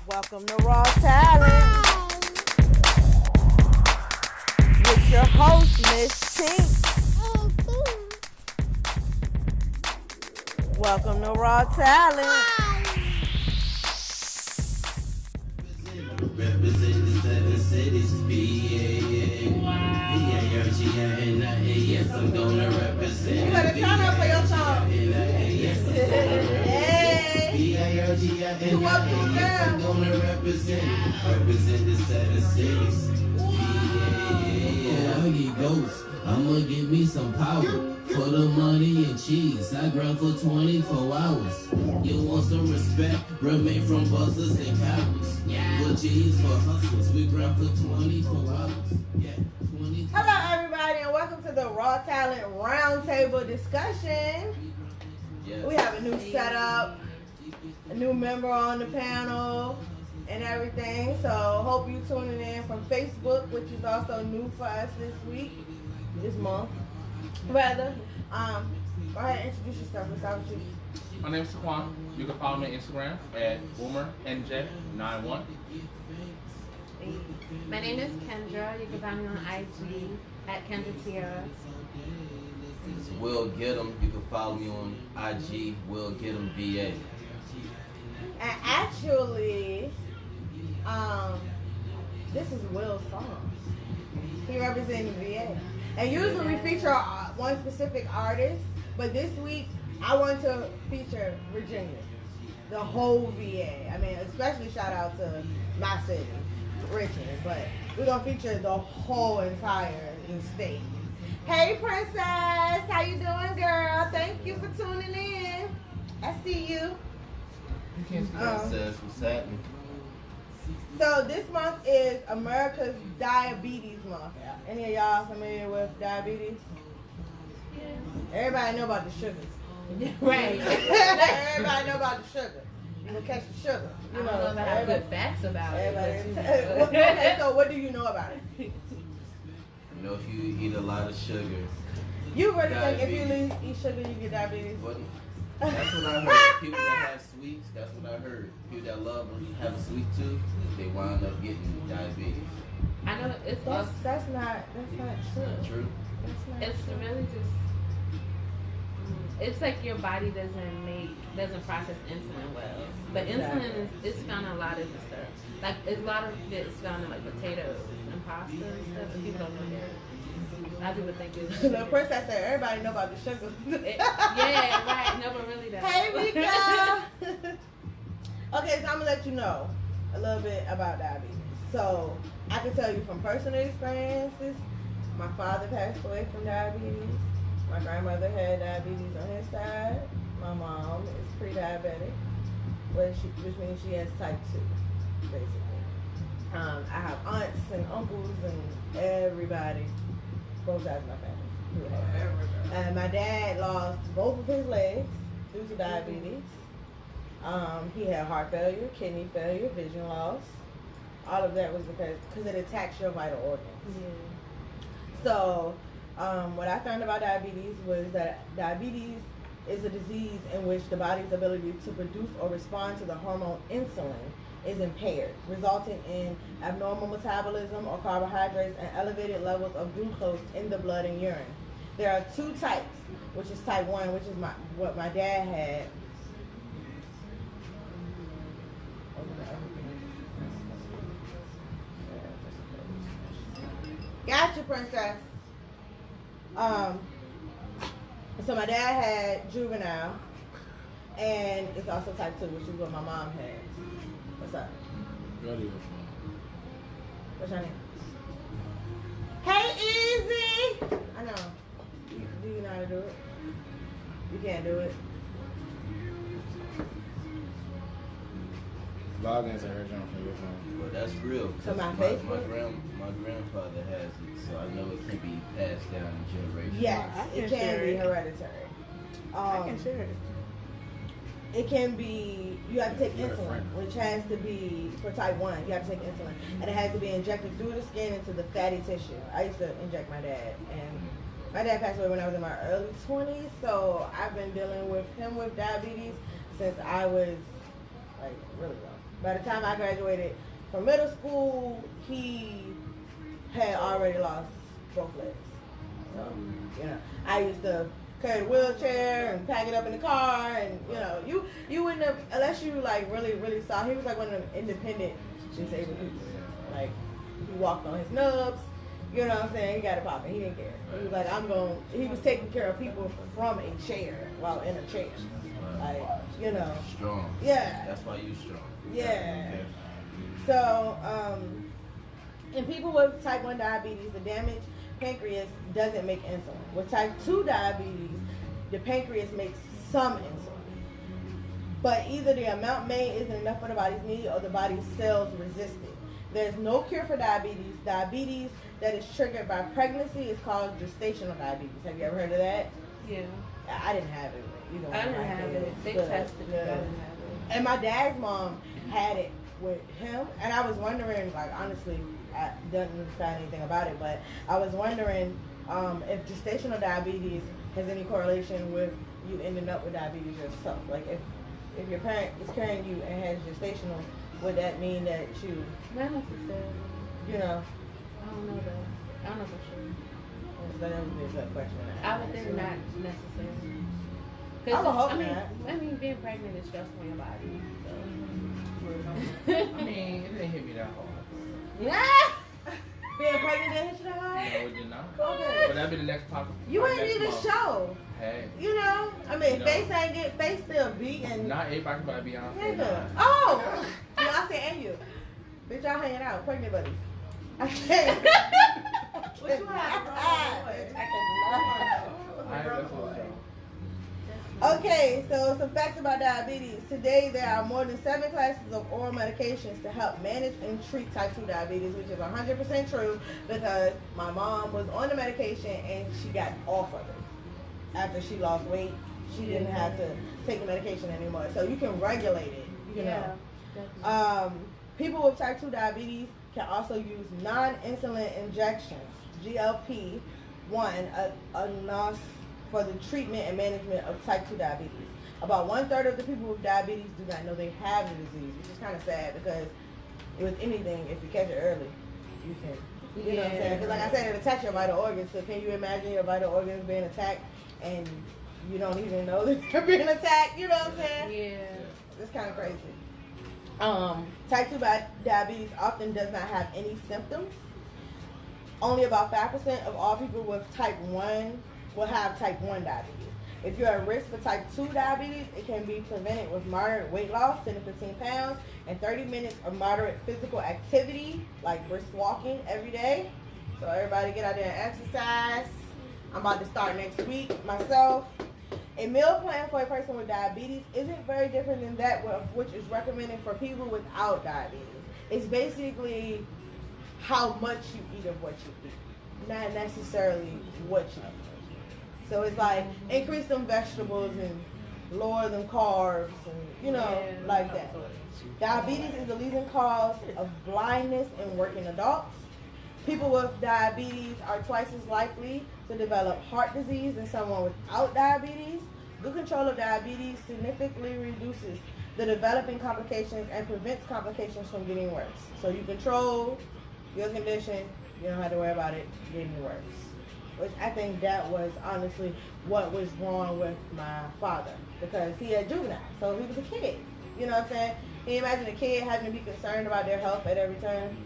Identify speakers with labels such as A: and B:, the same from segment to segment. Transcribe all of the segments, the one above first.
A: Welcome to Raw Talent with your host, Mz Tink. Welcome to Raw Talent.
B: Represent the 7 cities, yes, I'm gonna represent.
A: You better turn up for your song.
B: Yes, I'm gonna represent the 7 cities. Yeah, he goes. I'ma give me some power for the money and cheese. I grind for 24 hours. You want some respect? Remain from buzzers and cowards. For G's, for hustlers, we grind for 24 hours. Yeah, 24.
A: Hello, everybody, and welcome to the Raw Talent Roundtable discussion.
B: Yes.
A: We have a new setup, a new member on the panel, and everything. So hope you tuning in from Facebook, which is also new for us this month. Rather, go ahead and introduce yourself. Let's start with you.
C: My name is Taquan. You can follow me on Instagram at BoomerNJ91.
D: My name is Kendra. You can find me on IG at Kendra Tiara.
B: This is WillGetEm. You can follow me on IG, WillGetEm VA.
A: And actually, this is Will's song. He representing VA. And usually we feature one specific artist, but this week I want to feature Virginia, the whole VA. I mean, especially shout out to my city, Richmond, but we're going to feature the whole entire state. Hey, Princess, how you doing, girl? Thank you for tuning in. I see you.
B: Princess, what's happening?
A: So this month is America's Diabetes Month. Any of y'all familiar with diabetes? Yeah. Everybody know about the sugars.
D: Right.
A: Everybody know about the sugar. You can catch the sugar.
D: I don't know if I have good facts about it.
A: Okay, so what do you know about it?
B: You know, if you eat a lot of sugar.
A: You really
B: Diabetes.
A: think if you eat sugar, you get diabetes?
B: What? That's what I heard. People that have sweets, that's what I heard. People that love them, have a sweet tooth, they wind up getting diabetes.
D: I know it's
A: That's not true.
B: Not true?
A: That's not
D: it's
A: true.
D: really just it's like your body doesn't process insulin well. But insulin is found in a lot of different stuff. Like a lot of it is found in like potatoes and pasta and stuff, and people don't know that. A lot of people think it's
A: The princess said everybody know about the sugar.
D: yeah, right. No, but really does.
A: Hey, Rika. Okay, so I'm gonna let you know a little bit about diabetes. So I can tell you from personal experiences. My father passed away from diabetes. My grandmother had diabetes on his side. My mom is pre-diabetic, which means she has type 2, basically. I have aunts and uncles and everybody, both sides of my family, who have it. And my dad lost both of his legs due to diabetes. He had heart failure, kidney failure, vision loss. All of that was because it attacks your vital organs.
D: Yeah.
A: So, what I found about diabetes was that diabetes is a disease in which the body's ability to produce or respond to the hormone insulin is impaired, resulting in abnormal metabolism or carbohydrates and elevated levels of glucose in the blood and urine. There are 2 types, which is type 1, which is what my dad had. Gotcha, princess. So my dad had juvenile, and it's also type 2, which is what my mom had. What's up? What's your name? Hey, Easy! I know. Do you know how to do it? You can't do it.
E: Log into her jump from your phone.
B: Well, that's real.
A: So my
B: my
A: Facebook?
B: my grandfather has it, so I know it can be passed down in generations.
A: Yes,
D: I
A: it
D: can
A: can
D: share
A: be
D: it.
A: hereditary.
D: I can share it.
A: It can be, you have to take
E: You're a
A: insulin,
E: friend.
A: which has to be, for type 1, you have to take insulin. And it has to be injected through the skin into the fatty tissue. I used to inject my dad, and my dad passed away when I was in my early 20s, so I've been dealing with him with diabetes since I was, like, really young. By the time I graduated from middle school, he had already lost both legs. So, you know, I used to carry the wheelchair and pack it up in the car, and you know, you wouldn't have, unless you like really saw. He was like one of them independent disabled people. Like he walked on his nubs. You know what I'm saying? He got it popping. He didn't care. He was like, he was taking care of people from a chair while in a chair. Like, you know.
B: Strong.
A: Yeah.
B: That's why you strong.
A: Yeah. So, in people with type 1 diabetes, the damaged pancreas doesn't make insulin. With type 2 diabetes, the pancreas makes some insulin. But either the amount made isn't enough for the body's need or the body's cells resist it. There's no cure for diabetes. Diabetes that is triggered by pregnancy is called gestational diabetes. Have you ever heard of that?
D: Yeah.
A: I didn't have it. You know,
D: I didn't have it. They tested it. I didn't have it.
A: And my dad's mom had it with him, and I was wondering, like, honestly, I didn't find anything about it, but I was wondering if gestational diabetes has any correlation with you ending up with diabetes yourself. Like, if your parent is carrying you and has gestational, would that mean that you,
D: Not necessarily.
A: you know?
D: I don't know though. I don't know for sure.
A: That would be a good question.
D: I would think not necessarily.
A: I would hope not.
D: I mean, being pregnant is stressful on your body. So.
C: I mean, it didn't hit me that hard.
A: Yeah. Being pregnant didn't hit you that hard?
C: No, it did not.
A: Okay.
C: But that'd be the next topic.
A: You
C: our
A: ain't
C: next
A: even
C: month.
A: show.
C: Hey.
A: You know, I mean,
C: You know.
A: face still beating.
C: Not everybody can be Beyonce.
A: Nigga. Oh, Beyonce and you. Bitch, y'all hanging out, pregnant buddies. I can't.
F: What you have, bro?
A: Okay, so some facts about diabetes. Today, there are more than 7 classes of oral medications to help manage and treat type 2 diabetes, which is 100% true because my mom was on the medication and she got off of it. After she lost weight, she didn't have to take the medication anymore. So you can regulate it, you know. People with type 2 diabetes can also use non-insulin injections, GLP-1, for the treatment and management of type 2 diabetes. About 1/3 of the people with diabetes do not know they have the disease, which is kind of sad because with anything, if you catch it early, you can. You know what I'm saying? Because like I said, it attacks your vital organs. So can you imagine your vital organs being attacked and you don't even know that they're being attacked? You know what I'm saying?
D: Yeah.
A: It's kind of crazy. Type 2 diabetes often does not have any symptoms. Only about 5% of all people with type 1 will have type 1 diabetes. If you're at risk for type 2 diabetes, it can be prevented with moderate weight loss, 10 to 15 pounds, and 30 minutes of moderate physical activity, like brisk walking every day. So everybody get out there and exercise. I'm about to start next week myself. A meal plan for a person with diabetes isn't very different than that which is recommended for people without diabetes. It's basically how much you eat of what you eat, not necessarily what you eat. So it's like increase them vegetables and lower them carbs and, you know, like that. Diabetes is the leading cause of blindness in working adults. People with diabetes are twice as likely to develop heart disease than someone without diabetes. Good control of diabetes significantly reduces the developing complications and prevents complications from getting worse. So you control your condition, you don't have to worry about it getting worse. Which I think that was honestly what was wrong with my father because he had juvenile, so he was a kid. You know what I'm saying? Can you imagine a kid having to be concerned about their health at every turn?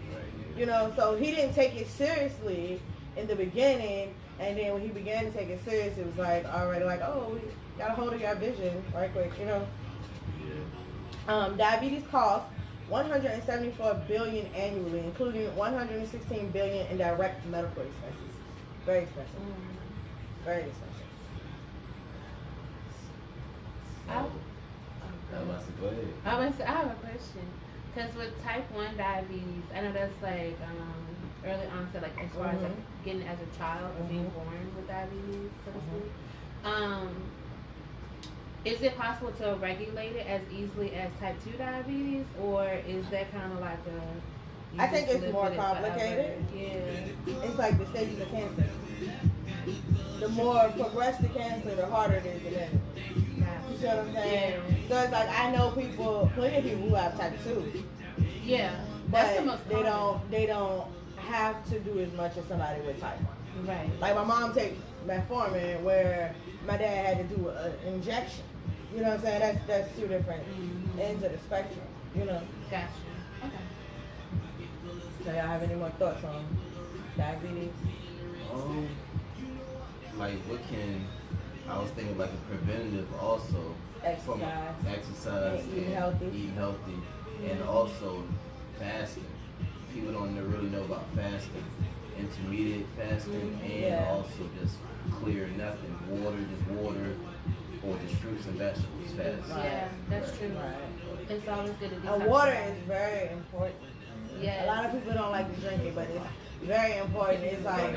A: You know, so he didn't take it seriously in the beginning, and then when he began to take it serious, it was like already like, oh, we got a hold of your vision right quick, you know. Diabetes costs $174 billion annually, including $116 billion in direct medical expenses. Very expensive. Very expensive.
D: I have a question. Because with type 1 diabetes, I know that's like early onset, like as far as like getting as a child or being born with diabetes, so to speak. Is it possible to regulate it as easily as type 2 diabetes, or is that kind of like
A: I think it's more complicated.
D: Yeah.
A: It's like the stages of cancer. The more progressed the cancer, the harder it is to manage. see what I'm saying? So it's like I know plenty of people who have type 2.
D: Yeah, that's the
A: But
D: most
A: they
D: common.
A: don't have to do as much as somebody with type 1.
D: Right.
A: Like my mom take metformin where my dad had to do an injection. You know what I'm saying? That's two different ends of the spectrum. You know.
D: Gotcha. Okay.
A: So y'all have any more thoughts on diabetes?
E: Like what can I was thinking like a preventative also from exercise
A: And eating healthy.
E: and also fasting. People don't really know about fasting, intermediate fasting, and also just clear nothing, water, or just fruits and vegetables fast.
D: Yeah, that's true.
A: Right.
D: It's always good to do
A: And water is very important.
D: Yeah.
A: A lot of people don't like to drink it, but it's very important. It's like,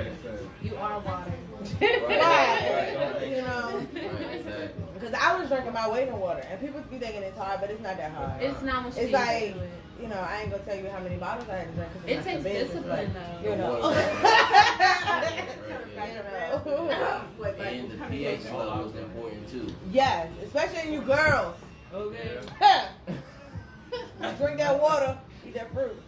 D: You are water.
A: right, you know.
E: Right, exactly.
A: Because I was drinking my weight in water, and people be thinking it's hard, but it's not that hard.
D: It's not much.
A: It's like, you know, I ain't gonna tell you how many bottles I had to drink. Cause
D: It
A: it's
D: takes
A: not the
D: discipline,
A: business,
D: though.
A: You know.
E: And the pH level is important too.
A: Yes, especially in you girls.
D: Okay.
A: Drink that water, eat that fruit.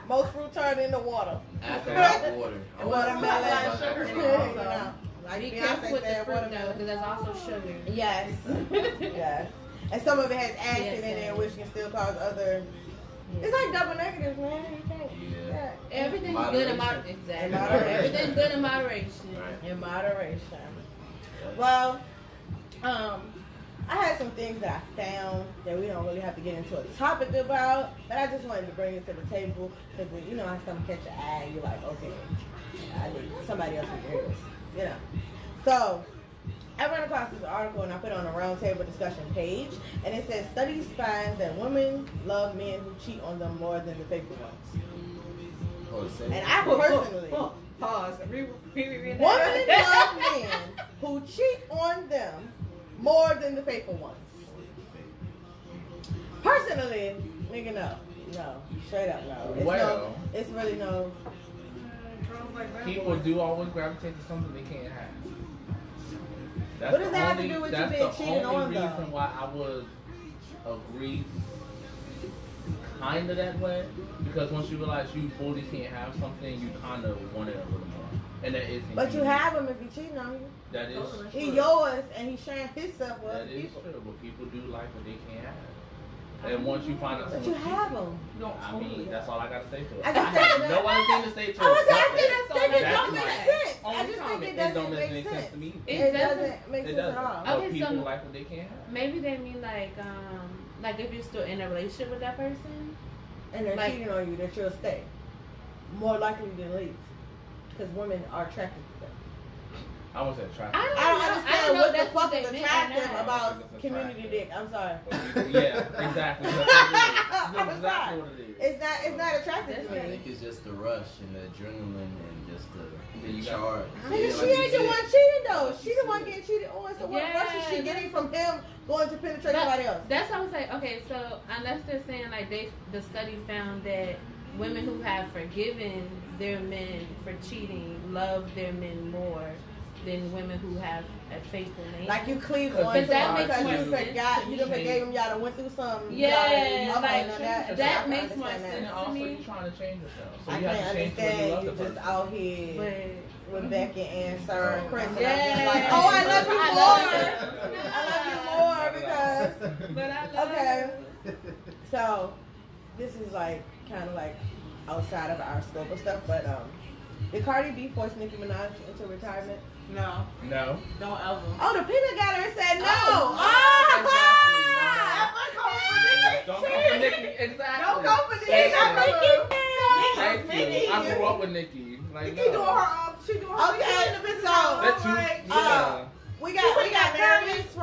A: Most fruit turn into water.
E: After water.
A: And watermelon.
F: sugar.
A: You know, like
D: Be
A: Beyonce
D: careful with the
A: said,
D: fruit though,
A: watermelon.
D: because that's also sugar.
A: Yes. Yes. And some of it has acid
D: Yes,
A: in there,
D: yes.
A: which can still cause other. It's like double negatives, man. You can't.
E: Yeah.
D: Everything's
E: Moderation.
D: good in moderation. Exactly.
A: In moderation.
D: Everything's good in moderation.
E: Right.
A: In moderation. Well, I had some things that I found that we don't really have to get into a topic about, but I just wanted to bring it to the table because you know how something catch your eye and you're like, okay, I need somebody else to hear this, you know. So I ran across this article and I put it on a roundtable discussion page, and it says studies find that women love men who cheat on them more than the faithful ones. And I personally,
F: Pause. Reread
A: women
F: that.
A: love men who cheat on them more than the faithful ones. Personally, nigga, no, straight up no. It's
C: Well.
A: it's really no.
C: People do always gravitate to something they can't have. That's
A: What does
C: the
A: that have to
C: only-
A: do with you
C: that's
A: being
C: the
A: cheated
C: only
A: on, though?
C: reason why I would agree kind of that way. Because once you realize you fully can't have something, you kind of want it a little more. And that is
A: But you have him if he cheating on you.
C: That is
A: He
C: true.
A: yours and he's sharing himself with
C: That
A: other
C: is
A: people.
C: true. But people do like what they can't have. And once you find out
A: But you
C: someone
A: have him.
C: I mean, that's all I got to say to it.
A: I just think
C: have
A: that-
C: no other thing to say to
A: I was
C: it.
A: asking this thing, it
C: That's
A: don't
C: my
A: make sense. I
C: only
A: just think
C: comment.
A: it
C: It don't
A: doesn't
C: make
A: make
C: sense
A: sense.
C: to me.
A: It
D: doesn't-
A: doesn't make
C: It
A: sense at
C: doesn't.
A: all.
C: But
D: Okay,
C: people
D: so-
C: like what they can't have.
D: Maybe they mean like if you're still in a relationship with that person.
A: And they're
D: Like-
A: cheating on you, that you'll stay. More likely than leave. Because women are attracted to them.
C: I was attracted.
D: I
A: I don't
D: know
A: understand what the
D: that's
A: fuck
D: they
A: is
D: meant or
A: attractive
D: not.
A: about
C: It's
A: community
C: attractive.
A: dick. I'm sorry.
C: Yeah, exactly. That's exactly what it is.
A: It's not attractive to
E: I
A: me.
E: think it's just the rush and the adrenaline and just
C: Yeah, you
E: the
C: got-
E: charge.
A: Nigga,
E: Yeah,
A: she
E: like you
A: ain't the
E: said.
A: one cheating though. She the one getting cheated on. So what
D: Yeah,
A: rush is she getting from him going to penetrate somebody else?
D: That's what I'm saying. Okay, so unless they're saying like the study found that women who have forgiven their men for cheating love their men more than women who have a faithful man.
A: Like you cleave
C: Because
A: on
D: that
A: someone
D: makes
A: because
D: more
A: you
D: sense
A: forgot,
D: to
A: you done
D: me.
A: forgave him, y'all done went through something.
D: Yeah,
A: okay,
D: like,
A: now
D: that
A: I can
D: makes more
A: understand
D: sense.
C: And
A: that.
C: also,
D: me.
C: you're trying to change yourself. So
A: I
C: you have
A: can't
C: to change the way you
A: understand
C: love
A: you
C: the
A: just
C: person.
A: out here
D: But
A: with Becky and Sarah and Chris. And I'm
D: Yeah.
A: just like, oh, I love you
D: I
A: more.
D: love
A: I love you more because.
D: but I love
A: Okay. So, this is like kind of like outside of our scope of stuff, but did Cardi B force Nicki Minaj into retirement?
F: No,
C: No.
F: don't ever.
A: Oh, the peanut gallery said no.
C: Don't come for Nikki. Exactly.
A: Don't go for Nicki.
C: Thank
A: I'm
C: you.
A: like,
C: Thank you. I grew up with Nikki. Like,
F: She doing her
A: Okay, so
C: That too. Yeah.
A: we got comments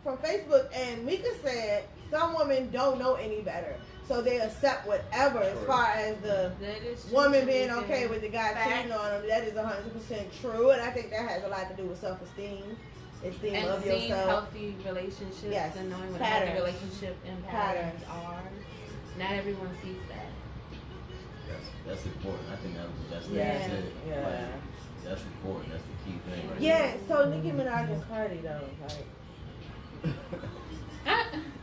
A: from Facebook, and Mika said some women don't know any better, so they accept whatever as
C: True.
A: far as the
D: that is true
A: woman
D: to
A: being
D: me,
A: okay
D: too.
A: with the guy cheating on them. That is 100% true, and I think that has a lot to do with self-esteem, esteem
D: And
A: of
D: seeing
A: yourself.
D: healthy relationships
A: Yes.
D: and knowing what a
A: Patterns.
D: healthy relationship and patterns are. Not everyone sees that.
E: That's important. I think that's
A: Yeah,
E: it.
A: yeah.
E: Like, that's important. That's the key thing. Right
A: Yeah, so Nicki Minaj and Cardi though, like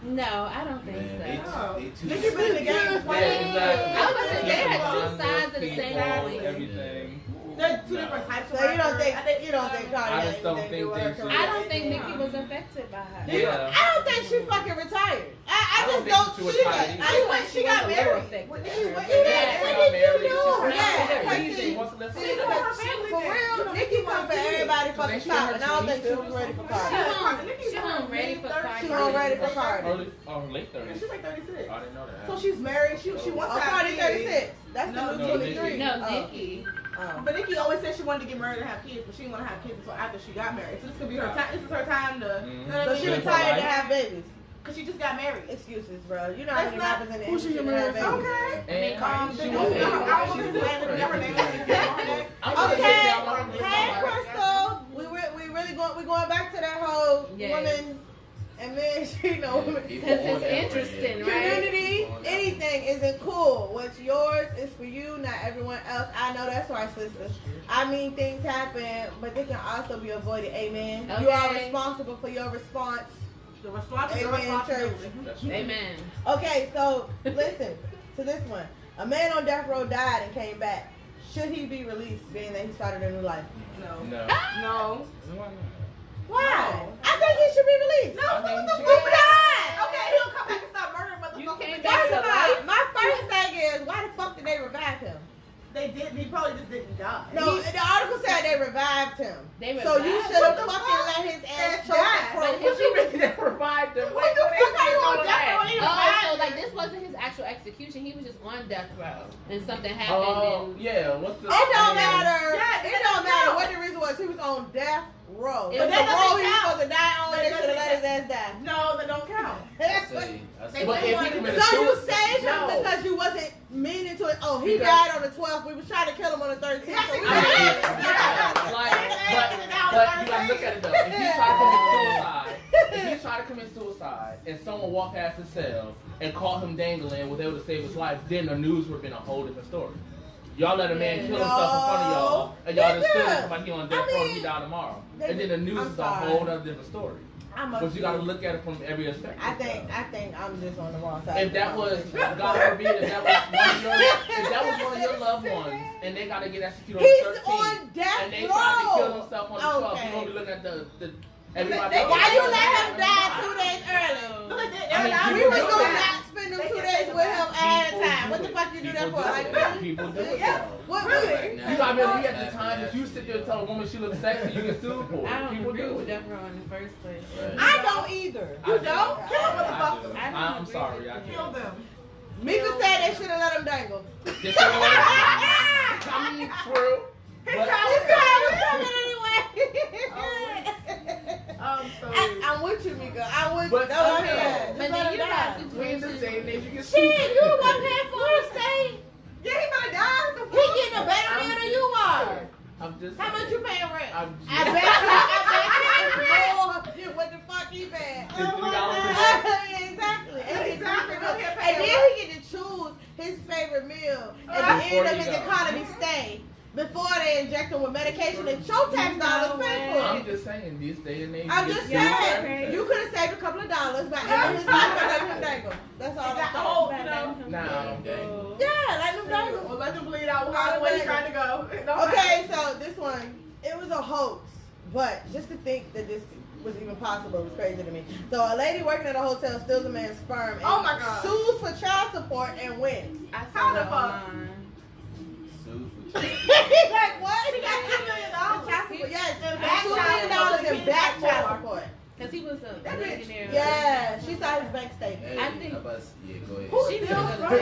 D: No, I don't think
E: Man,
D: so.
E: they too
F: Nikki been in the game
C: Yeah,
F: twice.
C: exactly.
D: I was about to say, they had two
C: People,
D: sides of the same coin.
C: everything.
F: They're two different types of
A: So you don't
F: rappers.
A: think Cardi
C: I
A: had
C: just don't
A: anything to do
C: think
A: with her
C: they
A: career?
D: I don't think Nicki was affected by her.
C: Yeah.
A: I don't think she fucking retired. I
C: don't
A: just
C: think
A: don't
C: she was
A: see
C: tired
A: it.
C: either.
F: She got
D: was a little
F: married.
D: affected.
F: What
D: by
F: did you-
D: her.
F: what
C: Yeah,
F: did
C: she
A: What
C: got
A: did you
C: married.
A: do?
C: She's
A: Yeah,
C: She wants to live
A: See,
C: forever.
A: for real, Nicki come for everybody
C: So
A: fucking
C: they should have
A: top, and I don't think she
C: still
A: was ready for
C: or
A: Cardi.
D: She wasn't ready for Cardi.
A: She wasn't ready for Cardi.
C: Early, late 30s.
F: She's like 36.
C: I didn't know that.
F: So she's married. She
A: Oh,
F: wants to have
A: Cardi
F: kids.
A: 36. That's
F: No,
A: the new
C: no,
A: 23.
C: Nicki.
D: No,
A: Oh.
D: Nicki.
A: Oh.
F: But Nikki always said she wanted to get married and have kids, but she didn't want to have kids until after she got married. So this could be her time. This is her time to.
C: Mhm.
F: You know what
A: So
F: I
A: she
F: mean?
A: retired to have babies.
F: Because she just got married.
A: Excuses, bro. You know how
F: That's
A: many
F: not-
A: rappers in the
F: who she
A: industry
F: married
A: that have
F: to?
A: babies.
F: Okay.
C: And
D: Cardi,
C: she
F: I
C: was
F: don't know who's never named her.
A: Hey, Crystal. We going back to that whole
D: Yes.
A: women and men treating no women.
D: Because it's interesting, right?
A: Community, anything isn't cool. What's yours is for you, not everyone else. I know that's right, sister. I mean, things happen, but they can also be avoided. Amen. You are
D: Okay.
A: responsible for your response.
F: The response is the
A: Amen,
F: responsibility.
C: That's right.
D: Amen.
A: Okay, so listen to this one. A man on death row died and came back. Should he be released, being that he started a new life?
F: No.
C: No.
F: No.
A: Why? I think he should be released.
F: No,
C: I think
F: what the
C: she
F: fuck
C: should.
F: died? Okay, he'll come back and stop murdering
D: You
F: motherfuckers.
D: came
F: First
D: back to
F: of all,
D: life.
A: My first thing is, why the fuck did they revive him?
F: they did. He probably just didn't die.
A: No, the article said they revived him.
D: They
A: So you
D: revived
A: should have
F: him?
A: fucking let his ass
F: Ass
A: choke
F: die.
A: the
D: But
A: crow.
D: his-
C: You mean they revived him?
F: What the fuck are you on death row when he
D: Oh,
F: revived
D: so like
F: him?
D: this wasn't his actual execution. He was just on death row, and something happened.
C: Oh,
D: and
C: yeah. What's the?
A: It don't matter.
F: Yeah,
A: It don't matter what the reason was. He was on death row.
D: But
A: If the
F: that doesn't
A: row he was
F: count.
A: supposed to die on,
F: That
A: they should have let his
F: doesn't
A: ass die.
F: No, that don't count.
A: That's what.
C: But if he committed
A: So you
C: suicide,
A: saved him
C: no.
A: because you wasn't meaning to it. Oh, he
C: Because-
A: died on the 12th. We was trying to kill him on the 13th.
F: Yes,
A: So we
F: he
C: I mean,
A: did.
C: yeah, like, but you gotta look at it though. If he tried to commit suicide, and someone walked past his cell and caught him dangling and was able to save his life, then the news would have been a whole different story. Y'all let a man kill himself in front of y'all, and y'all just still talking about he on death row and he died tomorrow. And then the news
A: I'm
C: is a
A: sorry.
C: whole other different story.
A: I'm
C: But you gotta look at it from every aspect.
A: I think I'm just on the wrong side.
C: If that was, God forbid, if that was one of your loved ones, and they gotta get executed on
A: He's
C: the 13th,
A: on death
C: and they tried to kill
A: row.
C: himself on the 12th,
A: Okay.
C: you gonna be looking at the everybody.
A: Why you let him die 2 days early?
F: Look at that.
C: I mean,
A: We
C: people
A: was
C: do
A: gonna
C: that.
A: not spend them 2 days with him ahead of time. What the fuck you do that for? Like, really?
C: People do it.
A: Yeah. What
F: Really?
C: You gotta remember, we at the time that you sit there and tell a woman she looks sexy, you get sued for
D: I
C: it.
D: don't
C: People
D: agree
C: do
D: with
C: it.
D: death row in the first place.
A: I don't either.
C: I do.
F: don't? Kill
C: I
F: motherfuckers.
C: do.
D: I don't
C: I'm
D: agree
C: sorry,
D: with
C: I
D: that.
C: do.
F: Kill them.
A: Mika said they should have let him dangle.
C: Just so you know, I mean, true.
F: His
C: But
F: time
A: This
F: was
A: guy was
F: coming.
A: coming anyway. I'm with you, Mika. I'm with you.
C: But
A: That's what I'm
C: okay.
A: saying.
D: But
A: Just let
D: then
A: him
D: you
A: die.
D: got
C: we in the
D: situations.
C: same age, you get sued.
A: Shit, you the one paying for his stay.
F: Yeah, he better die.
A: He getting a better deal than you are.
C: I'm just
A: How much you paying rent?
C: I'm
A: I bet you more than what the fuck he paid.
C: $3 a
A: Exactly. And
F: Exactly.
A: then he get to choose his favorite meal at the end of his
C: $40.
A: economy stay before they inject him with medication and show tax dollars pay for
C: I'm
A: it.
C: just saying, this day and age.
A: I'm
C: you
A: just
C: get sued for
A: saying,
C: everything.
A: you could have saved a couple of dollars by ending his life by letting him dangle. That's all
F: Got the
A: I'm
F: whole,
A: saying.
F: you know.
C: Now,
A: Yeah, let him dangle.
F: Or let them bleed out while he's trying to go.
A: Okay, so this one, it was a hoax, but just to think that this was even possible was crazy to me. So a lady working at a hotel steals a man's sperm and
F: Oh my God.
A: sues for child support and wins.
D: I
F: How
D: saw
F: the
D: that
F: fuck?
D: online.
E: Sued for
A: Like what?
F: He got $2 million.
A: Child support, yes,
F: And
A: back
F: $2
A: $2 million in back child
F: more.
A: support.
D: Because he was a
F: That bitch-
D: millionaire.
A: Yeah, she saw his bank statement.
E: Hey,
D: I think-
E: how about, yeah, go ahead.
F: Who
D: She
F: steals
D: was
F: sperm?
D: a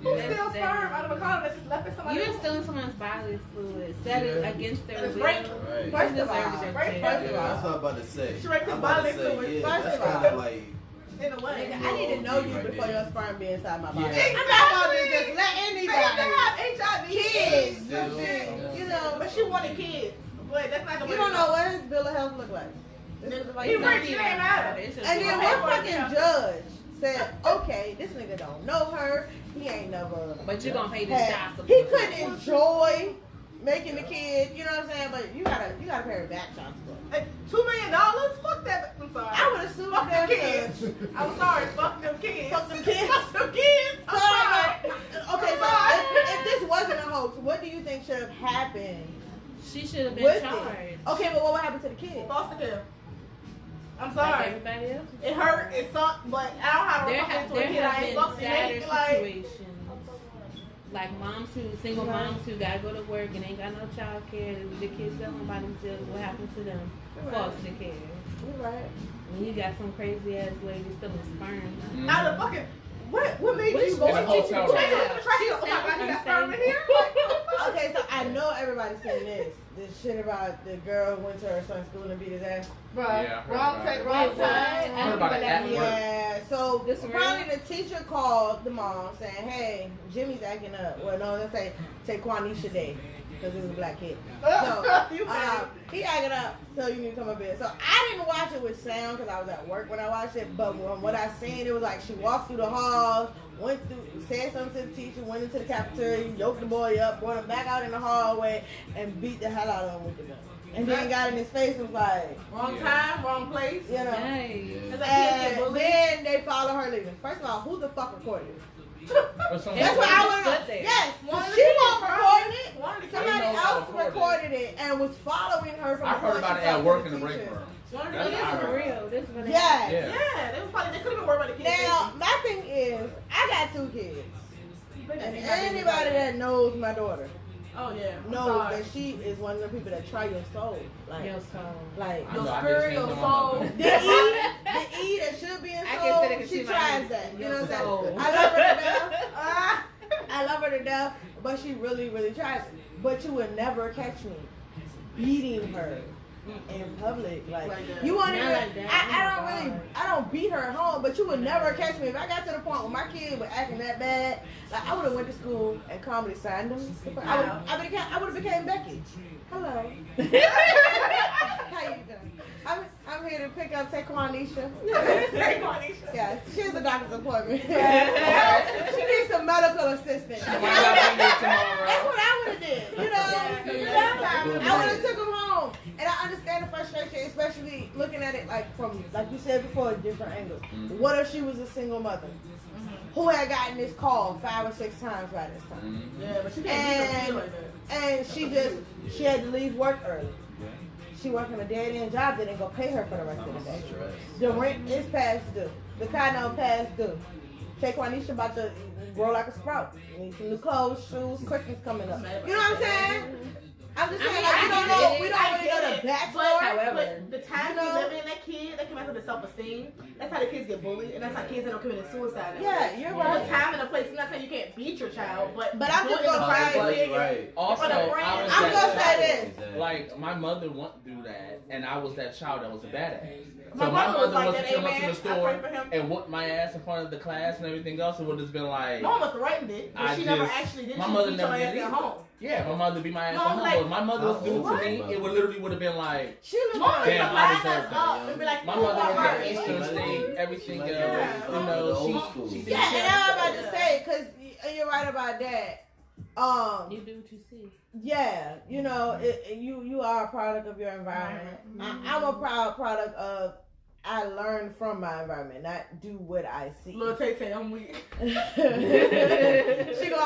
F: Who
D: That's
F: steals
D: that.
F: sperm out of a condom that's just left in somebody
D: You're
F: else?
D: stealing someone's bodily fluids. That is
C: Yeah.
D: against their
F: That's
D: will.
F: rape.
E: Right.
A: First of all,
F: Right,
E: Yeah,
A: first of
E: that's
A: all,
E: what I'm about to say.
F: She raped his
E: I'm about
F: body
E: to say,
F: fluid.
E: yeah,
A: First
E: that's
A: of all.
E: kind of like,
F: In a way.
A: nigga, I need to know you
E: Right
A: before
E: there.
A: your sperm be inside my body.
C: Yeah.
A: I'm not about to just let
F: They
A: anybody.
F: have HIV.
A: Kids,
E: Still,
A: you know,
F: But she wanted kids. But that's not the way
A: you don't
F: to
A: know
F: go.
A: what his bill of health look like. This is like
F: He rich, it ain't matter.
D: It's just
A: And then
D: like-
A: what fucking judge said, okay, this nigga don't know her. He ain't never.
D: But you're gonna pay this
A: had-
D: child support.
A: He couldn't enjoy making the kid, you know what I'm saying? But you gotta pay her back child support.
F: Hey, $2 million? Fuck that. I'm sorry.
A: I would assume
F: Fuck
A: them
F: them kids. I'm sorry. Fuck them kids.
A: Fuck them kids.
F: Fuck them kids. I'm sorry.
A: Okay, so
F: sorry.
A: if this wasn't a hoax, what do you think should have happened?
D: She should have been
A: with
D: charged.
A: it? Okay, but what would happen to the kid?
F: Foster care. I'm
D: Like
F: sorry.
D: everybody else.
F: It hurt. It sucked. But I don't have to
D: There
F: fuck
D: have
F: into a kid. I ain't
D: been
F: fucking
D: sadder
F: it. Like,
D: situations. Like single moms who gotta go to work and ain't got no child care. The kids selling by themselves. What happens to them? Foster care.
A: You're right.
D: And you got some crazy ass lady stealing sperm.
F: out of fucking. What made
D: Which
F: you go
C: in the hotel room.
F: Oh my God, he got sperm in here?
A: Okay, so I know everybody's saying this shit about the girl who went to her son's school and beat his ass.
F: Bro,
C: Yeah,
F: wrong
C: right.
F: take, wrong
D: Wait,
F: time.
D: what?
C: Heard about it at work.
A: Yeah, so
D: This
A: apparently the teacher called the mom saying, hey, Jimmy's acting up. Well, no, let's say Taquanisha Day, because it was a black kid. So
F: You mad.
A: he acting up, so you need to come up here. So I didn't watch it with sound because I was at work when I watched it, but from what I seen, it was like she walked through the halls, went through, said something to the teacher, went into the cafeteria, yoked the boy up, brought him back out in the hallway, and beat the hell out of him with the gun. And then got in his face and was like,
F: Wrong time, wrong place.
A: you know.
D: Nice.
F: It's like kids get
A: And
F: bullied.
A: then they follow her leaving. First of all, who the fuck recorded it?
C: But some-
A: That's what I want to know.
D: stood there.
A: Yes,
F: One of the
A: she
F: kids
A: won't recording it.
F: One of the kids-
A: Somebody
C: They know
A: else
C: how to record
A: recorded it and was following her from
C: I
A: the
C: heard about it at work in the break room.
F: One of the
C: That's
F: kids-
C: what I
D: For
C: heard.
D: real. This is what they
A: Yes.
C: Yeah.
F: Yeah, they was probably, they couldn't even worry about the kids.
A: Now, my thing is, I got 2 kids. And anybody that knows my daughter
F: Oh yeah. I'm
A: knows
F: sorry.
A: that she is one of the people that try your soul. Like,
D: Your soul.
A: like
C: I
F: Your
C: know, I
F: spirit,
C: just
F: your
C: changed my
F: soul.
C: mind.
A: the E that should be in
D: I can
A: soul,
D: say that 'cause
A: she
D: she
A: tries
D: my-
A: that. You
D: your
A: know what I'm saying?
D: soul.
A: I love her to death. I love her to death, but she really, really tries it. But you would never catch me beating her in public. Like
F: that.
A: you want to?
D: Not like that.
A: I don't beat her at home, but you would never catch me. If I got to the point where my kid was acting that bad, like I would have went to school and comedy signed them. I would have became Becky. Hello. How you doing? I'm here to pick up Taquanisha. Yes, she has a doctor's appointment. She needs some medical assistance.
C: She might not be there tomorrow.
A: That's what I would have did. You know, I would have took him home, and I understand the frustration, especially looking at it from you said before, different angles. What if she was a single mother who had gotten this call 5 or 6 times by this time?
F: Yeah, but you can't beat her like that.
A: And she had to leave work early. She working a dead end job, they didn't go pay her for the rest of the day. The rent is past due. The condo past due. Taquanisha about to grow like a sprout. Need some new clothes, shoes, Christmas coming up. You know what I'm saying? I'm just saying, we don't know the backstory.
D: However,
F: But the time you live in, that kid, that can mess with their self-esteem. That's how the kids get bullied, and that's how kids end up committing suicide.
A: Yeah, you're
F: The
A: right.
F: time and the place. I'm not saying you can't beat your child, but
A: I'm just gonna
E: Right.
C: Also,
F: For the brand.
C: I was
A: I'm
C: that
A: gonna
C: child.
A: say this.
C: Like, my mother went through that, and I was that child that was a badass.
F: My
C: So my
F: mother was
C: mother
F: like
C: was to
F: that,
C: come up to
F: amen.
C: the
F: I
C: store
F: pray for him.
C: and whoop my ass in front of the class and everything else. It would have been like,
F: My mama threatened it, but
C: I
F: she never
C: just-
F: actually did.
C: my
F: She
C: mother
F: beat
C: never
F: your ass
C: did
F: at
C: either.
F: home.
C: yeah, my mother beat my ass
F: No,
C: at home.
F: like-
C: What my mother was doing to
E: What?
C: me, it would literally would have been like,
A: She looked
F: Mama
A: like
F: used to
C: Damn, I
F: line
C: deserve
F: us
C: that,
F: up and be like,
C: my
F: "Oh,
C: mother was
F: my
C: at
F: God,
C: Eastern
F: you
C: State, everything else.
F: Yeah.
C: You know,
E: The old school.
C: she did
A: yeah,
C: shit.
A: and I'm about to say, because you're right about that.
D: you do what you see.
A: Yeah, you know, you are a product of your environment. I'm a proud product of I learn from my environment, not do what I see.
F: Little Tay, I'm weak.
A: She go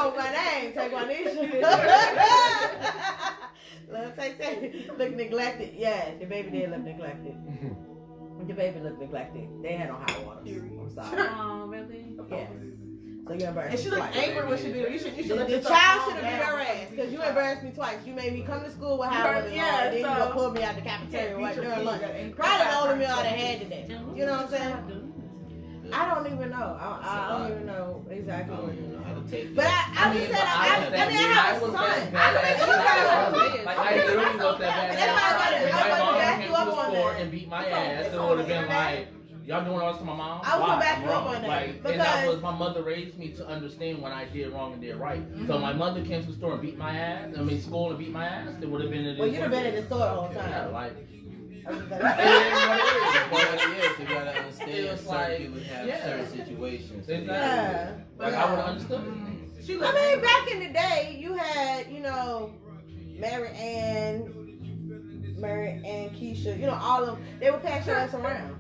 A: with my name, Taquanisha. Little Tay look neglected. Yeah, the baby did look neglected. The baby looked neglected. They had on high waters. I'm sorry.
D: Oh, really?
A: Yes. So you embarrassed
F: And she
A: me
F: looked
A: twice.
F: angry when she did it. You should
A: The
F: let yourself
A: child
F: calm
A: should have beat
F: down.
A: her ass because you embarrassed me twice. You made me come to school with high waters on,
F: Yeah,
A: and then you
F: so-
A: go pull me out the cafeteria
F: Can't
A: right
F: beat your
A: during
F: kid,
A: lunch.
F: you gotta encourage
A: Probably the
F: that
A: only meal
F: person.
A: I'd have had today. You know what I'm saying? I don't even know. I don't even know exactly
E: I
A: what
E: don't even know how to take
A: But
E: that.
A: I just said, I have a
C: was
A: son.
C: that
A: I think you
C: badass.
A: have
C: Like, I literally was that
A: And that's why I
C: badass.
A: gotta-
C: If
A: I
C: my
A: gotta
C: mom
A: back
C: came
A: you
C: to
A: up
C: the
A: on
C: store
A: that.
C: and beat my
F: It's on-
C: ass,
F: it's
C: it
F: on
C: would
F: the
C: have been
F: internet.
C: like, y'all doing all this to my mom?
A: I was
C: Why?
A: gonna back
C: I'm
A: you up
C: wrong.
A: on that,
C: Like, and
A: because-
C: that was, my mother raised me to understand when I did wrong and did right. So my mother came to the store and beat my ass, school and beat my ass, it would have been
A: Well, you'd have been in the store the whole
C: Yeah,
A: time.
C: like,
A: I was like,
E: But yes, you gotta
C: It
E: understand
C: was
E: certain
C: like-
E: people have
C: yeah.
E: certain situations.
C: Exactly.
A: yeah.
C: like I would have understood.
F: She
A: I
F: looked
A: mean,
F: angry.
A: back in the day, you had, you know, Mary Ann, Keisha, you know, all of them, they would pass your ass around.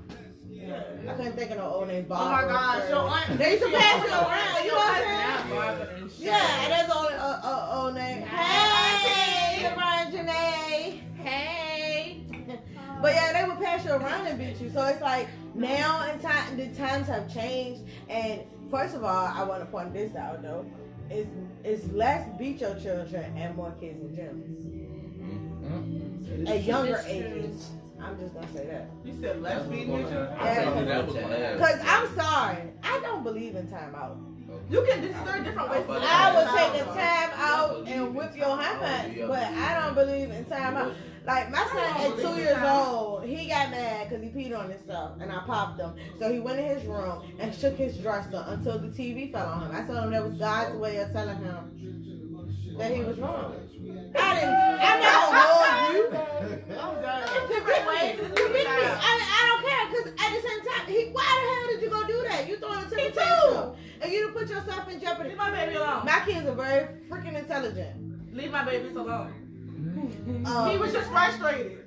A: I couldn't think of no old names.
F: Oh my gosh, your aunt.
A: They used to pass you around, you know what I'm saying?
D: Barbara.
A: Yeah, that's all old name. Hey, Brian Janae. Hey. But yeah, they would pass you around and beat you. So it's like now in time, the times have changed. And first of all, I want to point this out though. It's less beat your children and more kids in gym. At younger ages. I'm just gonna say that.
F: You said less beating your children?
A: Yeah, because I'm sorry, I don't believe in timeout.
F: You can, there are different ways.
A: I would take the time out and whip your hand, but I don't believe in time out. Like my son at 2 years old, he got mad because he peed on himself and I popped him. So he went in his room and shook his dresser until the TV fell on him. I told him that was God's way of telling him that he was wrong. I'm not gonna hold you.
F: I'm done. It's different ways.
A: I don't care because at the same time, why the hell did you go do that? You throwing it to the table and you done put yourself in jeopardy.
F: Leave my baby alone.
A: My kids are very freaking intelligent.
F: Leave my babies alone. He was just frustrated.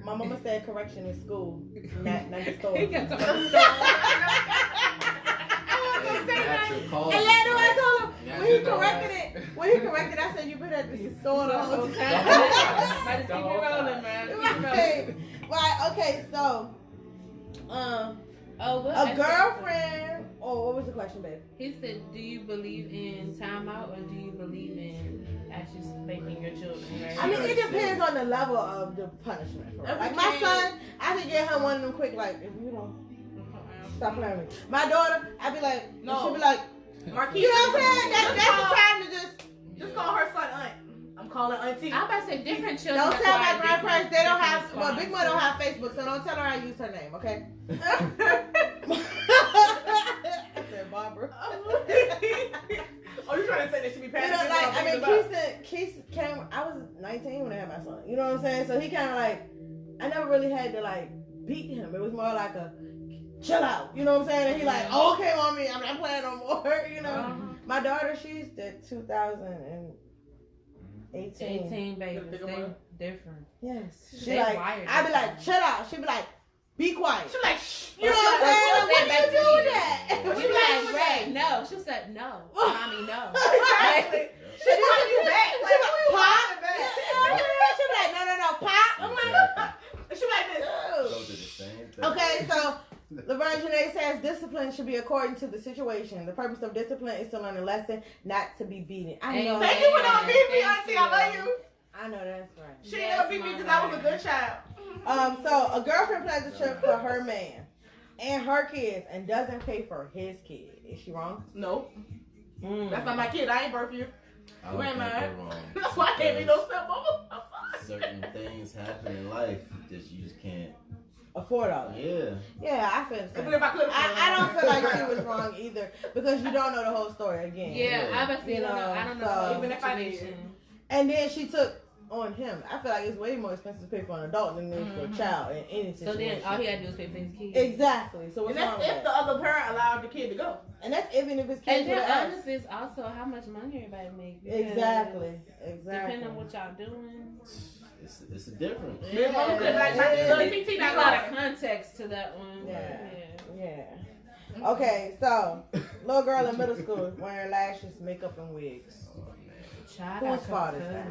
A: My mama said correction in school, not the store.
D: He got
A: And later I told him when he corrected it, I said you been at the store the whole time.
D: Keep it rolling, man.
A: Right, okay, so a girlfriend. Oh, what was the question, babe?
D: He said, do you believe in timeout or do you believe in actually spanking your children? Right?
A: I mean, it depends on the level of the punishment. Like my son, I could get her one of them quick, like, if you don't stop playing with me. My daughter, I'd be like, she'll be like,
F: Marquise,
A: you know what I'm saying? That's the time to
F: just call her son aunt. I'm calling auntie.
D: I'm about to say different children.
A: Don't tell my grandparents they don't have. Well, Big Mother don't have Facebook, so don't tell her I use her name, okay? I said Barbara.
F: Oh, you trying to say that she be passing?
A: You know, like I mean, Keith came. I was 19 when I had my son. You know what I'm saying? So he kind of like, I never really had to like beat him. It was more like a chill out. You know what I'm saying? And he like, oh, okay, mommy, I'm not playing no more. You know, my daughter, she's the 2018
D: babies, they different.
A: Yes. She
D: They
A: like,
D: wired
A: I be like, chill out. She be like, be quiet.
F: She like, shh.
A: You know what I'm saying? Like, what do you do with that?
D: We be like, Ray, no. She said no. Mommy, no.
F: Exactly. She want you back.
A: She be like, pop. She be like, no, pop. I'm like,
F: she like this.
E: Go to the same thing.
A: Okay, so Laverne Janae says discipline should be according to the situation. The purpose of discipline is to learn a lesson, not to be beaten. I know.
F: Thank you for not beating me, auntie. I love you.
A: I know that's right.
F: She never beat me because I was a good child.
A: So a girlfriend plans a trip for her man and her kids and doesn't pay for his kid. Is she wrong?
F: No. That's not my kid. I ain't birthed you.
E: I don't think they're wrong.
F: That's why I can't be no stepmama. I'm sorry.
E: Certain things happen in life that you just can't
A: afford all that. Yeah, I feel the same. I don't feel like she was wrong either because you don't know the whole story again.
D: Yeah, I don't know.
A: So,
F: even if I did.
A: And then she took on him. I feel like it's way more expensive to pay for an adult than it is for a child in any situation.
D: So then all he had to do was pay for his kid.
A: Exactly. So what's
F: and that's if the other parent allowed the kid to go.
A: And that's even if his kid.
D: And then honestly, it's also how much money everybody makes.
A: Exactly.
D: Depending on what y'all doing.
E: It's a difference.
D: There's a lot of context to that one.
A: Yeah. Okay, so little girl in middle school wearing lashes, makeup, and wigs. Whose fault is that?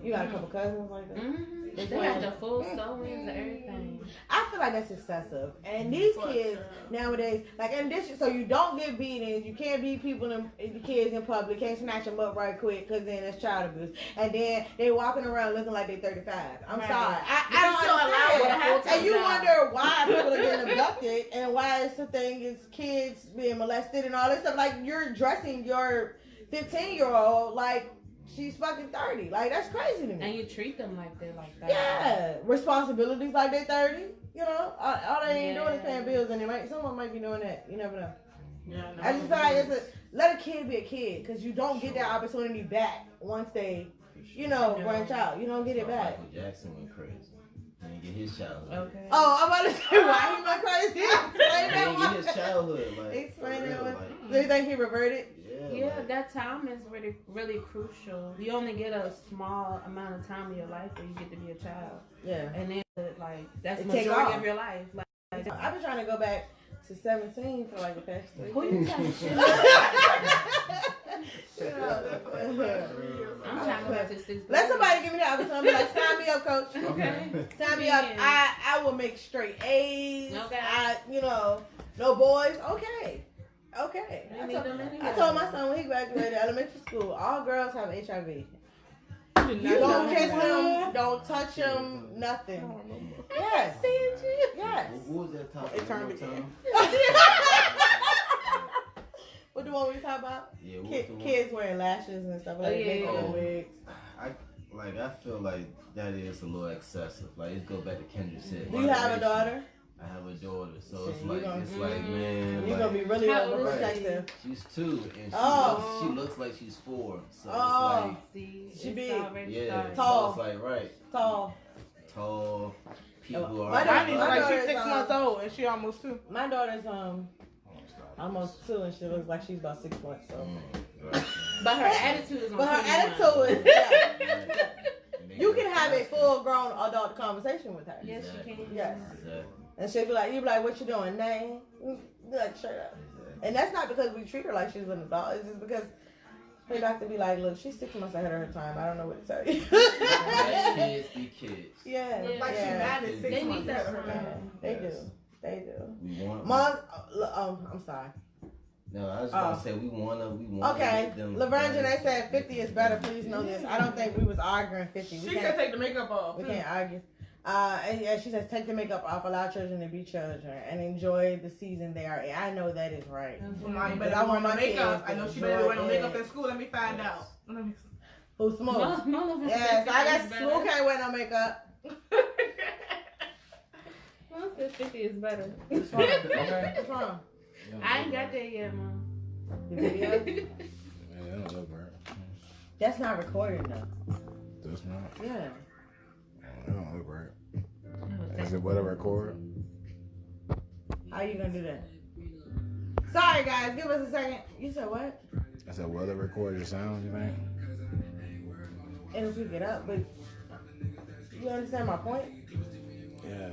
A: You got a couple cousins like that?
D: Mm-hmm. They have the full sewings and everything.
A: I feel like that's excessive. And these kids nowadays, like in addition, so you don't get beatings, you can't beat people the kids in public, can't snatch them up right quick because then it's child abuse. And then they walking around looking like they 35. I'm sorry. I don't understand. And you wonder why people are getting abducted and why it's the thing is kids being molested and all this stuff. Like you're dressing your 15-year-old like she's fucking 30. Like, that's crazy to me.
D: And you treat them like they're like that.
A: Yeah. Responsibilities like they're 30. You know, all they ain't doing is paying bills and someone might be doing that. You never know.
F: Yeah, no,
A: I just feel like let a kid be a kid because you don't get that opportunity back once they, branch out. You don't get it back.
E: Michael Jackson went crazy. He didn't get his childhood.
A: Okay. Oh, I'm about to say why he went crazy.
E: He didn't get his childhood.
A: Explain that one. Do you think he reverted?
E: Yeah.
D: Yeah,
E: like,
D: that time is really, really crucial. You only get a small amount of time in your life where you get to be a child.
A: Yeah.
D: And then, like, that's
A: It
D: the
A: take
D: majority
A: off.
D: of your life. Like
A: I've been trying to go back to 17 for like the past 3
D: who
A: years.
D: you talking shit? I'm trying to go back to 6.
A: Let somebody give me the opportunity. Like, sign me up, coach.
C: Okay.
A: Sign me up. I will make straight A's.
D: Okay.
A: No boys. Okay.
D: You need them anyway.
A: I told my son when he graduated elementary school, all girls have HIV.
F: You
A: Don't kiss them. Don't touch them. Nothing. Yes. Yes.
E: What was that topic?
F: It turned again.
A: What the one we talk about?
E: Yeah, what was the one?
A: Kids wearing lashes and stuff like that.
D: yeah.
A: Making wigs.
E: I feel like that is a little excessive. Like, let's go back to Kendra said.
A: Do you have a daughter?
E: I have a daughter, so
A: So
E: it's
A: you
E: like,
A: gonna-
E: man,
A: You're
E: like,
A: gonna be really
D: How old is
A: overprotective.
E: she's 2, and she looks like she's 4. So
A: Oh.
E: it's
D: See,
A: She
D: it's
A: big.
D: already
E: like, yeah,
D: started.
A: Tall.
E: so it's like,
A: Tall.
E: tall people are.
A: My
F: Donnie's
A: daughter-
F: like she's
A: daughter's,
F: 6 months old and she almost 2.
A: My daughter's almost 2 and she looks like she's about 6 months. So,
E: Right.
D: But her attitude is on
A: but her
D: 21.
A: attitude is yeah.
E: And they
A: You can
E: go
A: have a
E: faster.
A: full-grown adult conversation with her.
D: Yes, she can.
A: Yes.
E: Exactly.
A: And she'll be like, you be like, what you doing, name? Like, shut up. And that's not because we treat her like she's an adult. It's just because her doctor be like, look, she's 6 months ahead of her time. I don't know what to tell you.
E: Let kids be kids.
A: Yeah.
D: Yeah.
F: Like she
A: yeah.
F: mad at 6
D: They
F: months.
D: need that
F: ahead of her
D: time.
F: time.
A: They
E: Yes.
A: do. They do.
E: We want.
A: Mom, I'm sorry.
E: No, I was gonna say we wanna.
A: Okay.
E: make them
A: Laverne Janae said 50 is better. Please know this. I don't think we was arguing 50. We
F: She
A: can't,
F: said take the makeup off.
A: we can't argue. And yeah, she says take the makeup off, allow children to be children, and enjoy the season they are in. I know that is right.
F: Well, now you
A: But
F: better
A: I
F: wear
A: want
F: no
A: my
F: makeup.
A: kids
F: I know
A: to
F: she better wear no
A: enjoy
F: makeup
A: it.
F: at school. Let me find out.
A: Who smokes?
D: None of them
A: Yes,
D: said
A: I
D: 50
A: got
D: is
A: Smooth
D: better.
A: can't wear no makeup.
D: Mom said 50 is better.
A: What's wrong? What's wrong?
D: I ain't got there yet, Mom.
A: The video?
G: Man, that don't look right.
A: That's not recorded though.
G: That's not.
A: Yeah.
G: That don't look right. Is it whatever record?
A: How you gonna do that? Sorry guys, give us a second. You said what?
G: I said, will it record your sound, you think?
A: It'll pick it up, but you understand my point?
G: Yeah.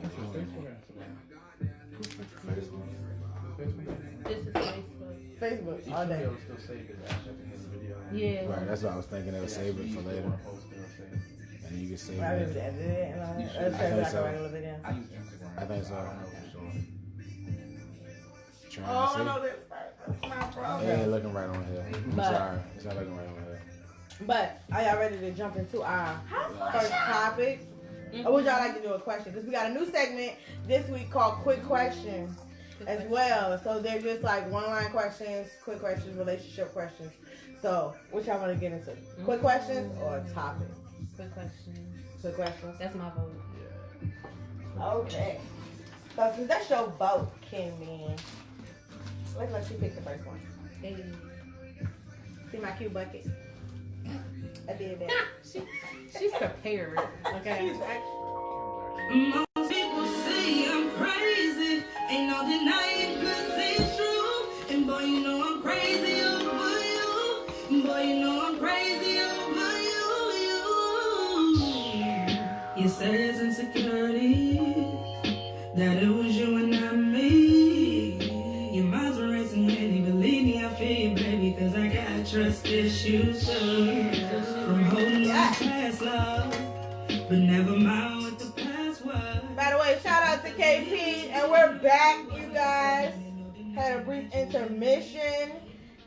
D: This is Facebook.
A: Facebook
C: You
A: all
C: should be
A: day.
C: able to still save it after the video.
D: Yeah.
G: Right, that's what I was thinking. They'll save it for later. And you can save
A: I
G: it.
A: did it and all
C: You
A: that.
C: should.
A: That's
G: I think
A: like
G: so.
A: a regular video.
C: I use Instagram.
G: I think so.
C: I don't know for sure.
G: Trying
F: Oh, I
G: to
F: know
G: see.
F: this part. That's my
G: It
F: problem.
G: ain't looking right on here. I'm
A: But-
G: sorry. It's not looking right on here.
A: But are y'all ready to jump into our first topic? Or would y'all like to do a question? Because we got a new segment this week called Quick Questions as well. So they're just like one-line questions, quick questions, relationship questions. So what y'all want to get into? Quick questions or a topic?
D: Quick question.
A: Quick questions.
D: That's my vote.
A: Okay. So since that's your vote, Kimmy, let's let you pick the first one.
D: Hey.
A: See my cute bucket? I did that.
D: She's prepared. Okay.
B: Most people say I'm crazy, ain't no denying 'cause it's true. And boy, you know I'm crazy over you. Boy, you know I'm crazy over you. You said it's insecurity, that it was you and not me. Your mind's were racing, really. Believe me, I feel you, baby, 'cause I got trust issues too. From holding on to past love, but never mind what the past was.
A: By the way, shout out to KP, and we're back, you guys. Had a brief intermission,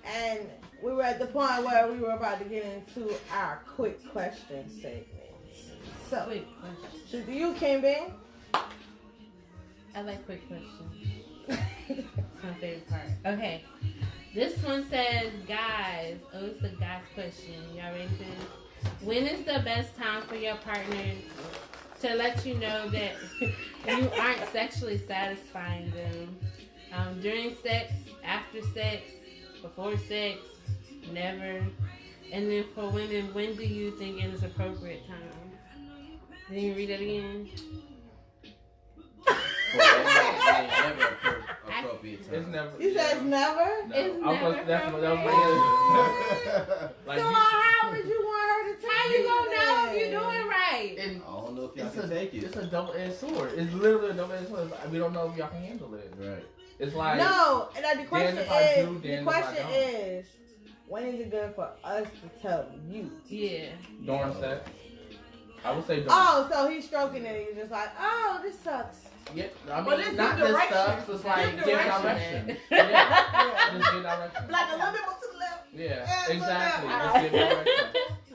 A: and we were at the point where we were about to get into our quick question segment. So,
D: Quick question.
A: should you, Kim Ben?
D: I like quick questions. It's my favorite part. Okay. This one says, guys. Oh, it's the guys question. Y'all ready for this? When is the best time for your partner to let you know that you aren't sexually satisfying them? During sex, after sex, before sex, never. And then for women, when do you think it is appropriate time? Can you read it again?
E: For women, it ain't never occurred. appropriate time.
C: It's never.
A: You said it's never?
C: No.
D: It's
C: I was
D: never
C: that's what that was my answer. Like
A: So
C: you,
A: how would you want her to tell
D: How you gonna know if you're doing right?
C: and
E: I don't know if y'all
C: it's
E: can take it.
C: a double-edged sword. It's literally a double-edged sword. We don't know if y'all can handle it.
E: Right.
C: It's like
A: No, and the question
C: if I
A: is,
C: do,
A: the
C: then if I
A: question
C: don't.
A: is, when is it good for us to tell you?
D: Yeah.
C: during sex. I would say during.
A: Oh, so he's stroking it and he's just like, oh, this sucks.
C: Yeah, I
F: But
C: mean,
F: it's
C: not
F: give
C: just
F: direction.
C: sucks. It's like
F: Give
C: give
F: direction.
C: direction. Yeah, just give direction.
F: Like a little bit more to the left.
C: Yeah, exactly.
F: Yeah.
C: Just give direction.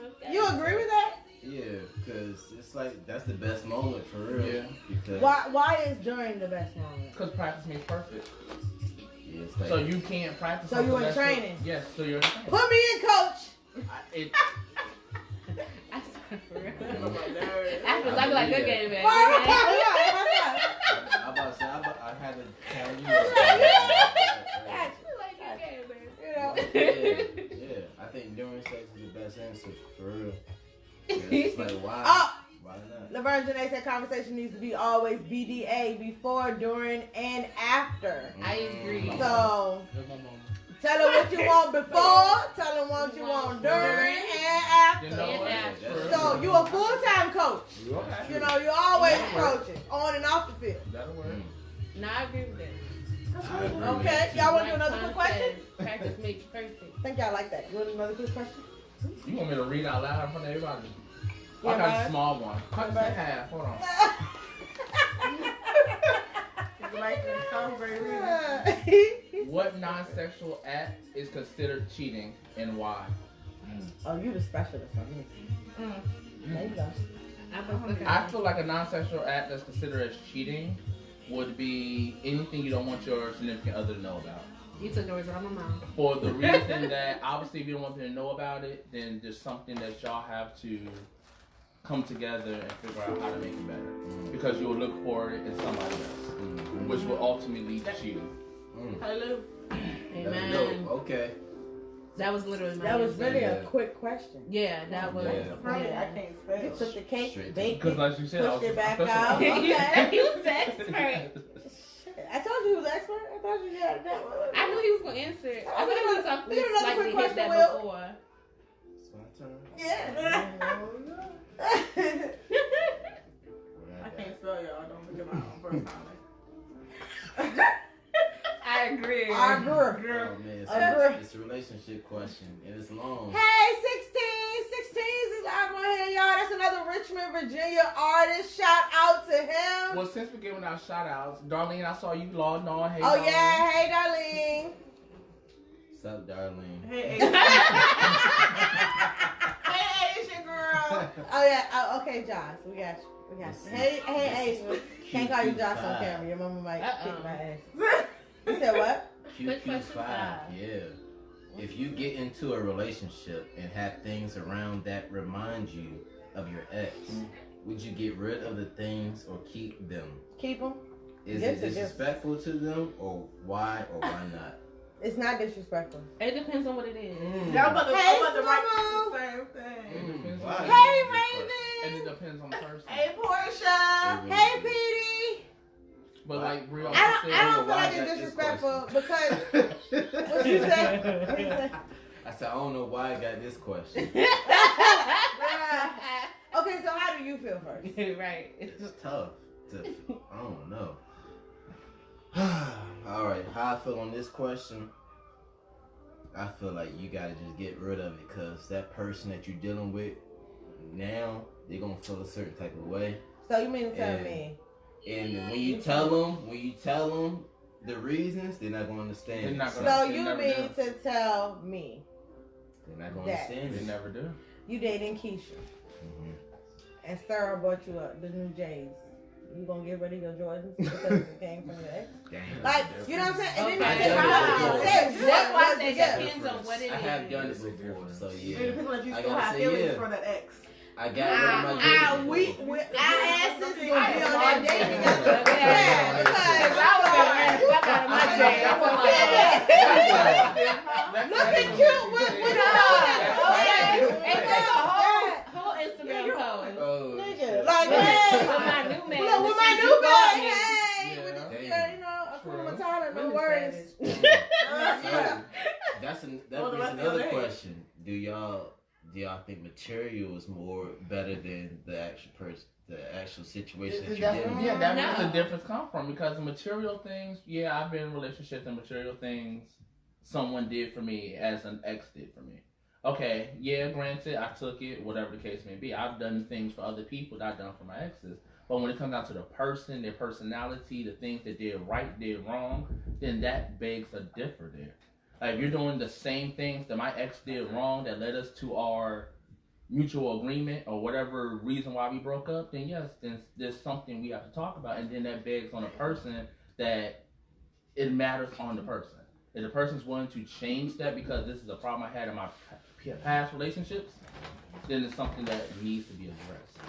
D: Okay.
A: You agree with that?
E: Yeah, because it's like that's the best moment for real.
C: Yeah.
E: Because
A: Why is during the best moment?
C: Because practice makes perfect.
E: yeah, it's like
C: So you can't practice.
A: So you
C: something
A: in
C: that's
A: training?
C: Yes, so you're in training.
A: Put me in, coach.
C: It,
D: I swear for real.
F: Mm-hmm.
D: Afterwards, I'd be like, good game, man.
A: Why?
D: Good game.
E: I'm about to say I had to tell you.
D: Like, good game, man.
A: You know?
E: Yeah, I think during sex is the best answer for real. Yeah, it's like why?
A: Oh,
E: Why not?
A: Laverne Janae said conversation needs to be always BDA, before, during, and after.
D: I agree.
A: So
C: There's no moment.
A: tell her what you want before, tell her what you want during and after.
C: You know what?
D: Yeah.
C: True.
A: So you a full-time coach.
C: Okay.
A: You know, you're always
C: That'll work.
A: coaching, on and off the field.
C: That'll work.
D: No, I agree with that.
A: Okay, y'all want to do another quick
D: Like Tom
A: question?
D: said, practice makes perfect.
A: I think y'all like that. You want another quick question?
C: You want me to read out loud in front of everybody?
A: Yeah,
C: I got
A: bud.
C: a small one. Cut this in half. Hold on. What non-sexual act is considered cheating and why?
A: Oh, you the specialist on me. There you go.
C: I feel like a non-sexual act that's considered as cheating would be anything you don't want your significant other to know about.
D: You took the words out of my mouth.
C: For the reason that obviously if you don't want them to know about it, then there's something that y'all have to come together and figure out how to make it better. Because you will look for it in somebody else, which will ultimately lead to cheating.
F: Hallelujah.
D: Amen.
E: Okay.
D: That was literally my
A: That was
D: answer.
A: really
E: Yeah.
A: a quick question.
D: Yeah, that was.
E: Yeah.
F: Right, I can't spell.
A: You took the cake,
E: Straight
A: baked
C: Because
A: it,
C: like you said, I
A: pushed
C: was
A: it back
C: just-
A: out.
D: You
A: Okay.
D: said he was the expert.
A: I told you he was an expert. I thought you had that one.
D: I knew he was going to answer it. I thought he was going to talk
A: We got another
D: slightly
A: quick
D: hit that
A: question, Will.
D: before.
E: It's my turn.
A: Yeah.
F: I can't spell y'all. Don't look at my own personality.
D: I agree.
A: I agree.
E: Oh man,
A: Agree.
E: it's a relationship question and it's long.
A: Hey, 16 is live on here, y'all. That's another Richmond, Virginia artist. Shout out to him.
C: Well, since we're giving out shout outs, Darlene, I saw you logged on. Hey,
A: Oh
C: Darlene.
A: yeah, hey darling.
E: What's up, darling?
F: Hey, it's your girl.
A: Oh yeah, okay, Josh, we got you. Hey, Ace. Can't call you Josh on camera. Your mama might kick my ass. You said what?
D: Quick question
E: QQ5,
D: five.
E: yeah. If you get into a relationship and have things around that remind you of your ex, would you get rid of the things or keep them?
A: Keep them.
E: Is
A: Yes,
E: it
A: it is.
E: disrespectful to them or why not?
A: It's not disrespectful.
D: It depends on what it is.
F: Y'all about to,
A: Hey,
F: I'm about to write
A: Slow-mo.
F: the same thing.
E: Why?
A: Hey,
C: And
A: Raven.
C: it depends on the person.
F: Hey, Portia.
A: Hey, Petey.
C: But like Brie
A: I
C: also
A: don't
C: said,
A: feel
E: why
A: like
E: I
A: it's
E: got this
A: disrespectful because
E: question.
A: what you say? What you say?
E: I said, I don't know why I got this question.
A: Okay, so how do you feel first?
D: Right.
E: It's tough. I don't know. All right, how I feel on this question, I feel like you gotta just get rid of it because that person that you're dealing with now, they're gonna feel a certain type of way.
A: So you mean to tell
E: And-
A: me?
E: And when you tell them the reasons, they're not gonna understand.
C: They're not
A: So
C: gonna-
A: you
C: never
A: mean to tell me
E: They're not gonna
A: that.
E: understand.
C: They
E: it.
C: never do.
A: you dating Keisha
E: Mhm.
A: and Sarah bought you the new J's? You gonna get rid of your Jordans because it came from your ex?
E: Damn.
A: Like, you know what I'm saying? And then
D: Okay.
A: you say,
E: Wow.
D: That's why I
A: what
D: said
A: you
D: it
A: get.
D: depends on what it is.
E: I have done it before, so
F: It
E: yeah.
F: depends on if you
E: I
F: still
E: gotta
F: have
E: say
F: feelings
E: yeah.
F: for that ex.
E: I got rid of my
A: Our
E: before.
A: asses gonna be on that dating
D: Yeah,
A: because
D: I was gonna ask fuck out of my J. I was like,
A: look at you with your
D: and take a whole Instagram post.
E: Oh,
A: nigga,
E: shit.
A: like,
D: With
A: hey,
D: my new man.
A: look with my
D: the
A: new
D: shit you bought
A: bag,
D: me.
A: hey,
E: Yeah.
A: with the,
E: Damn.
A: you know, Akuna Matata, no
C: Let me
E: that brings another question. Do y'all think material is more better than the actual person, the actual situation that you're in?
C: Yeah, that's where the difference come from. Because material things, yeah, I've been in relationships and material things someone did for me as an ex did for me. Okay, yeah, granted, I took it, whatever the case may be. I've done things for other people that I've done for my exes. But when it comes down to the person, their personality, the things they did right, did wrong, then that begs a differ there. Like, if you're doing the same things that my ex did wrong that led us to our mutual agreement or whatever reason why we broke up, then yes, then there's something we have to talk about. And then that begs on a person that it matters on the person. If the person's willing to change that because this is a problem I had in my past relationships, then it's something that needs to be addressed.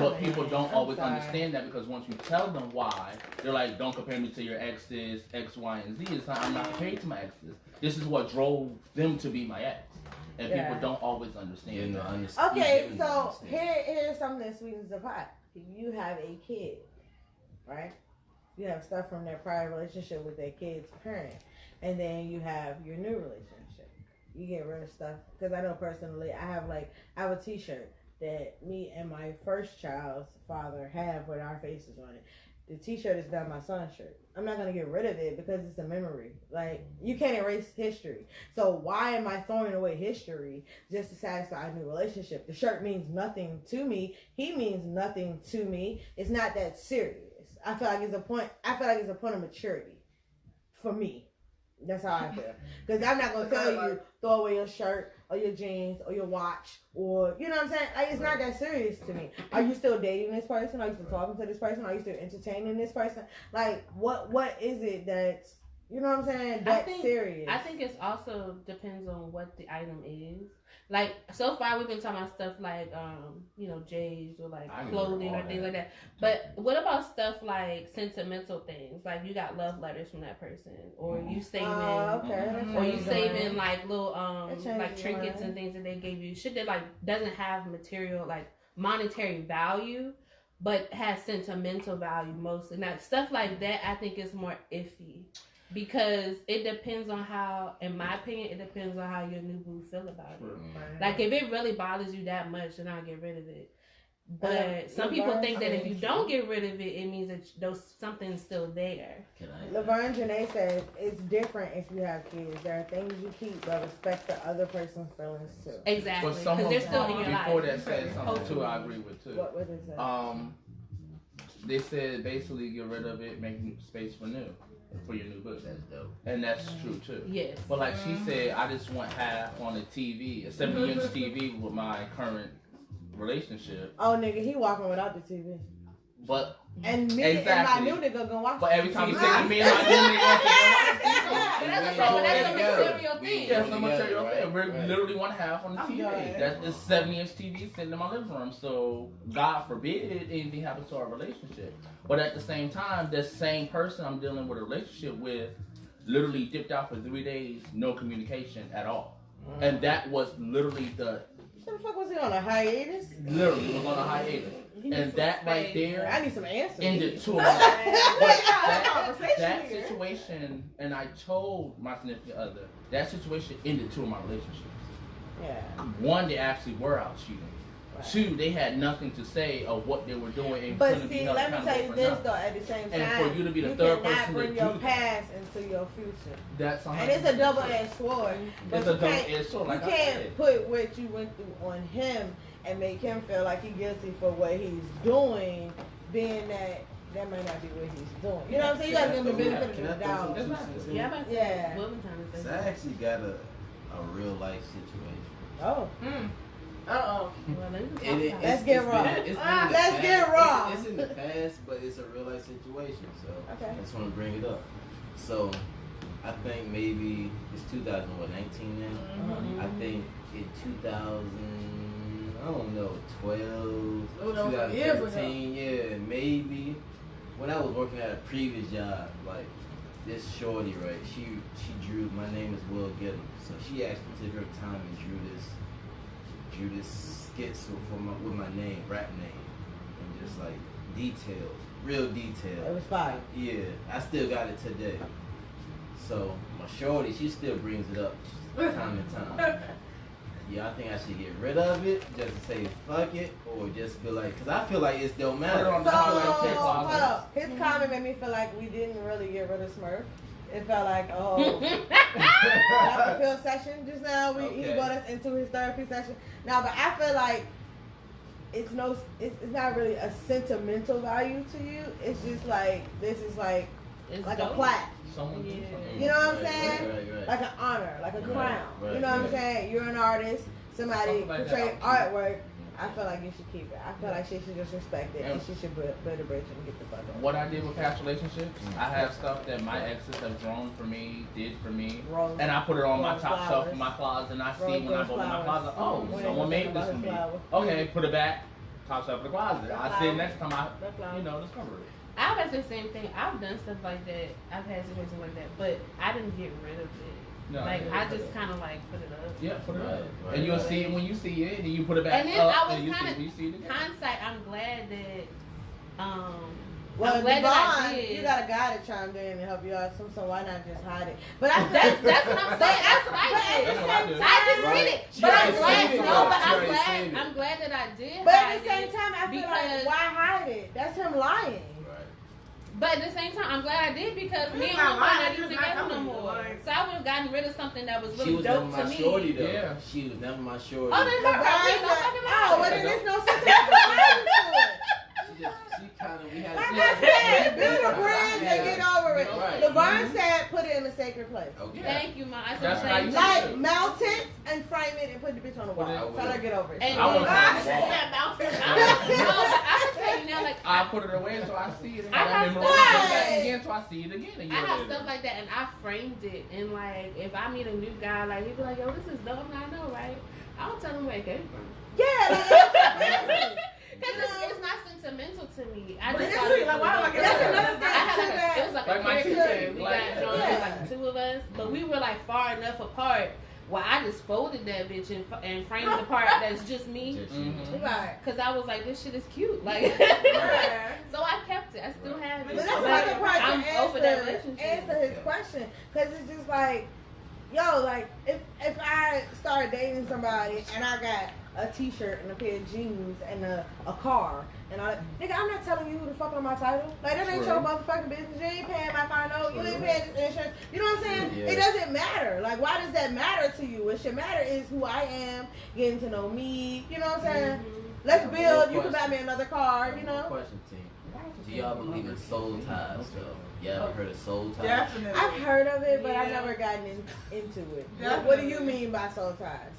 C: But people don't always understand that, because once you tell them why, they're like, don't compare me to your exes, X, Y, and Z. It's not, I'm not compared to my exes. This is what drove them to be my ex. And people don't always understand that.
A: Okay, so here's something that sweetens the pot. You have a kid, right? You have stuff from their prior relationship with their kid's parent. And then you have your new relationship. You get rid of stuff. Because I know personally, I have a t-shirt that me and my first child's father have with our faces on it. The t-shirt is not my son's shirt. I'm not going to get rid of it because it's a memory. Like, you can't erase history. So why am I throwing away history just to satisfy a new relationship? The shirt means nothing to me. He means nothing to me. It's not that serious. I feel like it's a point of maturity for me. That's how I feel. Because I'm not going to tell you, throw away your shirt or your jeans or your watch, or, you know what I'm saying? Like, it's not that serious to me. Are you still dating this person? Are you still talking to this person? Are you still entertaining this person? Like, what is it that's, you know what I'm saying, that's serious?
D: I think it's also depends on what the item is. Like, so far we've been talking about stuff like, J's or like clothing or things like that. But what about stuff like sentimental things? Like, you got love letters from that person, or you saving, or you saving like little like trinkets and things that they gave you. Shit that like doesn't have material, like monetary value, but has sentimental value mostly. Now, stuff like that, I think is more iffy. Because it depends on how, in my opinion, it depends on how your new boo feel about it. Right. Like, if it really bothers you that much, then I'll get rid of it. But some people think that if you don't get rid of it, it means that something's still there.
A: Laverne Janae says it's different if you have kids. There are things you keep, but respect the other person's feelings too.
D: Exactly. Because they're still in your life.
C: Before that said something too, I agree with too.
A: What did it say?
C: They said basically get rid of it, make space for your new book.
E: That's dope.
C: And that's true too.
D: Yes.
C: But like she said, I just want half on a TV, a 70-inch TV with my current relationship.
A: Oh, nigga, he walking without the TV.
C: But
A: and me and my new nigga gonna watch.
C: But every time you say me and my new nigga want to watch TV,
D: that's a material thing.
C: That's a material thing. We're literally one half on the TV. That's a 70-inch TV sitting in my living room. So God forbid anything happens to our relationship. But at the same time, that same person I'm dealing with a relationship with literally dipped out for 3 days, no communication at all. And that was literally the
A: fuck was he on a hiatus?
C: Literally was on a hiatus. And that right there,
A: I need some answers.
C: Ended two of my that situation, and I told my significant other, that situation ended 2 of my relationships.
A: Yeah.
C: 1, they actually were out cheating. Right. 2, they had nothing to say of what they were doing. And
A: but see, let me tell you this though. At the same time,
C: and for you to be the third person
A: bring your past into your future.
C: That's
A: and it's a double-edged sword.
C: It's a double-edged sword. Like
A: you can't put what you went through on him and make him feel like he's guilty for what he's doing, being that might not be what he's doing. You know what I'm saying? You gotta give him the benefit of the doubt.
D: Yeah.
E: So I actually got a real life situation.
A: Oh.
D: Well,
A: let's get raw. Let's get raw.
E: It's in the past, but it's a real life situation. So
A: okay.
E: I just want to bring it up. So I think maybe it's 2019 now. Mm-hmm. I think in 12, 2013, yeah, maybe. When I was working at a previous job, like this shorty, right? She drew. My name is WillGetEm, so she actually took her time and drew this skits with my name, rap name, and just like details, real detail.
A: It was fine.
E: Yeah, I still got it today. So my shorty, she still brings it up time to time. Yeah, I think I should get rid of it, just to say fuck it, or just feel like, cause I feel like it don't matter.
A: So, hold up. His comment made me feel like we didn't really get rid of Smurf. It felt like, Dr. Phil session just now. He brought us into his therapy session. Now, but I feel like it's not really a sentimental value to you. It's just like, this is like a plaque. You know what I'm saying?
E: Right.
A: Like an honor, like a crown. You know what I'm saying? You're an artist. Somebody
C: Like
A: portrayed artwork. I feel like you should keep it. I feel like she should just respect it, and she should build a bridge and get the fuck out.
C: What I did with past relationships, I have stuff that my exes have grown for me, did for me, and I put it on my top shelf in my closet, and I see when I go in my closet, oh, someone made this for me. Okay, put it back, top shelf of the closet. I see it next time I, discover it.
D: I would say the same thing. I've done stuff like that. I've had situations like that, but I didn't get rid of it.
C: No,
D: I just kind of like put it up.
C: Yeah, put it up.
E: Right.
C: And you'll see it when you see it, and you put it back
D: and then
C: up,
D: I was
C: and you
D: kind
C: see it again.
D: hindsight. I'm glad that.
A: Well,
D: I'm glad that I
A: Devon,
D: did.
A: you got a guy that chimed in and help you out, so why not just hide it? But I
D: That's what I'm saying. That's what I did. I didn't read it, but I'm glad. I'm glad that I did.
A: But at the same time, I feel like, why hide it? That's him lying.
D: But at the same time, I'm glad I did because me and my mom not even together no more. So I would have gotten rid of something that was really dope to me.
E: She was never my shorty though.
C: Yeah.
E: She was never my shorty.
D: Oh, then her
A: well, then there's no sentimental value to it.
E: She kind of, we had.
A: Like I said, build a bridge and get over it.
E: Right.
A: Devon said, put it in a sacred place.
E: Okay.
D: Thank you, Mom. I
C: That's
D: said
C: how you
A: Like, mount it and frame it and put the bitch on the wall. Tell her get over it.
D: And
C: I want
D: I
C: to
D: can tell you now, like
C: I put it away so I see it. And
D: I have
C: remember
D: stuff.
C: again so I see it again.
D: I have stuff like that, and I framed it. And like, if I meet a new guy, like he'd be like, "Yo, this is dope." I know, right? I'll tell him where it came from.
A: Yeah,
D: Because it's not sentimental to me. I
F: But
D: just
F: it's
D: thought
F: really
D: it was
F: like, why
D: really
F: am I
D: dope.
A: That's another thing.
D: I had it was like
C: Like
D: a
C: my
D: character.
C: teacher,
D: We
C: like,
D: got like the two of us, but we were like far enough apart where I just folded that bitch and framed the part that's just me.
A: Right.
D: Cause I was like, this shit is cute. Like, so I kept it. I still have it.
A: But that's another part
D: I'm
A: to
D: over that relationship.
A: answer his question. Because it's just like, yo, like, if I start dating somebody and I got a t-shirt and a pair of jeans and a car and all that, nigga, I'm not telling you who the fuck on my title. Like, that ain't your motherfucking business. You ain't paying my car note. You ain't paying this insurance. You know what I'm saying?
E: Yeah.
A: It doesn't matter. Like, why does that matter to you? What should matter is who I am, getting to know me. You know what I'm saying? Let's build. You can buy me another car, you know?
E: Question, team. Do y'all believe in soul ties, though? Y'all ever heard of soul ties?
F: Definitely.
A: I've heard of it, but I've
F: Yeah.
A: never gotten into it.
F: Definitely.
A: What do you mean by soul ties?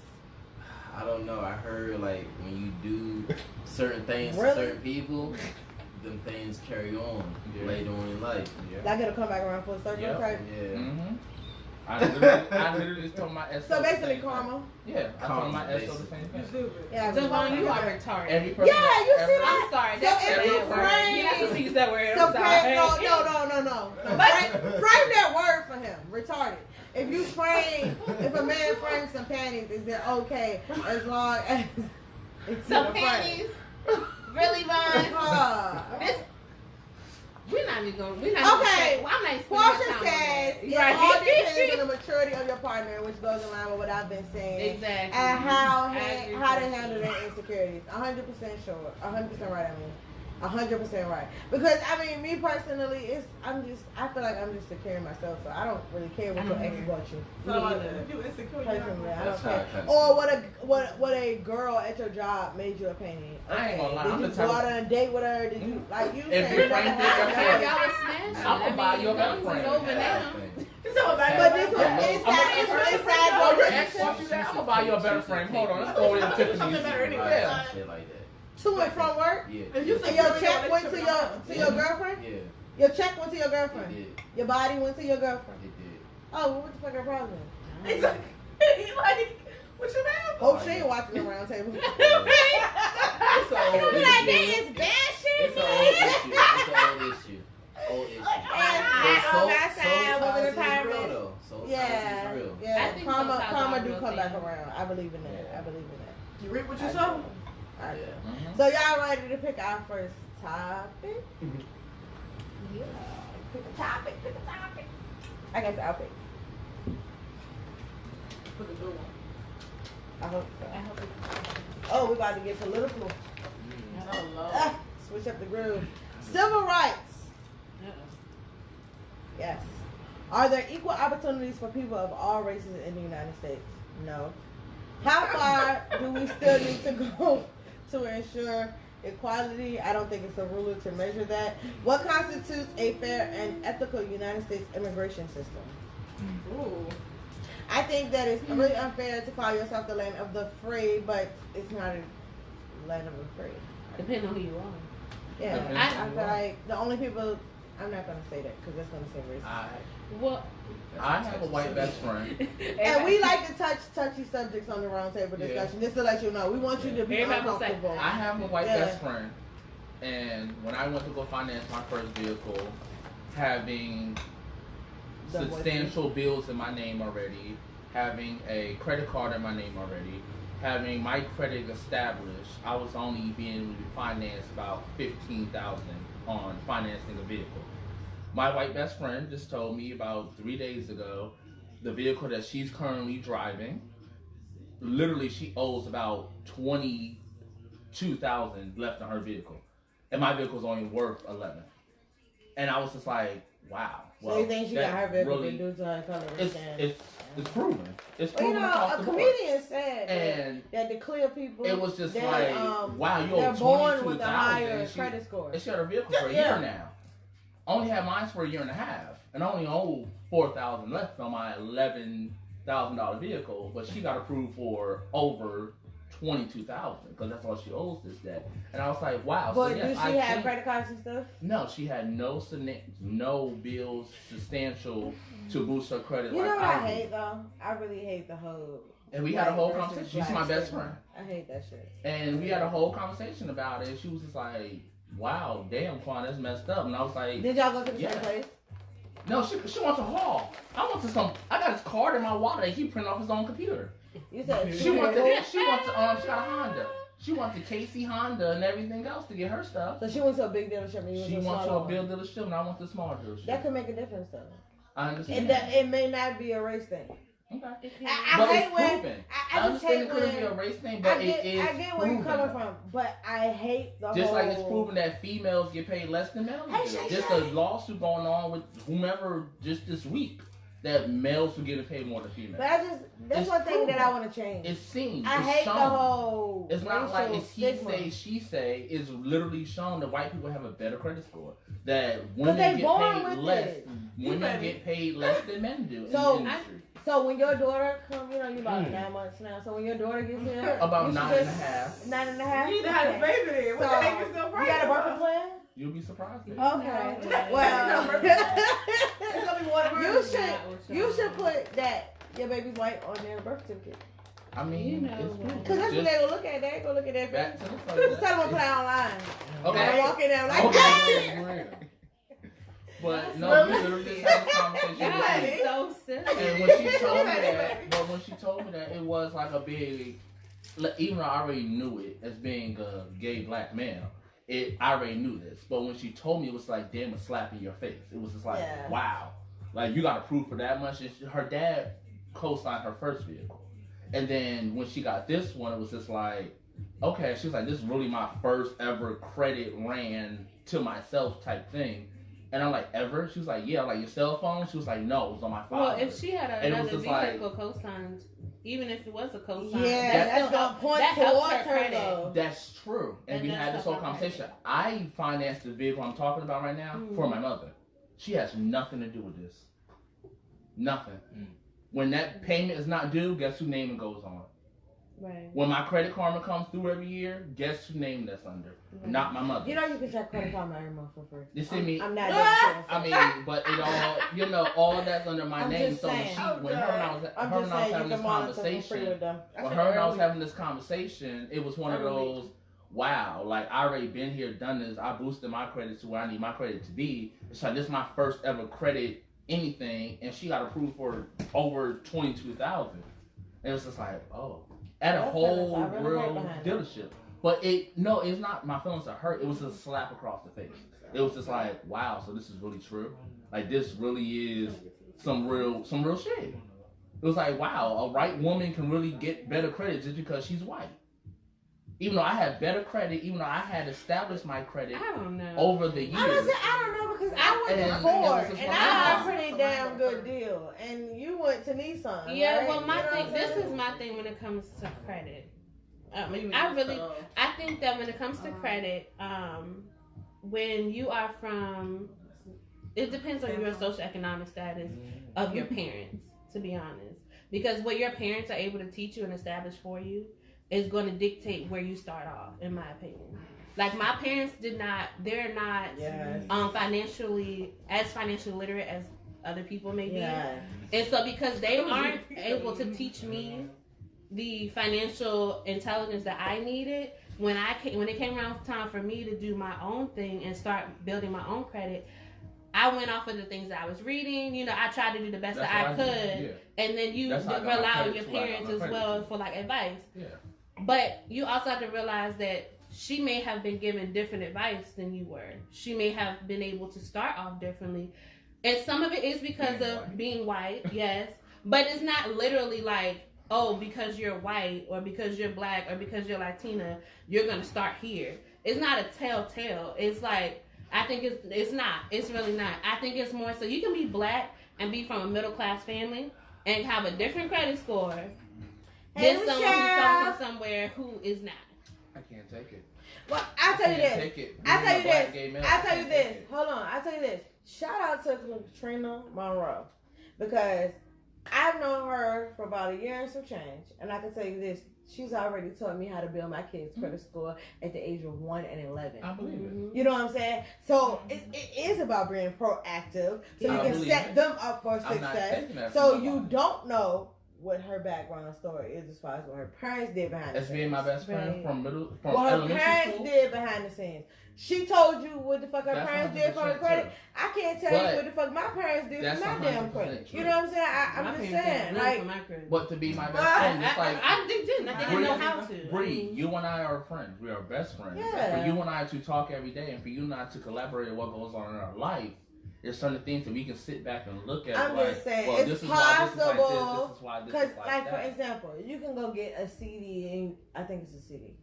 E: I don't know. I heard like when you do certain things
A: Really?
E: to certain people, them things carry on later on in life.
A: Like it'll come back around full circle,
C: Yep.
A: right?
E: Yeah.
C: I literally just told my ex.
A: So basically karma.
C: Yeah, I told my ex the same thing.
A: Yeah,
D: Devon, you are retarded.
C: Every person.
A: Yeah, you see that?
D: I'm sorry.
A: So
D: That's
A: if
D: a
A: you
D: bad word.
A: frame-
D: You're not supposed to use that word.
A: So
D: I'm sorry.
A: no. Frame that word for him. Retarded. If you frame, if a man frames some panties, is it okay as long as it's
D: Some
A: in the frame?
D: panties. Really, Vaughn? This. We're not even going. We're not.
A: Okay.
D: Well, I'm not spending
A: Portia
D: my time on
A: says
D: that.
A: it all depends on the maturity of your partner, which goes in line with what I've been saying.
D: Exactly.
A: And how
D: I agree
A: to
D: with
A: handle
D: you.
A: their insecurities. 100% sure. 100% right. 100% right. Because I mean, me personally, I feel like I'm just securing myself, so I don't really care what your ex bought you.
F: So if you insecure,
A: Personally, I don't
E: That's how
A: care.
E: I kinda
A: Or what a girl at your job made you a painting.
C: I ain't gonna lie,
A: Did
C: I'm
A: you
C: the
A: go
C: type
A: out on a date with her? Did you like you
C: If
A: said
C: you
A: you never
C: framed it,
A: had
C: that's
A: that?
C: it.
D: Y'all was smashing.
C: I'm gonna buy you a better
D: things
C: frame.
D: is over now.
A: But this was inside
C: Oh,
A: your
C: your ex bought you that? I'm gonna buy you a better frame. Hold on, let's go over to Tiffany's.
F: Something better anyway.
C: Yeah.
E: Shit like that.
A: to and from work.
E: Yeah.
F: If you
A: And your check went to your girlfriend.
E: Yeah.
A: Your check went to your
E: It
A: girlfriend.
E: did.
A: Your body went to your girlfriend.
E: It did.
A: Oh, well, what the fuck her problem?
F: He's like, what you mad for?
A: Hope she ain't watching the round table.
E: It's an old
A: You like that
E: issue.
A: is bad shit.
E: It's an old issue. It's an old issue. Old issue.
A: And on that side, women empowerment.
E: Though. Soul ties
A: Yeah,
E: is real.
D: I
A: yeah.
D: think
A: Karma
D: sometimes
A: do
D: I'm
A: come
D: real
A: back
D: thing.
A: around. I believe in that. I believe in that.
F: You reap what you sow.
A: Alright.
E: Yeah.
A: So y'all ready to pick our first topic?
D: Yeah.
A: Pick a topic. Pick a topic. I guess I'll pick.
F: For the good one.
A: I hope so.
D: I hope it's
A: Oh, we about to get political.
F: Oh, Lord.
A: Switch up the groove. Civil rights. Yes. Are there equal opportunities for people of all races in the United States? No. How far do we still need to go to ensure equality? I don't think it's a ruler to measure that. What constitutes a fair and ethical United States immigration system?
F: Ooh.
A: I think that it's really unfair to call yourself the land of the free, but it's not a land of the free.
D: depending on who you are.
A: Yeah,
C: Depending
A: I
C: on who
A: feel
C: you are.
A: like the only people. I'm not gonna say that because that's gonna seem racist.
D: Well,
C: I have a white best friend.
A: And we like to touch touchy subjects on the round table
C: Yeah.
A: discussion, just to let you know. We want you to be
D: Everybody will say,
A: uncomfortable.
C: I have a white
A: Yeah.
C: best friend, and when I went to go finance my first vehicle, having
A: The
C: substantial bills in my name already, having a credit card in my name already, having my credit established, I was only being able to finance about $15,000 on financing a vehicle. My white best friend just told me about 3 days ago, the vehicle that she's currently driving, literally she owes about $22,000 left on her vehicle, and my vehicle's only worth $11,000. And I was just like, wow.
A: So you think she got her vehicle
C: really,
A: due to her color?
C: it's proven. It's
A: Well, you
C: proven
A: know,
C: across
A: a
C: the board.
A: comedian said
C: And
A: that the clear people,
C: it was just
A: they,
C: like, wow, you
A: they're
C: owe
A: born with a
C: $22,000.
A: higher
C: and
A: credit score.
C: And she had her vehicle for a
A: Yeah.
C: year now. I only had mine for a year and a half, and I only owe $4,000 left on my $11,000 vehicle. But she got approved for over $22,000 because that's all she owes this day. And I was like, wow.
A: But
C: so yes,
A: do she have credit cards and stuff?
C: No, she had no bills substantial to boost her credit.
A: You
C: like
A: know what I
C: do.
A: hate though? I really hate the whole.
C: And we had a whole
A: white versus
C: conversation. She's
A: black
C: my best
A: stigma.
C: friend.
A: I hate that shit.
C: And we had a whole conversation about it. She was just like, wow, damn, Quan, that's messed up. And I was like,
A: Did y'all go to the
C: Yeah.
A: same place?
C: no, she wants a haul. I got his card in my wallet that he printed off his own computer.
A: You said
C: She wants she got a Honda. She wants the Casey Honda and everything else to get her stuff.
A: So she went to a big dealership and you
C: She
A: went to a
C: wants to
A: small
C: a
A: one.
C: big dealership and I want the small dealership.
A: That could make a difference though.
C: I understand.
A: It may not be a race thing.
C: Okay.
A: I
C: But
A: hate
C: it's
A: when
C: proven.
A: I just
C: understand
A: hate
C: it couldn't
A: when
C: be a race thing, but
A: I get
C: it is
A: where you're
C: proven,
A: coming
C: though.
A: from, but I hate the
C: Just
A: whole.
C: like it's proven that females get paid less than males.
A: Hey,
C: do.
A: Shay,
C: Just
A: Shay.
C: a lawsuit going on with whomever just this week that males were getting paid more than females.
A: But that's
C: It's
A: one thing that I
C: proven.
A: want to change.
C: It's seen.
A: I
C: it's
A: hate
C: shown.
A: the whole.
C: It's not like
A: racial
C: it's he
A: stigma.
C: say, she say. It's literally shown that white people have a better credit score. That
A: they
C: women get
A: born
C: paid
A: with
C: less.
A: it.
C: Women get paid less than men do
A: So,
C: in the industry.
A: So when your daughter come, you know, you about 9 months now. So when your daughter gets here,
C: About
A: you should
C: 9 and a half.
A: 9 and a half.
F: You need to have a baby then. What the heck is still
A: You
F: pregnant?
A: got a birthday plan?
C: You'll be surprised. baby.
A: Okay.
F: It's
A: Well,
F: gonna be one of
A: you should put that your baby's white on their birth certificate.
C: I mean,
D: You know
C: it's
D: what?
C: proven.
A: Cause that's what
C: Just
A: they gonna look at. They ain't gonna look at that
C: back
A: face.
C: to the
A: Just tell them to put it online.
C: Okay.
A: I walk in there like,
C: Okay. But no, we literally just had this conversation
D: God,
C: with
D: it's so silly.
C: And when she told me that, but when she told me that, it was like a big, even though I already knew it as being a gay black male, I already knew this. But when she told me, it was like, damn, a slap in your face. It was just like,
A: Yeah.
C: wow. Like, you got approved for that much. And her dad co-signed her first vehicle. And then when she got this one, it was just like, okay, she was like, this is really my first ever credit ran to myself type thing. And I'm like, ever? She was like, yeah. I'm like, your cell phone? She was like, no, it was on my phone.
D: Well, if she had
C: And it was
D: another
C: just like-
D: vehicle co-signed, even if it was a co-sign,
A: yeah,
D: that
A: that's
D: still
A: gonna
D: help-
A: point
D: that helps
A: towards her
D: credit.
A: though.
C: That's true. And
D: And
C: we
D: that's
C: had this
D: stuff
C: whole
D: I'm
C: conversation. I financed the vehicle I'm talking about right now for my mother. She has nothing to do with this. Nothing. When that payment is not due, guess whose name it goes on?
D: Right.
C: When my credit karma comes through every year, guess whose name that's under? Not my mother.
A: You know you can check credit card every month for free.
C: You see me?
A: I'm not doing
C: I mean, but it all, all that's under my
A: I'm
C: name.
A: just
C: So when
A: saying.
C: when her and I was,
A: I'm
C: her
A: just
C: and I was
A: saying you
C: having this
A: can monitor for free
C: conversation,
A: with them.
C: when her and I was having this conversation, it was one of those, wow, like I already been here, done this. I boosted my credit to where I need my credit to be. It's like this is my first ever credit anything, and she got approved for over 22,000. And it's just like, oh, at a
A: That's
C: whole
A: I really
C: real
A: right behind it.
C: dealership. But it's not my feelings are hurt. It was a slap across the face. It was just like, wow, so this is really true. Like this really is some real shit. It was like, wow, a white woman can really get better credit just because she's white. Even though I had better credit, even though I had established my credit over the years.
A: Honestly, I don't know because I went to Ford and I had a pretty damn good deal, and you went to Nissan.
D: Yeah,
A: right?
D: well, this is my thing when it comes to credit. I think that when it comes to credit, when you are from, it depends on your socioeconomic status of your parents, to be honest. Because what your parents are able to teach you and establish for you is going to dictate where you start off, in my opinion. Like, my parents they're not financially literate as other people may be. Yes. And so because they aren't able to teach me the financial intelligence that I needed, when it came around time for me to do my own thing and start building my own credit, I went off of the things that I was reading. You know, I tried to do the best that I could. And then you rely on your parents as well for like advice. Yeah. But you also have to realize that she may have been given different advice than you were. She may have been able to start off differently. And some of it is because of being white, yes. But it's not literally like, oh, because you're white or because you're black or because you're Latina, you're going to start here. It's not a telltale. It's like, I think it's not. It's really not. I think it's more so you can be black and be from a middle class family and have a different credit score than someone who's coming from somewhere who is not.
C: I can't take it.
A: Well, I'll tell you this. Hold on. I'll tell you this. Shout out to Katrina Monroe, because I've known her for about a year and some change, and I can tell you this: she's already taught me how to build my kids' credit score at the age of 1 and 11.
C: I believe it.
A: You know what I'm saying? So it is about being proactive, so you can set them up for success. So you don't know what her background story is as far as what her parents did behind the scenes.
C: As being my best friend from elementary school.
A: What her parents did behind the scenes. She told you what the fuck her parents did for her credit. I can't tell you what the fuck my parents did for my damn credit. You know what I'm saying? I'm just saying, like,
C: but to be my best friend, it's like
D: I didn't know how to.
C: Bree, you and I are friends. We are best friends. Yeah. For you and I to talk every day, and for you and I to collaborate on what goes on in our life, there's certain things that we can sit back and look at.
A: I'm just saying, well, it's possible. This is why this is like that. For example, you can go get a CD, and I think it's a CD.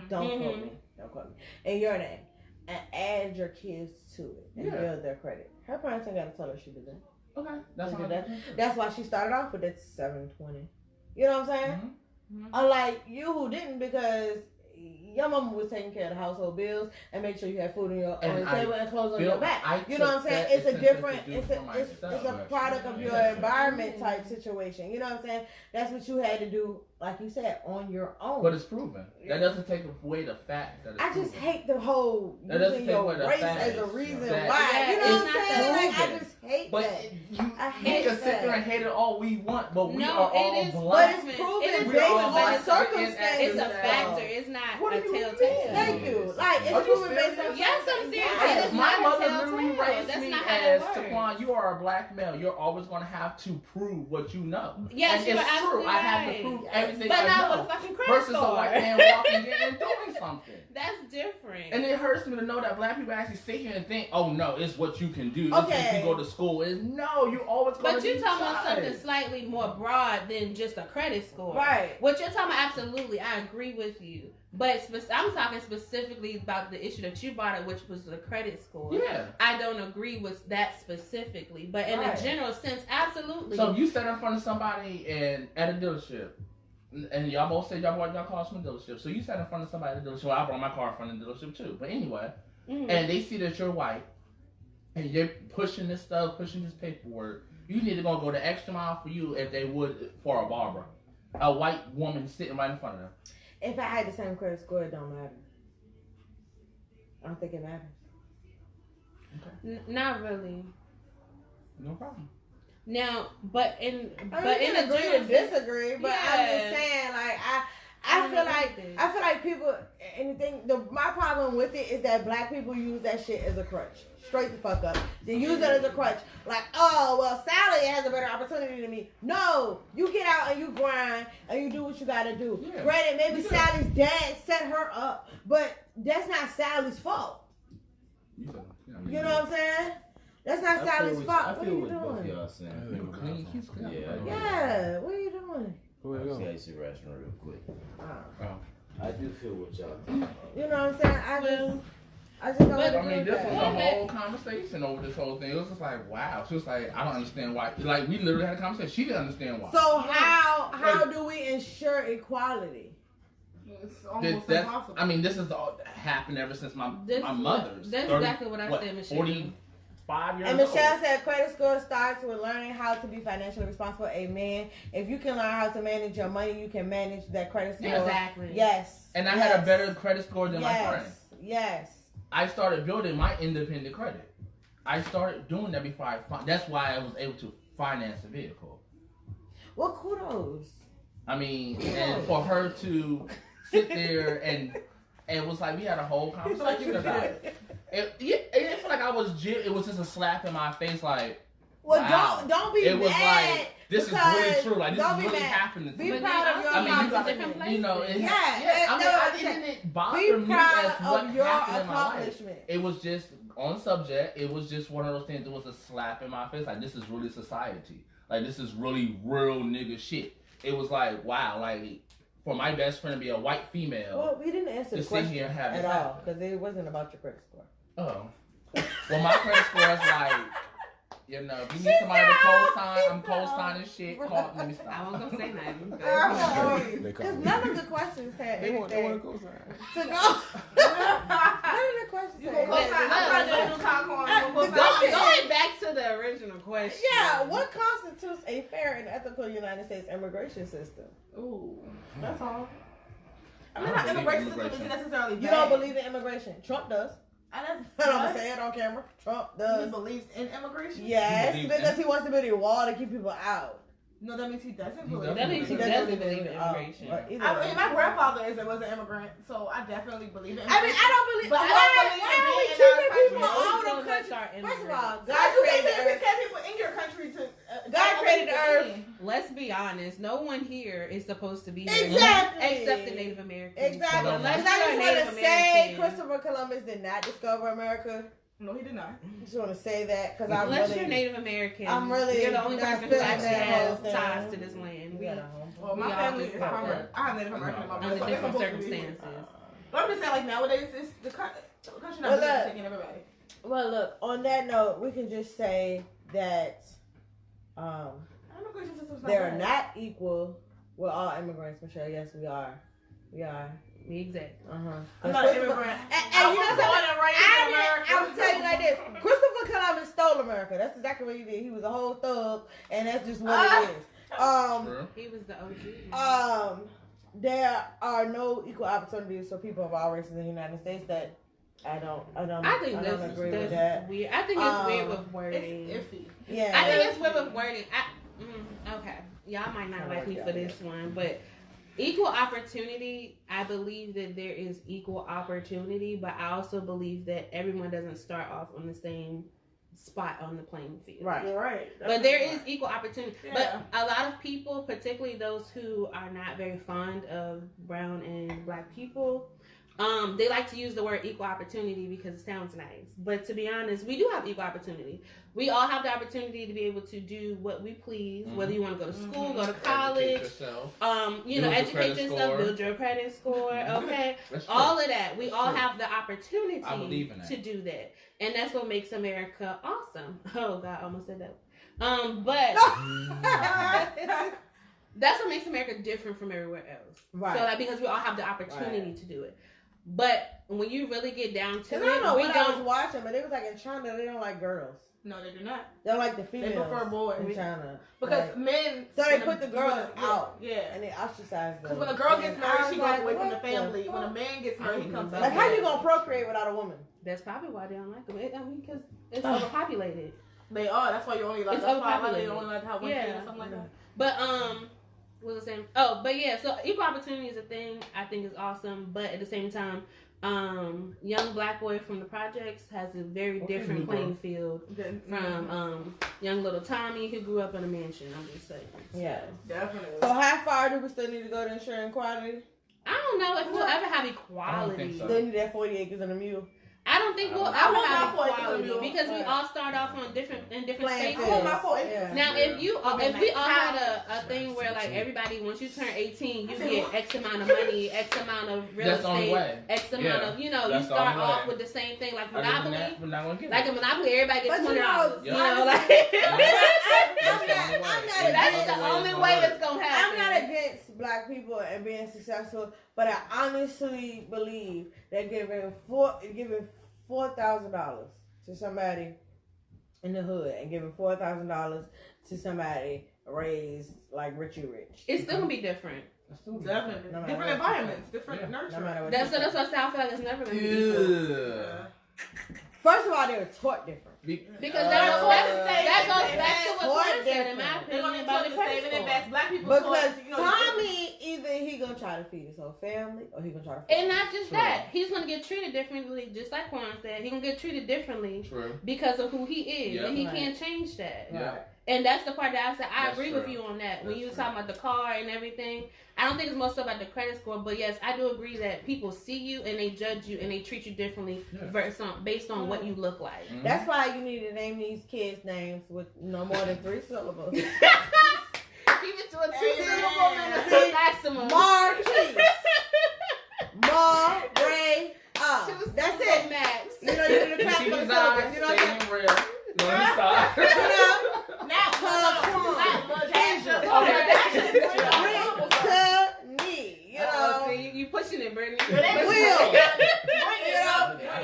A: Don't quote me. In your name. And add your kids to it and build their credit. Her parents ain't got to tell her she did that.
C: Okay.
A: That's why she started off with that 720. You know what I'm saying? Unlike you who didn't, because your mama was taking care of the household bills and make sure you had food on your table and clothes on your back. You know what I'm saying? It's a different, it's a product of your environment type situation. You know what I'm saying? That's what you had to do, like you said, on your own.
C: But it's proven. That doesn't take away the fact that it's proven.
A: I just hate the whole using your race as a reason why. You know what I'm saying? Like, I just hate that.
C: I hate that. Sit there and hate it all we want, but we are all black.
A: But it's proven based on circumstances.
D: It's a factor. It's not a telltale.
A: Thank you. Like, it's proven based on
D: circumstances.
C: My mother literally raised me as, Taquan, you are a black male. You're always going to have to prove what you know.
D: Yes,
C: and it's true. I have to prove everything I know. But not with a fucking credit score. Versus a white man walking in and doing something.
D: That's different.
C: And it hurts me to know that black people actually sit here and think, oh no, it's what you can do. It's what you go to school. Is no, you always going to be.
D: But you're talking about something slightly more broad than just a credit score.
A: Right.
D: What you're talking about, absolutely, I agree with you. But I'm talking specifically about the issue that you brought up, which was the credit score.
C: Yeah.
D: I don't agree with that specifically. But in a general sense, absolutely.
C: So you sat in front of somebody at a dealership, and y'all both said y'all brought y'all cars from the dealership. So you sat in front of somebody at the dealership. Well, I brought my car from the dealership too. But anyway, and they see that you're white, and you're pushing this stuff, pushing this paperwork. You need to go the extra mile for you if they would for a barber. A white woman sitting right in front of them.
A: If I had the same credit score, it don't matter. I don't think it matters.
C: Okay.
D: Not really.
C: No problem.
D: Now, but in
A: agree to disagree, but I'm just saying, like, I feel like people, my problem with it is that black people use that shit as a crutch. Straight the fuck up. They use it as a crutch. Like, oh, well, Sally has a better opportunity than me. No, you get out and you grind and you do what you gotta do. Yeah. Granted, maybe Sally's dad set her up, but that's not Sally's fault. You know what I'm saying? That's not stylish fuck.
E: I
A: What are
E: feel
A: you
E: what both of
A: doing?
E: y'all saying.
C: Clean, he's clean.
A: Yeah, what are you doing?
G: Where you
E: See how
G: going?
E: you see restroom real quick.
C: Oh.
E: I do feel what y'all talking about.
A: You know what I'm saying? I just don't
C: I
A: want
C: mean,
A: to
C: this
A: do
C: was a
A: that.
C: whole conversation over this whole thing. It was just like, wow. She was like, I don't understand why. Like, we literally had a conversation. She didn't understand why.
A: So how do we ensure equality?
F: It's almost
C: That's,
F: impossible.
C: I mean, this has all happened ever since my mother's.
D: That's
C: 30,
D: exactly what I said, Michelle.
C: 45 years
A: And Michelle
C: old.
A: said credit score starts with learning how to be financially responsible. Amen. If you can learn how to manage your money, you can manage that credit score.
D: Exactly.
A: Yes.
C: And I had a better credit score than my friend.
A: Yes.
C: I started building my independent credit. I started doing that before that's why I was able to finance a vehicle.
A: Well, kudos.
C: I mean, and for her to sit there and it was like we had a whole conversation about it. It didn't feel like I was. It was just a slap in my face. Like,
A: well,
C: wow.
A: don't be
C: it
A: mad.
C: Was like this is really true. Like this
A: don't
C: is
A: be
C: really
A: mad.
C: happening to
A: Be
C: me.
A: proud of your accomplishment.
C: You know,
A: Yeah,
C: I didn't bother
A: be
C: me
A: proud
C: as what
A: of your
C: happened in my life.
A: accomplishment.
C: It was just on subject. It was just one of those things. It was a slap in my face. Like this is really society. Like this is really real nigga shit. It was like wow. Like for my best friend to be a white female.
A: Well, we didn't answer the question at all because it wasn't about your credit score.
C: Oh. Well, my credit score is like, you know, if you need somebody to co-sign, I'm co-signing shit. Let me stop.
D: I wasn't gonna say nothing.
A: Because none of the questions had
G: They want to
A: anything
G: co-sign.
A: to go. None of the questions had
D: Going back to the original question.
A: Yeah, what constitutes a fair and ethical United States immigration system?
F: Ooh, that's all.
C: I
F: I mean,
C: don't
F: not
C: believe
F: immigration
C: in
F: system isn't necessarily bad.
A: You don't believe in immigration. Trump does.
F: I'm
A: I'm gonna say it on camera. Trump
F: He
A: does.
F: believes in immigration?
A: Yes,
C: He believes
A: because
C: in-
A: he wants to build a wall to keep people out.
F: No, that means he doesn't
C: He
F: believe.
D: That means he doesn't believe in immigration.
A: But either
F: I
A: way.
F: mean, my grandfather was an immigrant, so I definitely believe in
A: I mean,
F: immigration.
A: I don't believe.
F: But I
A: Why
F: don't believe
A: are we
F: in
A: keeping
F: being in
A: people
F: our
A: out
F: country.
A: of
D: Most
A: country?
D: are
A: First of all,
D: immigrants.
A: God
F: You
A: created the
F: can't
A: earth.
F: get people in your country to.
A: God created the earth.
D: Let's be honest. No one here is supposed to be here
A: Exactly.
D: except the Native Americans.
A: Exactly.
D: So
A: Because
D: unless
A: I
D: you're a
A: just want
D: Native
A: to say
D: American,
A: Christopher Columbus did not discover America.
F: No, he did not.
A: I just want to say that because I'm
D: unless
A: really.
D: you're Native American,
A: I'm really
D: you're the only
A: not
D: person who
A: feeling
D: actually
A: that
D: has
A: whole thing.
D: ties to this land.
A: We got a home.
F: Well, my
D: We all
F: family
D: just
F: is
D: pop
F: from.
D: up.
F: I have Native American in my blood.
D: Under
F: so they're
D: different
F: supposed to be here.
D: circumstances.
F: But I'm just saying, like nowadays, it's the country
A: Well,
F: not
A: look.
F: taking everybody.
A: Well, look. On that note, we can just say that
F: Immigration system's not
A: they're
F: bad.
A: not equal with all immigrants, Michelle. Yes, we are. We are.
D: Exactly.
F: I'm not an immigrant.
A: And you know
F: I was
A: something?
F: born and raised in America.
A: I will tell you like this: Christopher Columbus stole America. That's exactly what he did. He was a whole thug, and that's just what it is.
C: True.
D: He was the OG.
A: There are no equal opportunities for people of all races in the United States. That I don't
D: that's
A: agree with that.
D: weird. I think it's weird with
F: It's
D: wording.
F: iffy.
A: Yeah,
D: I think it's weird with wording. Okay, y'all might not like me for this one, but equal opportunity. I believe that there is equal opportunity, but I also believe that everyone doesn't start off on the same spot on the playing field.
A: right.
F: You're right.
D: But there is equal opportunity.
F: Yeah.
D: But a lot of people, particularly those who are not very fond of brown and black people, they like to use the word equal opportunity because it sounds nice. But to be honest, we do have equal opportunity. We all have the opportunity to be able to do what we please, whether you want to go to school, go to college, educate yourself, build your credit score, okay? All of that. We all have the opportunity
C: I believe in that.
D: to do that. And that's what makes America awesome. Oh God, I almost said that. But that's what makes America different from everywhere else.
A: Right.
D: So because we all have the opportunity to do it. But when you really get down to it,
A: I don't know
D: we
A: what I was
D: don't.
A: watching, but it was like in China they don't like girls.
F: No, they do not.
A: They don't like the
F: They
A: females.
F: prefer boys.
A: in China
F: Because
A: Like,
F: men.
A: so they
F: when
A: put the girls out.
F: Yeah.
A: and they ostracize them.
F: Because when a girl gets
A: And
F: married,
A: I
F: she
A: was
F: goes away from
A: what
F: the family.
A: fuck?
F: When a man gets married, he comes
D: Like,
A: Like,
F: back.
A: how you gonna procreate without a woman?
D: That's probably why they don't like them. Because it's overpopulated.
F: They are. That's why you're only allowed.
D: It's
F: That's why they
D: overpopulated.
F: only allowed to have one kid or something like that.
D: But what was I saying? Oh, but yeah. So equal opportunity is a thing. I think is awesome. But at the same time, young black boy from the projects has a very different playing field from young little Tommy who grew up in a mansion. I'm just saying.
A: Yeah,
F: Definitely.
A: So how far do we still need to go to ensure equality?
D: I don't know if we'll ever have
C: I don't
D: equality.
C: think so.
A: Still need that 40 acres and a mule.
D: I don't think we'll
F: I
D: ever
F: want
D: have
F: my 4 acres
D: equality
F: to be
D: because we
A: right.
D: all start off on different
A: Playing
D: stages.
F: I want my 4 acres.
A: Yeah.
D: Now, if we all had a thing where like
G: 16.
D: everybody, once you turn 18, you get X amount of money, X amount of real
C: That's the only
D: estate,
C: way.
D: X amount of, you
C: That's
D: you
C: the
D: start
C: only
D: off
C: way.
D: with the same thing like
C: Other than
D: Monopoly.
C: that, we're not gonna get
D: Like
C: it.
D: in Monopoly, everybody gets
A: But
D: $20.
A: you
D: You
A: know,
D: know, like that's the only way it's gonna happen.
A: I'm not against black people and being successful, but I honestly believe that giving $4,000 to somebody in the hood and giving $4,000 to somebody raised like Richie Rich.
D: It's still gonna be different.
F: Definitely.
A: No matter
F: Different
A: what.
F: environments, different
A: No
F: nurture.
A: matter what.
D: That's what I feel like it's never gonna be equal.
C: Yeah.
A: First of all, they were taught different.
D: Because that goes back to what
A: Taught
D: Glenn said, in my
A: different.
F: They're
D: opinion,
F: gonna
D: about
F: tell
D: the
F: you
D: credit
F: save and
D: score.
F: invest. Black people
A: Because
F: taught,
A: Tommy, either he gonna try to feed his whole family or he gonna try to feed
D: And not just
C: True.
D: that, he's gonna get treated differently, just like Quan said. He gonna get treated differently
C: True.
D: because of who he is,
C: Yeah.
D: and he
A: Right.
D: can't change that.
C: Yeah.
D: And that's the part that I said I
C: That's
D: agree
C: true.
D: with you on that. When
C: That's
D: you were
C: true.
D: talking about the car and everything, I don't think it's most about the credit score, but yes, I do agree that people see you and they judge you and they treat you differently
C: Yeah.
D: based on what you look like.
C: Mhm.
A: That's why you need to name these kids names with no more than 3 syllables.
D: Keep it to a 2-syllable maximum.
A: Marquise. Ray. That's it.
D: Max.
A: You know, you need to
C: You
A: clap
C: see
A: for the
C: these
A: syllables.
C: eyes?
A: You know what I'm saying?
C: Stay real. No, you stop.
A: You know?
F: Not
A: Taquan. To me. You know?
D: See, you pushing it, Brittany.
A: Will.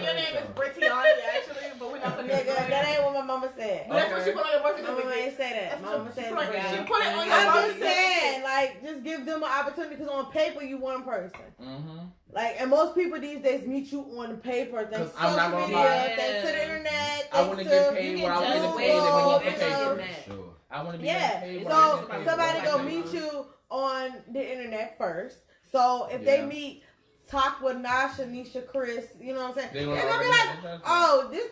F: Your name is Brittiani, actually, but we're not putting it.
A: Nigga, that ain't what my mama said.
F: But that's what she put on your birth
A: My mama
F: certificate.
A: ain't say that. My mama said
F: She
A: that.
F: put it on your
A: I'm
F: birth
A: just
F: certificate.
A: saying, like, just give them an opportunity because on paper you one person.
C: Mm-hmm.
A: Like, and most people these days meet you on paper. Thanks to
C: 'Cause I'm not
A: social
C: gonna
A: media,
C: lie.
A: thanks to the internet.
C: I want to get paid what I was
D: just
C: getting
D: wait
C: paid
D: on
C: when you
D: your
C: get
D: paper.
C: paid.
G: Sure.
C: I want to be
A: Yeah.
C: getting paid what I
A: So
C: was getting paid.
A: somebody
C: for.
A: gonna meet you on the internet first. So if they
C: Yeah.
A: meet Taquan, Nasha, Nisha, Chris, you know what I'm saying?
C: They
A: They're
C: gonna
A: gonna be
C: already
A: like,
C: know.
A: oh, this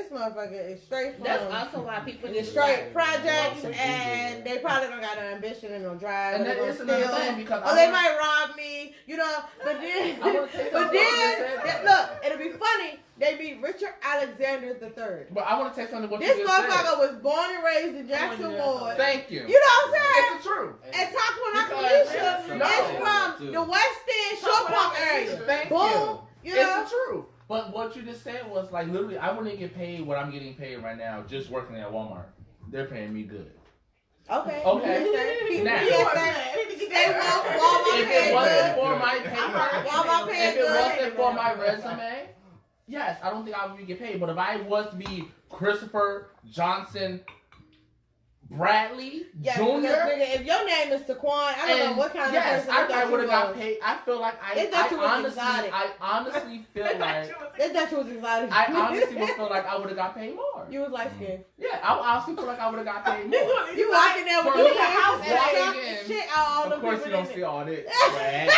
A: motherfucker is straight from
D: That's also why people
A: the
D: just
A: straight projects,
G: Yeah.
A: and they probably don't got no ambition and no drive.
C: And
A: They're
C: that
A: gonna
C: is another
A: steal.
C: thing because
A: Or they might rob me, you know. But then,
C: I wanna say
A: but
C: something
A: then,
C: about that.
A: look, it'll be funny. They meet Richard Alexander III.
C: But I want to take something what
A: This
C: you just said.
A: motherfucker was born and raised in Jackson Ward.
C: Thank you.
A: You know what I'm saying?
C: It's the truth.
A: And Taquan
C: Because-
A: Bynum
C: No.
A: is from the West End Short Park area.
C: Thank
A: Boom. You know?
C: It's the truth. But what you just said was like literally, I wouldn't get paid what I'm getting paid right now just working at Walmart. They're paying me good.
A: Okay.
C: Okay. Now, if it wasn't for my
A: Walmart
C: paper,
A: paying
C: if it
A: good.
C: wasn't for my resume, yes, I don't think I would get paid. But if I was to be Christopher Johnson Bradley
A: Yes,
C: Jr.
A: because, nigga, if your name is Taquan, I don't know what kind of
C: yes,
A: person
C: I would have got
A: was.
C: paid. I feel like
A: They thought you was
C: I honestly feel like
A: They thought you was exotic.
C: I honestly would feel like I would have got paid more.
A: You was light skinned.
C: Yeah, I honestly feel like I would have got paid more.
A: You walking there with
C: For
A: your
C: me,
A: house and
C: walking
A: shop
C: in,
A: and shit out all the
C: Of course, you
A: people
C: don't
A: in
C: see
A: it.
C: all this. Swag.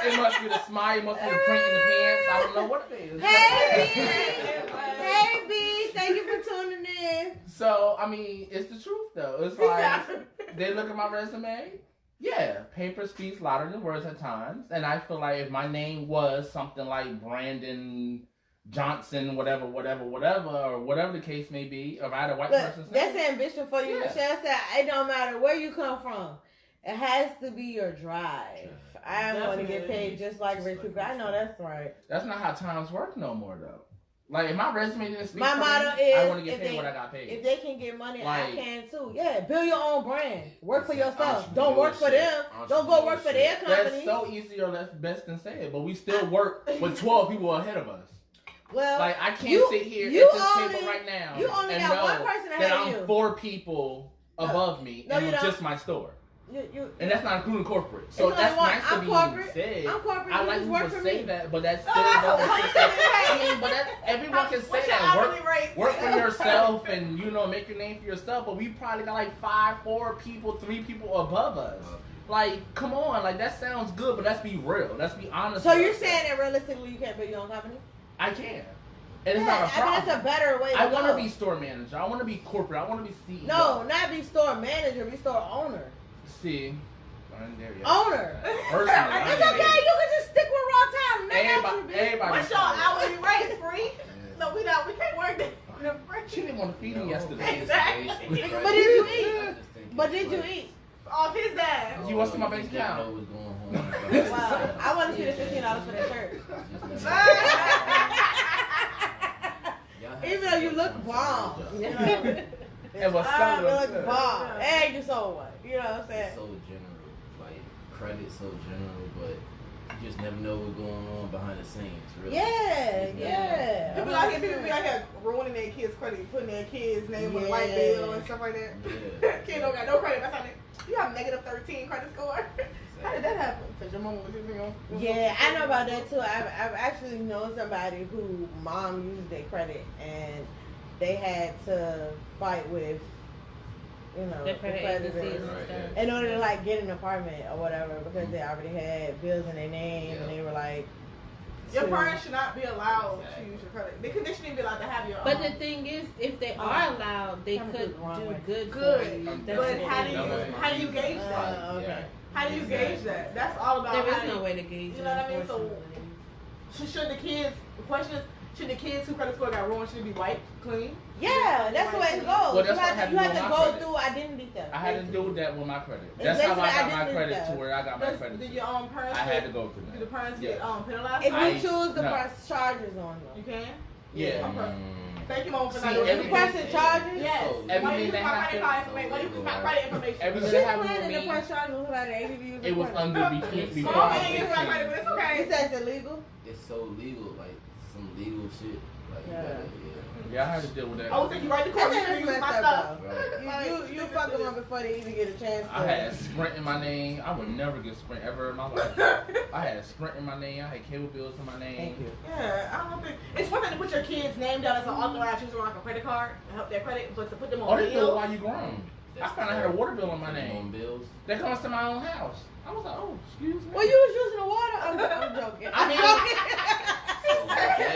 C: It must be the smile. It must be the print in the pants. I don't know what it is.
A: Hey B, hey B, thank you for tuning in.
C: So I mean, it's the truth though. It's like they look at my resume. Yeah, paper speaks louder than words at times, and I feel like if my name was something like Brandon Johnson, whatever, or whatever the case may be, if I had a white
A: Look,
C: person's
A: that's
C: name,
A: ambition for you.
C: Yeah.
A: Michelle said it don't matter where you come from. It has to be your drive. I want to get paid just like rich people. I know that's right.
C: that's not how times work no more though. Like if my resume didn't speak
A: My
C: for
A: motto
C: me,
A: is,
C: I want to get
A: if
C: paid
A: they-
C: what I got paid.
A: If they can get money, I
C: Like-
A: can too. Yeah, build your own brand. Work for yourself.
G: Entrepreneurship.
A: Don't work for them. Don't go work for their
C: That's
A: company.
C: so easy or less best than say it, but we still work with 12 people ahead of us.
A: Well,
C: Like I can't
A: you-
C: sit here
A: you
C: at this
A: only-
C: table right now
A: you only
C: and
A: got
C: know
A: one person ahead
C: that
A: of
C: I'm
A: you.
C: 4 people above me
A: No,
C: and
A: you
C: with
A: don't.
C: just my store.
A: you,
C: And that's not including corporate. So
A: It's
C: that's
A: only one.
C: nice to
A: I'm
C: be
A: corporate.
C: said.
A: I'm corporate.
C: I
A: You
C: like
A: just
C: people
A: work
C: to
A: for
C: say
A: me.
C: that, but that's still but that, everyone can say that. Work for yourself and make your name for yourself. But we probably got like 4 people, 3 people above us. Like, come on, like that sounds good, but let's be real. Let's be honest.
A: So
C: about
A: you're
C: that.
A: saying that realistically you can't build your own company?
C: I can. And it's
A: Yeah,
C: not a
A: I
C: problem.
A: mean, that's a better way to
C: I want
A: go.
C: to be store manager. I want to be corporate. I want to be CEO.
A: No, not be store manager, be store owner.
C: See, I ain't there yet.
A: Owner.
C: Personally, I
A: It's
C: ain't
A: okay,
C: there.
A: you can just stick with raw time.
C: Everybody.
F: What's your hourly rate? We can't work that.
C: She didn't want to feed me yesterday.
F: Exactly.
A: But did you eat? But did you eat?
F: Off his dad.
C: You want to see my bank account?
A: Wow. I want to see the $15 for that shirt. Even though you look bomb. You know?
C: It was
A: You
C: so
A: look bomb. And you sold one. You know what I'm saying?
E: It's so general. Like, credit so general, but you just never know what's going on behind the scenes, really.
A: Yeah.
F: People like here ruining their kids' credit, putting their kids' name on the white bill and stuff like that.
E: Yeah.
F: Kid don't got no credit. That's how you have negative 13 credit score. How did that happen? Because your mama was using on.
A: Yeah, I know about that too. I've actually known somebody who mom used their credit and they had to fight with, you know,
D: The credit agencies and
E: Right,
D: stuff.
A: in order to like get an apartment or whatever because they already had bills in their name and they were like.
F: Your parents should not be allowed to use your credit. They shouldn't be allowed to have your own.
D: But the thing is, if they are allowed, they
A: Come
D: could
A: the wrong way.
D: do good.
F: Good.
D: For you.
F: But
D: That's
F: how
D: the
F: do
D: thing.
F: how do you gauge that?
A: Okay.
F: How do you gauge that? That's all about.
D: There
F: how
D: is
F: you-
D: no way to gauge.
F: You know what I mean? So
D: unfortunately.
F: should the kids? The question is, should the kids whose credit score got ruined should it be wiped clean?
A: Yeah, that's the way it goes.
C: Well, that's
A: you
C: what I
A: have
C: had
A: to,
C: to
A: you
C: do
A: have to
C: with my
A: go
C: credit.
A: through identity theft.
C: I had to do that with my credit.
A: It's
C: That's how I
A: basically
C: got my
A: identity
C: credit
A: theft.
C: to where I got my credit.
F: Did your parents?
C: I had to go through
F: Did the
C: that.
F: parents
C: Yes.
F: get penalized?
A: If you
C: I-
A: choose to
C: no.
A: press charges on
F: You
A: them.
F: can.
C: Yeah.
F: Thank you, mom, for
C: See,
F: not doing
A: If
C: every-
A: you pressing charges?
F: Yes.
E: So,
F: Why
C: everything
F: you use
C: that
F: my credit card
C: happened-
F: information? Why you use my credit information?
C: Everything
A: She
C: that happened
A: planning
C: with
A: to
C: me,
A: press charges with somebody that ain't even
C: it was under before
F: Mom
C: I
F: ain't
C: was
F: use my credit,
C: 15.
F: but it's okay.
A: He says it's illegal.
E: It's so legal, like some legal shit. Like, you
A: Yeah.
E: gotta,
C: Yeah, I had to deal with that.
F: I would think you right to court. You
A: That
F: should
A: is
F: use my
A: messed
F: stuff.
A: up,
E: Right.
A: You fuck them up before they even get a chance to.
C: I had Sprint in my name. I would never get Sprint ever in my life. I had Sprint in my name. I had cable bills in my name.
A: Thank you.
F: Yeah, I don't think it's one thing to put your kid's name down as an authorized user on like a credit card and help their credit, but to put them
C: Or
F: on
C: they do it
F: bills.
C: while you grown. I found I had a water bill on my
E: On
C: name.
E: bills.
C: That comes to my own house. I was like, oh, excuse me.
A: Well, you was using the water. I'm joking.
C: I mean-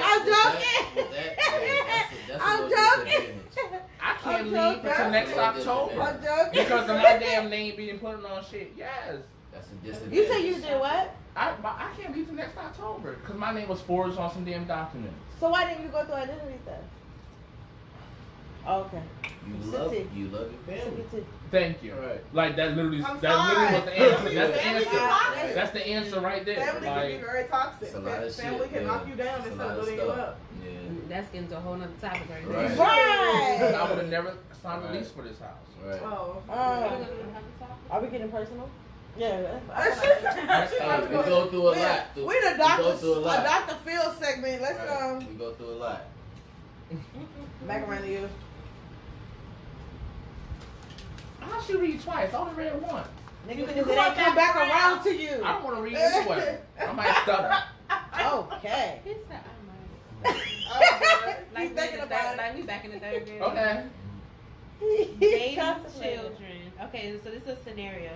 A: I'm joking. I'm joking.
C: I can't
A: I'm
C: leave
A: joking.
C: until next
E: That's
C: October
A: I'm joking.
C: because of my damn name being put on shit. Yes.
E: That's a disadvantage.
A: You said you did what?
C: I can't leave till next October because my name was forged on some damn documents.
A: So why didn't you go through identity theft? Okay.
E: You love your family.
C: Thank you.
E: Right.
C: Like that literally,
F: I'm
C: that literally was the
F: sorry.
C: answer. That's the
F: Family
C: answer.
F: toxic.
C: That's the answer right there.
F: Family can be
C: Like,
F: very toxic.
E: It's a lot of
F: Family
E: shit,
F: can
E: yeah.
F: knock you down
E: It's a
F: instead
E: lot
F: of
E: of
F: building you
E: stuff.
F: up.
E: Yeah.
D: That's getting to a whole nother topic right
E: Right.
D: there.
A: Right.
C: I would have never signed a lease for this house.
E: Right.
F: Oh.
A: Are we getting personal? Yeah.
E: Hey, we go through a lot.
A: We the
E: We go
A: doctor,
E: through a lot.
A: Dr. Phil segment. Let's
E: Right. We go through a lot.
A: back around to you.
C: How should read twice? I only read once.
A: Nigga,
F: You
A: because
F: come
A: it ain't come back around to you.
C: I don't want to read anyway. I might stutter.
A: Okay.
D: He said, I might.
F: Oh,
A: He's thinking about it.
D: Like we back in the third grade.
C: Okay.
D: Dating
A: Contemplating.
D: children. Okay, so this is a scenario.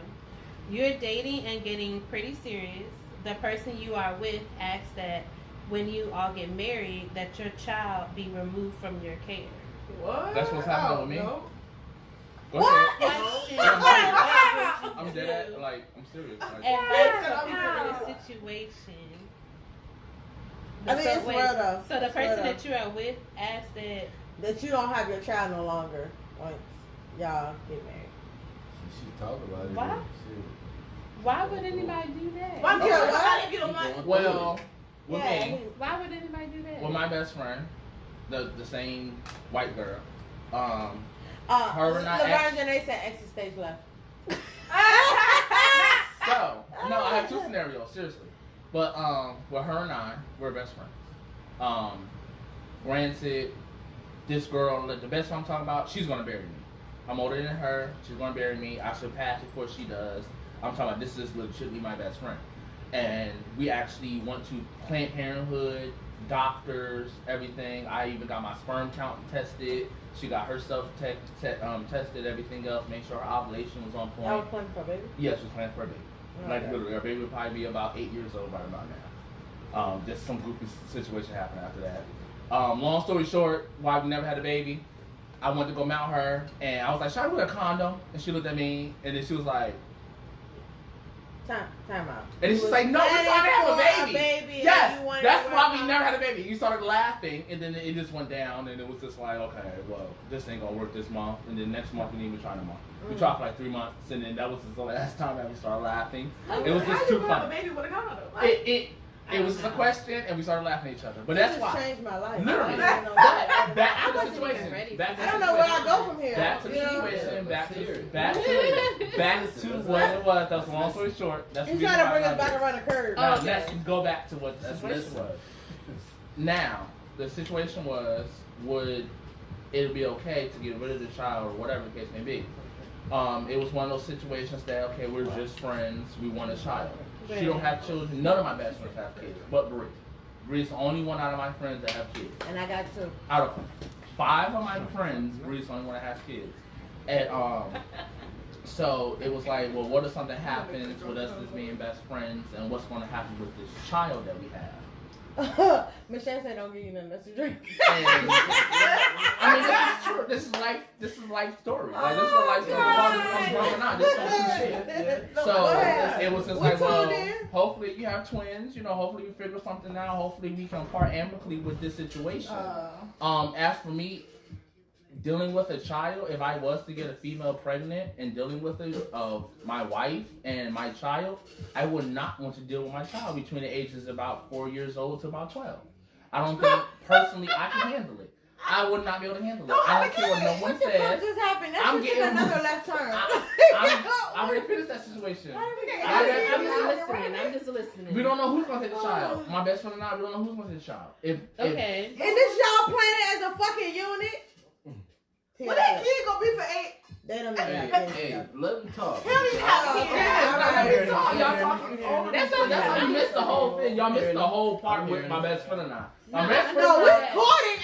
D: You're dating and getting pretty serious. The person you are with asks that when you all get married, that your child be removed from your care.
F: What?
C: That's what's happening with me.
F: No.
C: Go
A: What?
C: ahead.
D: Question.
C: I'm dead. Like, I'm serious. Like,
D: Advice for people in a situation.
A: I mean, it's real though.
D: So the
A: It's real
D: person
A: though.
D: that you are with asks that
A: That you don't have your child no longer once y'all get married.
E: She talk about it.
D: Why?
E: Shit.
D: why would anybody do that?
F: Why
C: Okay.
F: can't somebody get on my?
C: well, with
A: Yeah,
C: me,
D: Why would anybody do that?
C: with my best friend, the same white girl,
A: Her
C: and I
A: Laverne
C: act-
A: Janae said exit stage left.
C: so, no, I have two scenarios, seriously. But, with her and I, we're best friends. Granted, this girl, the best one I'm talking about, she's gonna bury me. I'm older than her, she's gonna bury me. I should pass before she does. I'm talking about this is legitimately my best friend. And we actually went to Planned Parenthood, doctors, everything. I even got my sperm count tested. She got her stuff tested, everything else, make sure her ovulation was on point.
A: Y'all was playing for a baby?
C: Yes, we're planning for a baby. Like
A: Okay.
C: literally, our baby would probably be about 8 years old right about now. Just some goofy situation happened after that. Long story short, why we never had a baby, I went to go mount her, and I was like, should I do a condom? And she looked at me, and then she was like,
A: Time out.
C: And it's just like, no, we're trying to have a baby. Yes,
A: and
C: that's why we never had a baby. You started laughing, and then it just went down, and it was just like, okay, well, this ain't gonna work this month, and then next month we didn't even try no more. We tried for like 3 months, and then that was the last time that we started laughing. It was just too funny.
F: Baby with a condom.
C: It was just a question, and we started laughing at each other. But that's why.
A: Changed my life.
C: Literally. Back to the situation.
A: I don't know where I go from here.
C: Back to the situation. Back to what it was. That was a long story short. That's
A: He's trying to bring us back around the curve.
C: Now, let's go back to what the situation was. Now, the situation was, would it be okay to get rid of the child or whatever the case may be? It was one of those situations that, okay, we're just friends. We want a child. She don't have children. None of my best friends have kids, but Bree. Bree's the only one out of my friends that have kids.
A: And I got 2.
C: Out of 5 of my friends, Bree's the only one that has kids. And so it was like, well, what if something happens with us as being best friends, and what's going to happen with this child that we have?
A: Michelle said, "Don't give you nothing else to drink."
C: I mean, this is true. This is life. This is life story. Like this is a life story. I'm growing up. This is some shit. So it was just like, well, hopefully you have twins. You know, hopefully we figure something out. Hopefully we can part amicably with this situation. As for me, dealing with a child, if I was to get a female pregnant and dealing with my wife and my child, I would not want to deal with my child between the ages of about 4 years old to about 12. I don't think personally I can handle it. I would not be able to handle it. I don't care what no one says.
A: What just happened? That's just another left turn.
C: I'm ready to finish that situation.
D: I'm just listening.
C: We don't know who's gonna take the child. My best friend and I, we don't know who's gonna take the child.
D: Okay.
A: And this y'all planning as a fucking unit?
F: Well, that kid gonna be for 8.
A: They don't even have kids.
E: Hey, let them talk.
F: Hell, you have
C: Y'all talking. That's how you missed the whole thing. Y'all missed the whole part with my best friend and I. My best friend.
A: No, we're recording.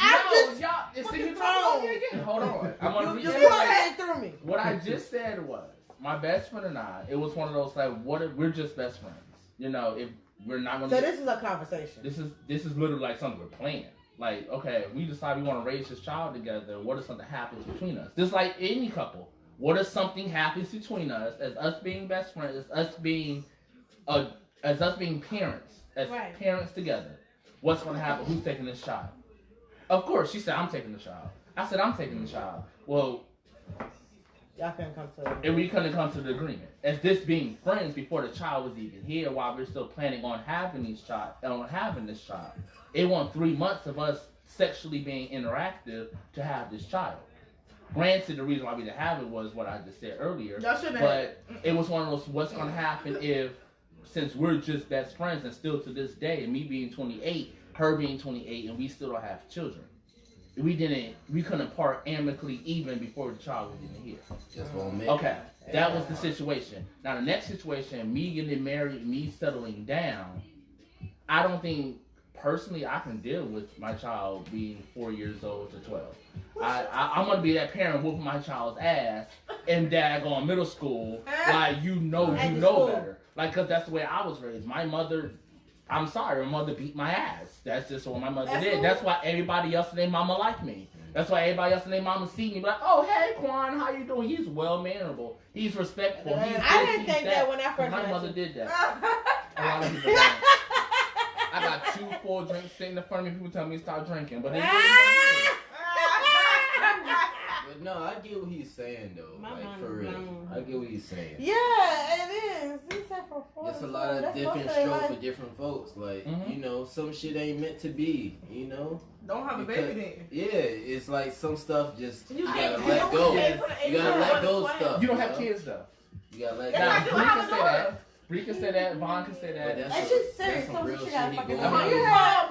C: Y'all. See, you talking again. Hold on. I'm gonna
A: You
C: reiterate.
A: through me.
C: What I just said was my best friend and I. It was one of those like, what if we're just best friends? You know, if we're not gonna.
A: So this is a conversation.
C: This is literally like something we're planning. Like, okay, we decide we want to raise this child together. What if something happens between us? Just like any couple. What if something happens between us, as us being best friends, as us being parents, as parents together? What's going to happen? Who's taking this child? Of course, she said, I'm taking the child. I said, I'm taking the child. Well,
A: y'all couldn't come to
C: and we couldn't come to the agreement. As this being friends before the child was even here, while we're still planning on having this child. It went 3 months of us sexually being interactive to have this child. Granted, the reason why we didn't have it was what I just said earlier. But it was one of those, what's going to happen if, since we're just best friends and still to this day, me being 28, her being 28, and we still don't have children. We couldn't part amicably even before the child was even here.
E: Just won't make
C: Okay, that was the situation. Now the next situation, me getting married, me settling down, I don't think personally I can deal with my child being 4 years old to 12. I'm gonna be that parent whooping my child's ass and dad going middle school, like you know better. Like, cause that's the way I was raised. My mother, I'm sorry, my mother beat my ass. That's just what my mother did. That's why everybody else in their mama like me. That's why everybody else in their mama see me like, oh hey Quan, how you doing? He's well mannerable. He's respectful.
A: I didn't think that when I first
C: my
A: met
C: mother
A: you.
C: did that. A lot of people don't. I got 2 full drinks sitting in front of me. People tell me to stop drinking, but
E: But no, I get what he's saying though. Like for real, I get what he's saying.
A: Yeah, it is. He said for 4
E: It's a lot of different strokes for different folks. Like you know, some shit ain't meant to be. You know.
F: Don't have a baby then.
E: Yeah, it's like some stuff just you gotta let go. You gotta let go of stuff.
C: You don't have kids though.
E: You gotta let
C: go.
F: Bree can say that.
C: Bree can say that. Vaughn can say that.
A: And she's serious, so she got fucking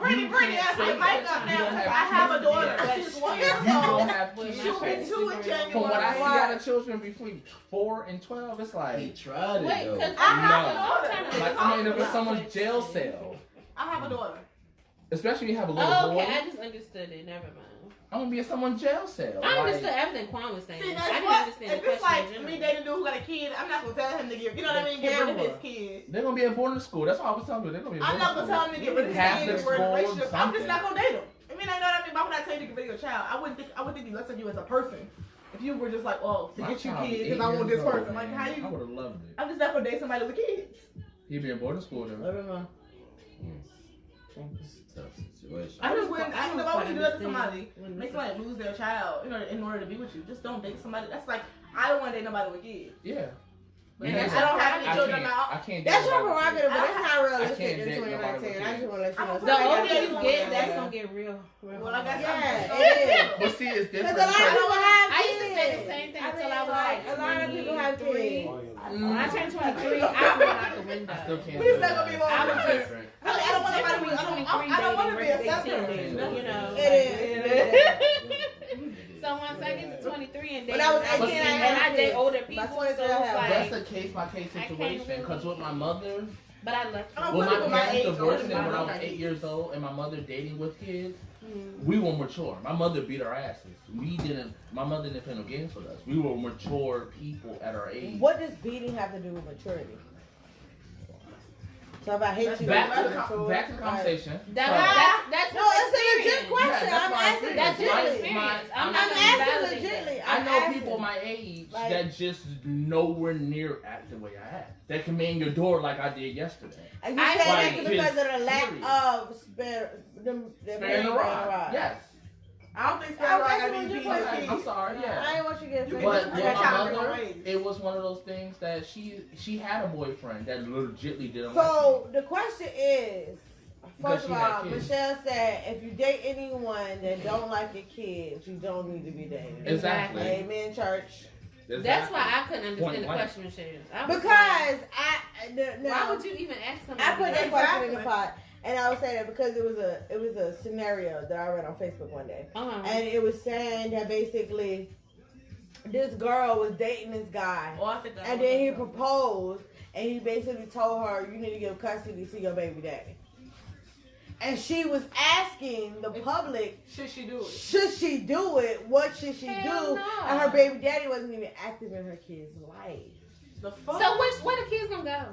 F: Brittany, I have a daughter. She's 1 year old.
C: You don't have kids.
F: She'll be 2 in January.
C: From what I see out of children between 4 and 12, it's like
E: he tried it though.
F: I have a daughter.
C: Like I mean, if it's someone's jail cell,
F: I have a daughter.
C: Especially when you have a little boy.
D: Okay, I just understood it. Never mind.
C: I'm gonna be in someone's jail cell.
D: I understood everything Quan was saying.
F: See,
D: I didn't
F: what,
D: understand
F: if
D: the
F: it's
D: question.
F: like me dating a dude who got a kid, I'm not gonna tell him to get, you know what I mean, get rid of his kid.
C: They're gonna be in boarding school. That's all I was telling you. They're gonna be in
F: I'm
C: boarding
F: not
C: school.
F: gonna tell him to get rid of his
C: Catholic
F: kid. We're in a
C: school,
F: relationship. I'm just
C: something.
F: not gonna date him. I mean, I know what I mean. Why would I tell you to get rid of your child? I wouldn't think less of you as a person. If you were just like, oh, to
C: My
F: get you
C: child
F: kids
C: be
F: because I
C: 8
F: want this
C: years old,
F: person. Like,
C: man.
F: how
C: I
F: you?
C: would have loved it.
F: I'm just not gonna date somebody with kids.
C: He'd be in boarding school then.
A: Let me know.
E: It's a tough situation.
F: I just wouldn't.
D: I
F: I
D: don't
F: know why would you do that to
D: understand
F: somebody?
D: when
F: Make
D: it's-
F: somebody lose their child, in order to be with you. Just don't date somebody. That's like I don't want to date nobody with kids.
C: Yeah.
F: Because I don't have any children now.
C: I can't.
A: That's your
C: nobody with
A: prerogative, but
F: I
A: that's not realistic
C: can't
A: in
C: date nobody
A: 2019.
C: with
A: I just want to let you know.
F: kids.
D: The older
F: Yeah.
D: you get, that's gonna get real.
F: Well, I guess
A: Yeah,
F: I'm
A: it is.
C: But see, it's
A: Because
C: different.
A: a lot of people have
D: I used to
A: kids.
D: say the same thing until I was like
A: a lot of people have
D: 23.
A: kids.
D: When I turned 23, I threw it out the window.
C: I still can't.
F: Please
C: do
F: let
C: that.
F: me be more
D: I was
F: different.
C: Different.
F: I don't want
D: It's
F: to be.
D: different
F: I don't want to be a
D: between
F: separate.
D: dating versus 18, you know.
A: It is.
D: So once I get to 23 and
A: When
D: date,
A: I was
C: 18, I
D: and I
A: had
D: date
A: kids.
D: older
A: By
D: people, so
A: 23,
D: it's
A: I have-
D: like,
C: That's a case by case
D: I can't
C: situation.
D: really-
C: Because with my mother,
D: but I left.
F: I don't
C: when
F: want
C: my
F: people my
C: parents
F: age
C: divorced
F: older
C: and when I
F: than
C: was
F: my
C: 8 years old and my mother dating with kids,
D: Mm.
C: we were mature. My mother beat our asses. My mother didn't play no games with us. We were mature people at our age.
A: What does beating have to do with maturity? So if I hit you,
C: Back
A: you're
C: to
A: mature,
C: the conversation.
D: That's
A: No, it's a legit question.
C: Yeah,
A: I'm asking
D: That's your
C: my-
A: legitly.
D: experience.
C: I'm
D: I'm not
A: I'm
D: gonna
A: asking
D: validate
A: legitly.
D: that.
C: I
A: I'm
C: know
A: asking.
C: people my age
A: Like-
C: that just nowhere near act the way I act. That can man your door like I did yesterday.
A: And you
D: I
A: say
C: like
A: that because of the
C: his
A: lack
C: theory.
A: of spare
C: Sparing the rod. Yes.
F: I don't think
A: I
F: so.
A: was
F: I
A: asking
F: gotta
A: you
F: be
A: a question.
F: kids.
C: I'm sorry. Yeah.
A: I ain't want you to get
F: You
A: offended.
C: But with
F: Yeah,
C: my
F: child in
C: mother,
F: the ways.
C: it was one of those things that she had a boyfriend that legitly didn't like
A: So the question is,
C: Because
A: first
C: she
A: of
C: had
A: all,
C: kids.
A: Michelle said if you date anyone that don't like your kids, you don't need to be dating.
C: me. Exactly.
A: Amen, church.
D: That's why I couldn't understand
C: Point
D: the
C: blank.
D: question, Michelle. I was
A: Because
D: like, why would you even ask somebody?
A: I put that
D: that?
A: question in the pot, and I would say that because it was a scenario that I read on Facebook one day, and it was saying that basically this girl was dating this guy,
F: Oh, I think that
A: and
F: was
A: then he
F: something.
A: proposed, and he basically told her, "You need to give custody to your baby daddy." And she was asking the public,
F: Should she do it?
A: should she do it? What should she
D: Hell
A: do?
D: no.
A: And her baby daddy wasn't even active in her kid's life.
F: The fuck?
D: So where the kids gonna go?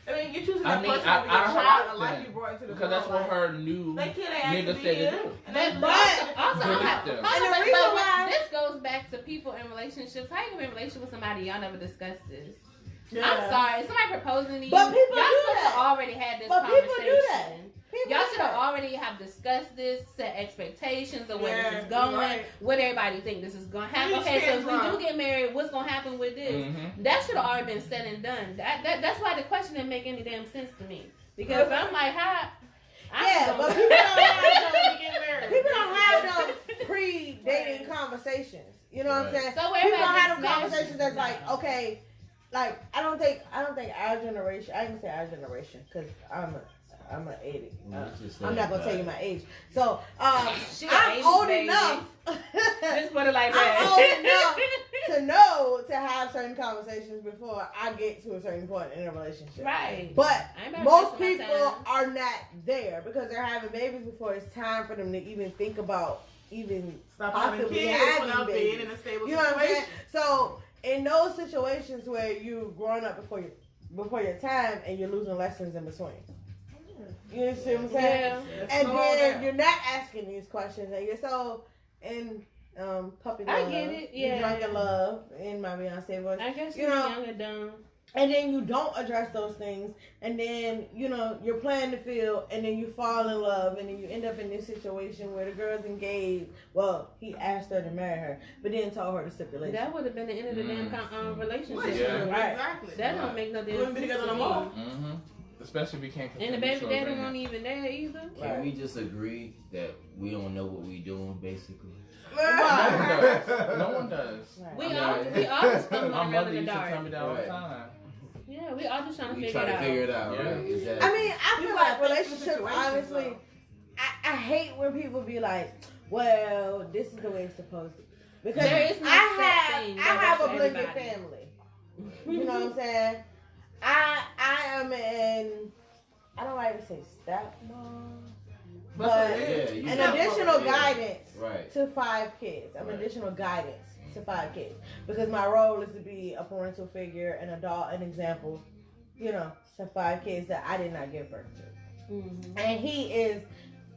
F: I mean, you're choosing
C: I
F: that
C: mean,
F: person
C: I-
F: over your
C: I heard
F: child, the
C: that.
F: life you brought into the
C: Because that's
F: world.
C: what her new
F: They kid ain't
C: nigga
F: asked
C: said
F: me
C: to
F: either.
C: do.
F: And
D: But also,
C: Believe
D: I'm like,
C: them.
D: hold
A: And
D: on,
A: the
D: but
A: reason why-
D: this goes back to people in relationships. How you gonna be in a relationship with somebody y'all never discussed this?
F: Yeah.
D: I'm sorry, somebody proposing to you.
A: But people
D: y'all
A: do
D: supposed
A: that.
D: to already had this
A: But people
D: conversation.
A: do that. People
D: Y'all
A: do
D: should have
A: that.
D: already have discussed this, set expectations of where
F: Yeah,
D: this is going,
F: right.
D: what everybody think this is going to happen.
F: Each
D: Okay, so
F: kid's
D: if we
F: wrong.
D: do get married, what's going to happen with this?
C: Mhm.
D: That should have already been said and done. That's why the question didn't make any damn sense to me. Because I'm like, how?
A: Yeah, but people don't have no,
F: Get married.
A: people don't have no pre-dating conversations. You know what I'm
E: Right.
A: saying?
D: So
A: People don't
D: everybody
A: have them
D: just
A: conversations that's
D: smashes.
A: like, okay, like I don't think our generation. I can say our generation because I'm an 80. I'm not gonna tell you my age. So
D: She an
A: I'm
D: 80s
A: old
D: baby.
A: enough.
D: Just put it like
A: I'm
D: that.
A: old enough to know to have certain conversations before I get to a certain point in a relationship.
D: Right.
A: But
D: I ain't about to
A: most
D: waste my
A: people
D: time.
A: are not there because they're having babies before it's time for them to even think about even
F: Stop having
A: possibly
F: kids
A: having
F: without being
A: babies.
F: in a stable
A: You know what I'm saying?
F: situation.
A: So in those situations where you've grown up before your time and you're losing lessons in between. You see what I'm saying?
D: Yeah.
A: And
F: Slow
A: then
F: down.
A: you're not asking these questions and you're so in puppy love.
D: I get it,
A: You're
D: yeah.
A: drunk in love in my Beyonce voice.
D: I guess
A: You
D: you're
A: know,
D: young and dumb.
A: And then you don't address those things, and then you're playing the field, and then you fall in love, and then you end up in this situation where the girl's engaged. Well, he asked her to marry her, but then told her the stipulation.
D: That would have been the end of the damn relationship.
C: Yeah.
A: Right.
F: Exactly.
D: That don't make no damn
F: Wouldn't be
D: sense
F: together
D: to
F: no
D: me.
F: more.
C: Mm-hmm. Especially if we can't.
D: And the baby daddy won't even there either.
E: Can we just agree that we don't know what we doing, basically?
C: No one does. No one does.
A: Right.
D: We all just fucking
C: My
D: around
C: mother
D: in the
C: used to
D: dark.
C: tell me that all the
E: Right.
C: time.
D: Yeah, we all just trying to
E: We
D: figure
E: try
D: it
E: to
D: out.
E: figure it out,
C: Yeah.
E: right? Exactly.
A: I mean, I feel
F: You
A: like
F: gotta think through
A: relationships,
F: situations,
A: honestly, I hate when people be like, well, this is the way it's supposed to be. Because
D: There is no set thing
A: I
D: that
A: have
D: works
A: a
D: for
A: blended
D: everybody.
A: family. You know what I'm saying? I am I don't like to say stepmom,
F: But
A: but
E: Yeah, you
A: an
E: got-
A: additional
E: yeah.
A: guidance
E: Right.
A: to 5 kids. I'm
E: Right.
A: additional guidance to 5 kids because my role is to be a parental figure, an adult, an example, to 5 kids that I did not give birth to.
D: Mm-hmm.
A: And he is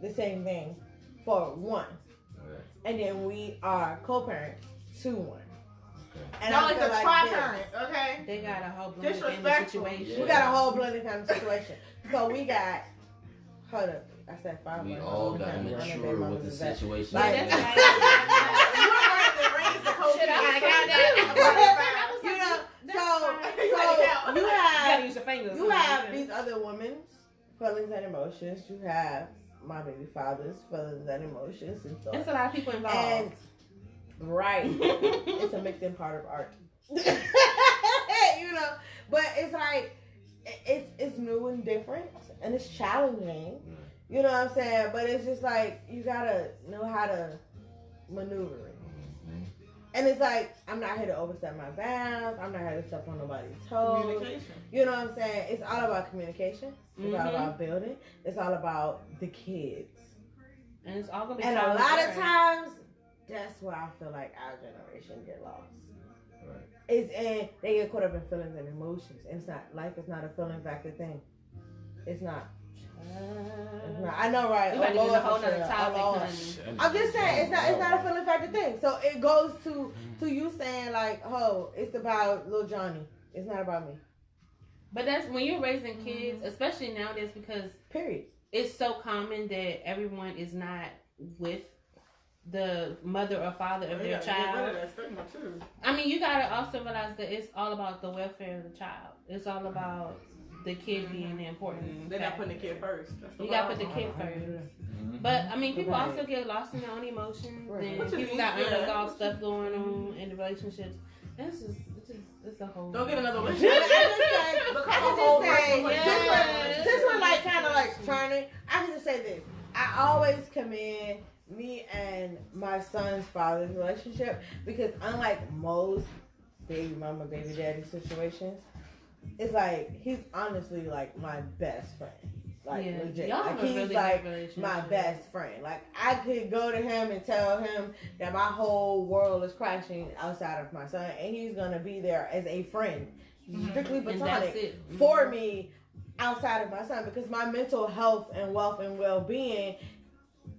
A: the same thing for 1.
E: Right.
A: and then we are co-parents to one. And
F: y'all
A: I
F: like
A: feel
F: the
A: like
F: tri-parents, okay?
D: They got a whole blended family
F: Disrespectful.
D: situation.
A: we got a whole blended family situation. So we got, hold up, I said 5.
E: We all gotta mature with the situation.
A: Like,
D: Yeah, that's right.
F: Shit, I got that.
A: you know, so
F: You
A: you
D: gotta
A: have
D: use your fingers.
A: you have these other women's feelings and emotions. You have my baby father's feelings and emotions and stuff.
D: There's a lot of people involved.
A: And right, it's a mixed in part of art. You know, but it's like it's new and different and it's challenging. You know what I'm saying? But it's just like you gotta know how to maneuver it. And it's like, I'm not here to overstep my bounds. I'm not here to step on nobody's toes.
F: Communication.
A: You know what I'm saying? It's all about communication. It's all about building. It's all about the kids.
D: And it's all gonna be.
A: And a lot of times, that's where I feel like our generation get lost.
E: Right.
A: And they get caught up in feelings and emotions. And it's not, life is not a feeling factor thing. It's not. It's not. I know, right?
D: We about to get a whole nother
A: Lord.
D: topic.
A: I'm just saying, it's not a feeling factor thing. So it goes to you saying like, oh, it's about little Johnny. It's not about me.
D: But that's when you're raising kids, especially nowadays, because
A: period.
D: It's so common that everyone is not with the mother or father of their child. I mean, you gotta also realize that it's all about the welfare of the child. It's all about the kid being the important.
F: They're not putting the kid first.
D: You gotta put the kid first. But I mean, people also get lost in their own emotions, and people got unresolved stuff going on in the relationships. It's a whole.
F: Don't get another one.
A: I can just say, since we're like kind of like turning, I can just say this. I always commend me and my son's father's relationship because unlike most baby mama, baby daddy situations, it's like he's honestly like my best friend. Like legit. Like he's really like my best friend. Like I could go to him and tell him that my whole world is crashing outside of my son and he's gonna be there as a friend. Strictly platonic for me outside of my son because my mental health and wealth and well being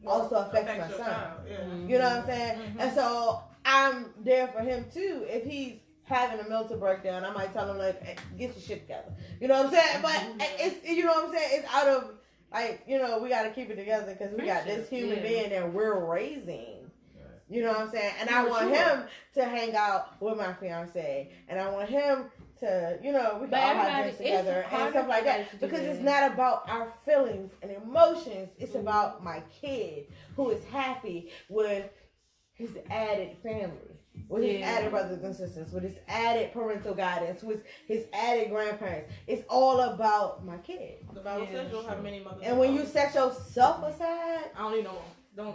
A: also affects my son. You know what I'm saying? And so I'm there for him too. If he's having a mental breakdown, I might tell him like, hey, get your shit together. You know what I'm saying? But it's, you know what I'm saying? It's out of like, you know, we got to keep it together because we got this human being that we're raising. You know what I'm saying? And I want him to hang out with my fiance, and I want him to, you know, we can all have drinks together and stuff like that. Because it's not about our feelings and emotions. It's about my kid who is happy with his added family. With his added brothers and sisters, with his added parental guidance, with his added grandparents. It's all about my kid.
F: The Bible says you'll have many mothers.
A: And when you set yourself aside,
F: I don't need no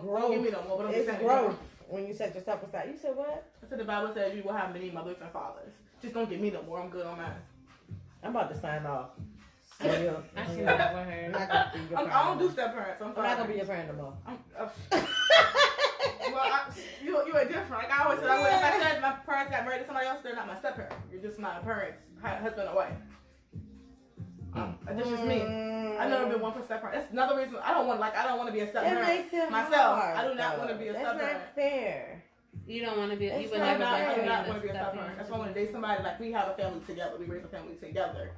F: more. Don't give me no more. But
A: it's growth when you set yourself aside. You said what?
F: I said the Bible says you will have many mothers and fathers. Just don't give me no more. I'm good on mine.
A: I'm about to sign off.
D: I see that with her.
F: I don't do step parents. I'm
A: not gonna be your parent no more.
F: Well, you are different. Like I always said, if I said my parents got married to somebody else, they're not my step parent. You're just my parents, husband or wife. That's just me. I've never been one for step parent. That's another reason I don't want to be a step parent myself. I do not want to be a step parent.
A: That's not fair.
D: You don't want to be. You would
F: I
D: never
F: do not want to be a step parent. That's why I want to date somebody like we have a family together. We raise a family together.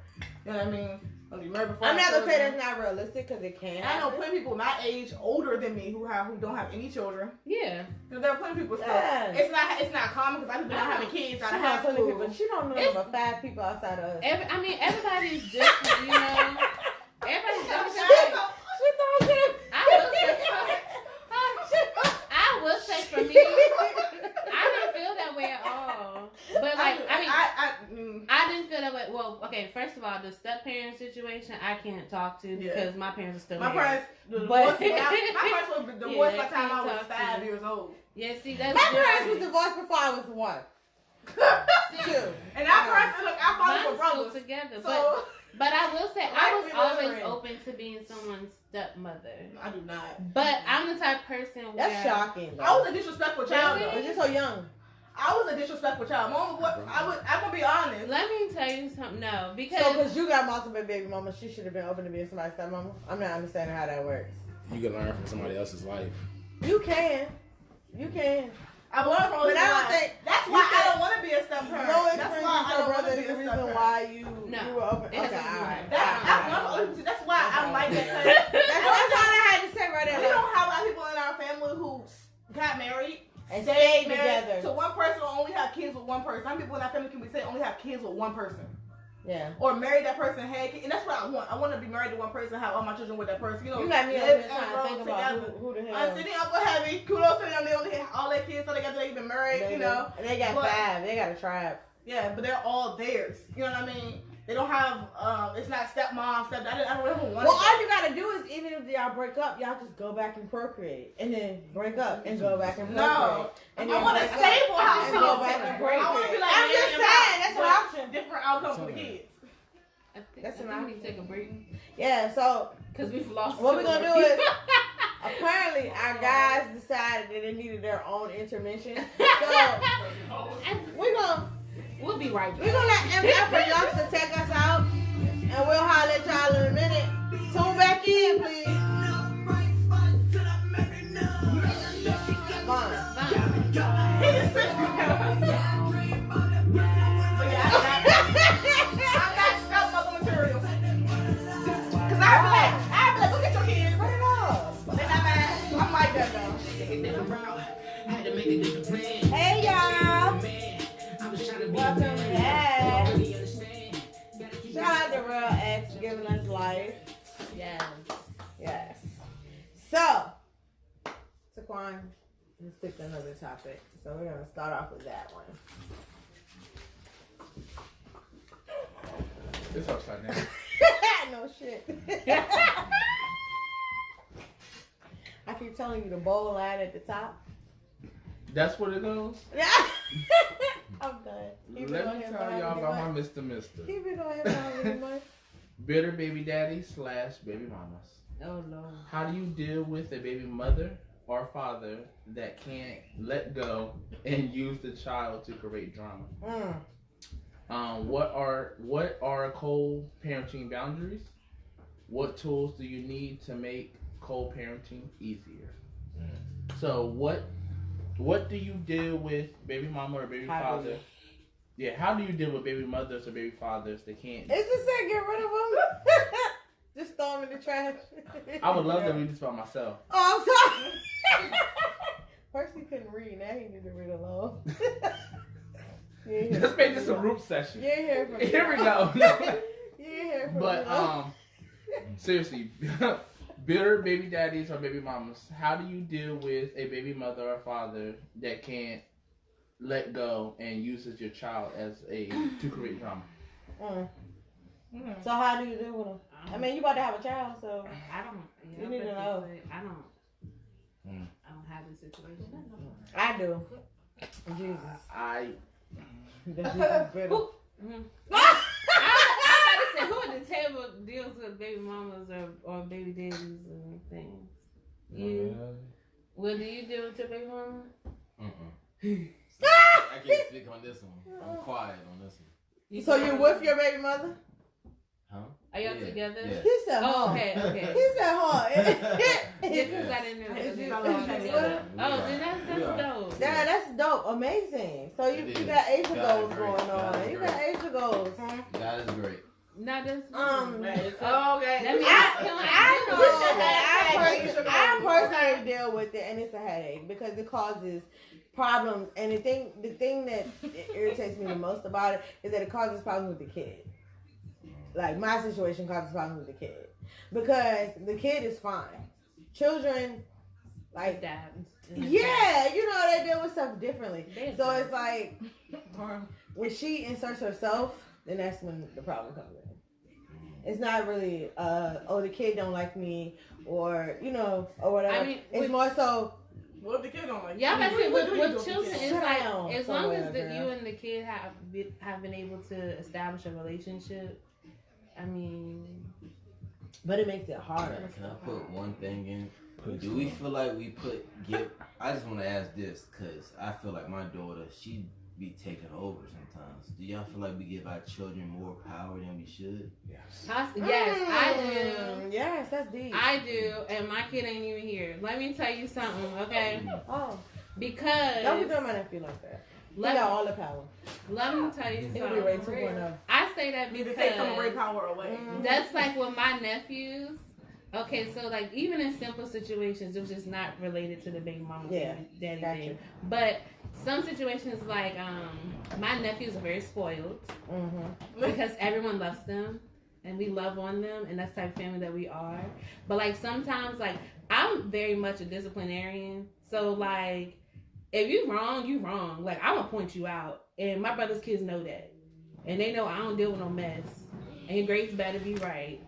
F: You know what I mean? I'm not
A: gonna say that's not realistic because it can.
F: I know plenty of people my age, older than me, who don't have any children.
D: Yeah.
F: You know, there are plenty of people. Yes. It's not common because I people not having kids out of high school.
A: People, she don't know about 5 people outside of us.
D: Everybody's different, you know. Everybody's different. I will say for me, I didn't feel that way at all. But like, I didn't feel that way. Well, okay, first of all, the step parent situation, I can't talk to because my parents are still
F: my
D: married.
F: My parents were divorced by the time I was 5 years old.
D: Yeah, see, that's
A: my parents was divorced before I was 1. 2.
F: And our parents, look, our fathers were brothers
D: together.
F: So,
D: but I will say, I was always open to being someone's stepmother.
F: I do not.
D: But I'm the type of person where...
A: That's shocking, though.
F: I was a disrespectful child, though.
A: You're so young.
F: I was a disrespectful child. I'm gonna be honest.
D: Let me tell you something. No, because...
A: So, because you got multiple baby mamas, she should have been open to being somebody's stepmama? I'm not understanding how that works.
G: You can learn from somebody else's life.
A: You can. You can.
F: I've learned from
A: But I don't think
F: that's why I don't want to be a step parent.
A: No,
F: that's why I don't want to be a
A: the
F: step
A: reason
F: parent.
A: why you were open.
D: It has
A: Okay,
D: to be
A: alright.
F: That's why I like that.
A: That's all I had to say right there.
F: We don't have a lot of people in our family who got married
A: And stayed
F: married
A: together.
F: to one person or only have kids with one person. Some people in our family can be say only have kids with one person.
A: Yeah.
F: Or marry that person, had kids. And that's what I want. I want to be married to one person, have all my children with that person. You know,
A: You got me over
F: live
A: here trying to
F: and
A: think
F: grow
A: about
F: together.
A: who the hell.
F: I'm sitting Uncle Heavy. Kudos to them. They only had all their kids, so they've been married, you know.
A: And they got
F: But-
A: 5. They got a tribe.
F: Yeah, but they're all theirs. You know what I mean? They don't have, it's not stepmom, stepdad. I don't ever want
A: Well, all you gotta do is, even if y'all break up, y'all just go back and procreate. And then break up and go back and procreate.
F: No.
A: And
F: I
A: then
F: want a
A: break up
F: stable
A: and
F: household.
A: go back and
F: I want to
A: procreate.
F: be like
A: I'm just saying, that's an option.
F: Different outcome for the kids.
A: That's an
D: I
A: option.
D: think we need to take a break
A: Yeah, so
D: because we've lost.
A: what we're
D: two
A: gonna
D: more
A: do is,
D: people.
A: apparently our guys decided that they needed their own intermission. So
D: We'll be right
A: we're
D: back.
A: gonna let MF for Youngster take us out, and we'll holler at y'all in a minute. Tune back in, please. Fine.
F: He just sitting there. I'm not stepmother material. Because I'd be like, look at your kids.
A: Turn it off.
F: They're not mad. I'm like that though.
A: Hey y'all. Welcome back. Shout out to Real X giving us life.
D: Yes.
A: Yes. So, Taquan, let's pick another topic. So we're gonna start off with that one.
C: It's upside down.
A: No shit. I keep telling you the bowl line at the top.
C: That's what it goes?
A: I'm done. Keep it
C: Let
A: on
C: me
A: here,
C: tell
A: Brian,
C: y'all
A: you
C: about
A: want-
C: my Mr. Mister.
A: Keep it on here, Brian, you want?
C: Bitter baby daddy / baby mamas.
D: Oh no.
C: How do you deal with a baby mother or father that can't let go and use the child to create drama? What are co-parenting boundaries? What tools do you need to make co-parenting easier? So what do you deal with baby mama or baby father? Yeah, how do you deal with baby mothers or baby fathers that can't?
A: It's just said get rid of them. Just throw them in the trash.
C: I would love to read this by myself.
A: Oh, I'm sorry. First he couldn't read, now he needs to read alone.
C: Let's make this a group session.
A: You ain't hear from me.
C: Here we go.
A: You ain't hear from me.
C: But seriously, bitter baby daddies or baby mamas, how do you deal with a baby mother or father that can't let go and uses your child as to create drama?
A: So how do you deal with them? I mean, you about to have a child, so
D: I don't.
A: you need to know.
D: I don't have this situation.
A: I do. Jesus. That's bitter.
D: I said, who at the table deals with baby mamas or baby daddies and things? You. Well, do you deal with your baby mama?
E: I can't speak on this one. I'm quiet on this one.
A: So you're with your baby mother?
E: Huh?
D: Are y'all together?
E: Yeah.
A: He said,
D: Oh,
A: huh.
D: okay.
A: He said, huh.
D: Because I didn't know.
A: Is
D: It
A: you-
D: was
A: is you
D: together.
A: good?
D: Oh, then that's dope.
A: Yeah, that's dope. Amazing. So you got Asia goals going on. You got Asia goals.
E: God is great.
D: No, that's
F: Okay.
D: That means
A: I personally deal with it, and it's a headache because it causes problems. And the thing that irritates me the most about it is that it causes problems with the kid. Like my situation causes problems with the kid because the kid is fine. Children, like
D: that.
A: yeah, you know they deal with stuff differently. So it's like when she inserts herself, then that's when the problem comes in. It's not really, the kid don't like me, or or whatever.
D: I mean,
A: it's more so.
F: What if the kid don't like?
D: Yeah, I said with
F: with
D: children, it's
A: Sit
D: like
A: down
D: as long as
A: somewhere,
D: you
A: girl.
D: and the kid have been able to establish a relationship. I mean,
A: But it makes it harder.
E: Can I put one thing in? Do we feel like we I just want to ask this because I feel like my daughter, she be taking over sometimes. Do y'all feel like we give our children more power than we should?
D: yes, I do.
A: Yes, that's deep.
D: I do, and my kid ain't even here. Let me tell you something, okay?
A: Oh.
D: Because
A: don't be doing my nephew like that. He got all the power.
D: Let me tell you
A: He'll be Ray 2.0.
D: I say that
F: You
D: because
F: need to take some of Ray power away.
D: that's like with my nephews. Okay, so like even in simple situations, it was just not related to the baby mama, daddy thing. But some situations like my nephews are very spoiled because everyone loves them and we love on them, and that's the type of family that we are. But like sometimes, like I'm very much a disciplinarian, so like if you wrong, you wrong. Like I'm gonna point you out, and my brother's kids know that, and they know I don't deal with no mess, and your grades better be right.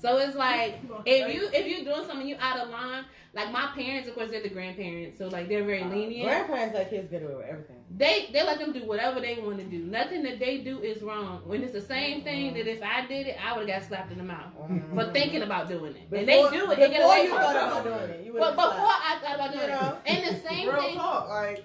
D: So it's like if you doing something you out of line, like my parents, of course, they're the grandparents, so like they're very lenient.
A: Grandparents let kids get away with everything.
D: They let them do whatever they want to do. Nothing that they do is wrong. When it's the same thing that if I did it, I would have got slapped in the mouth for thinking about doing it. And they do it. They get away with it. But before I thought about doing it, and the same thing.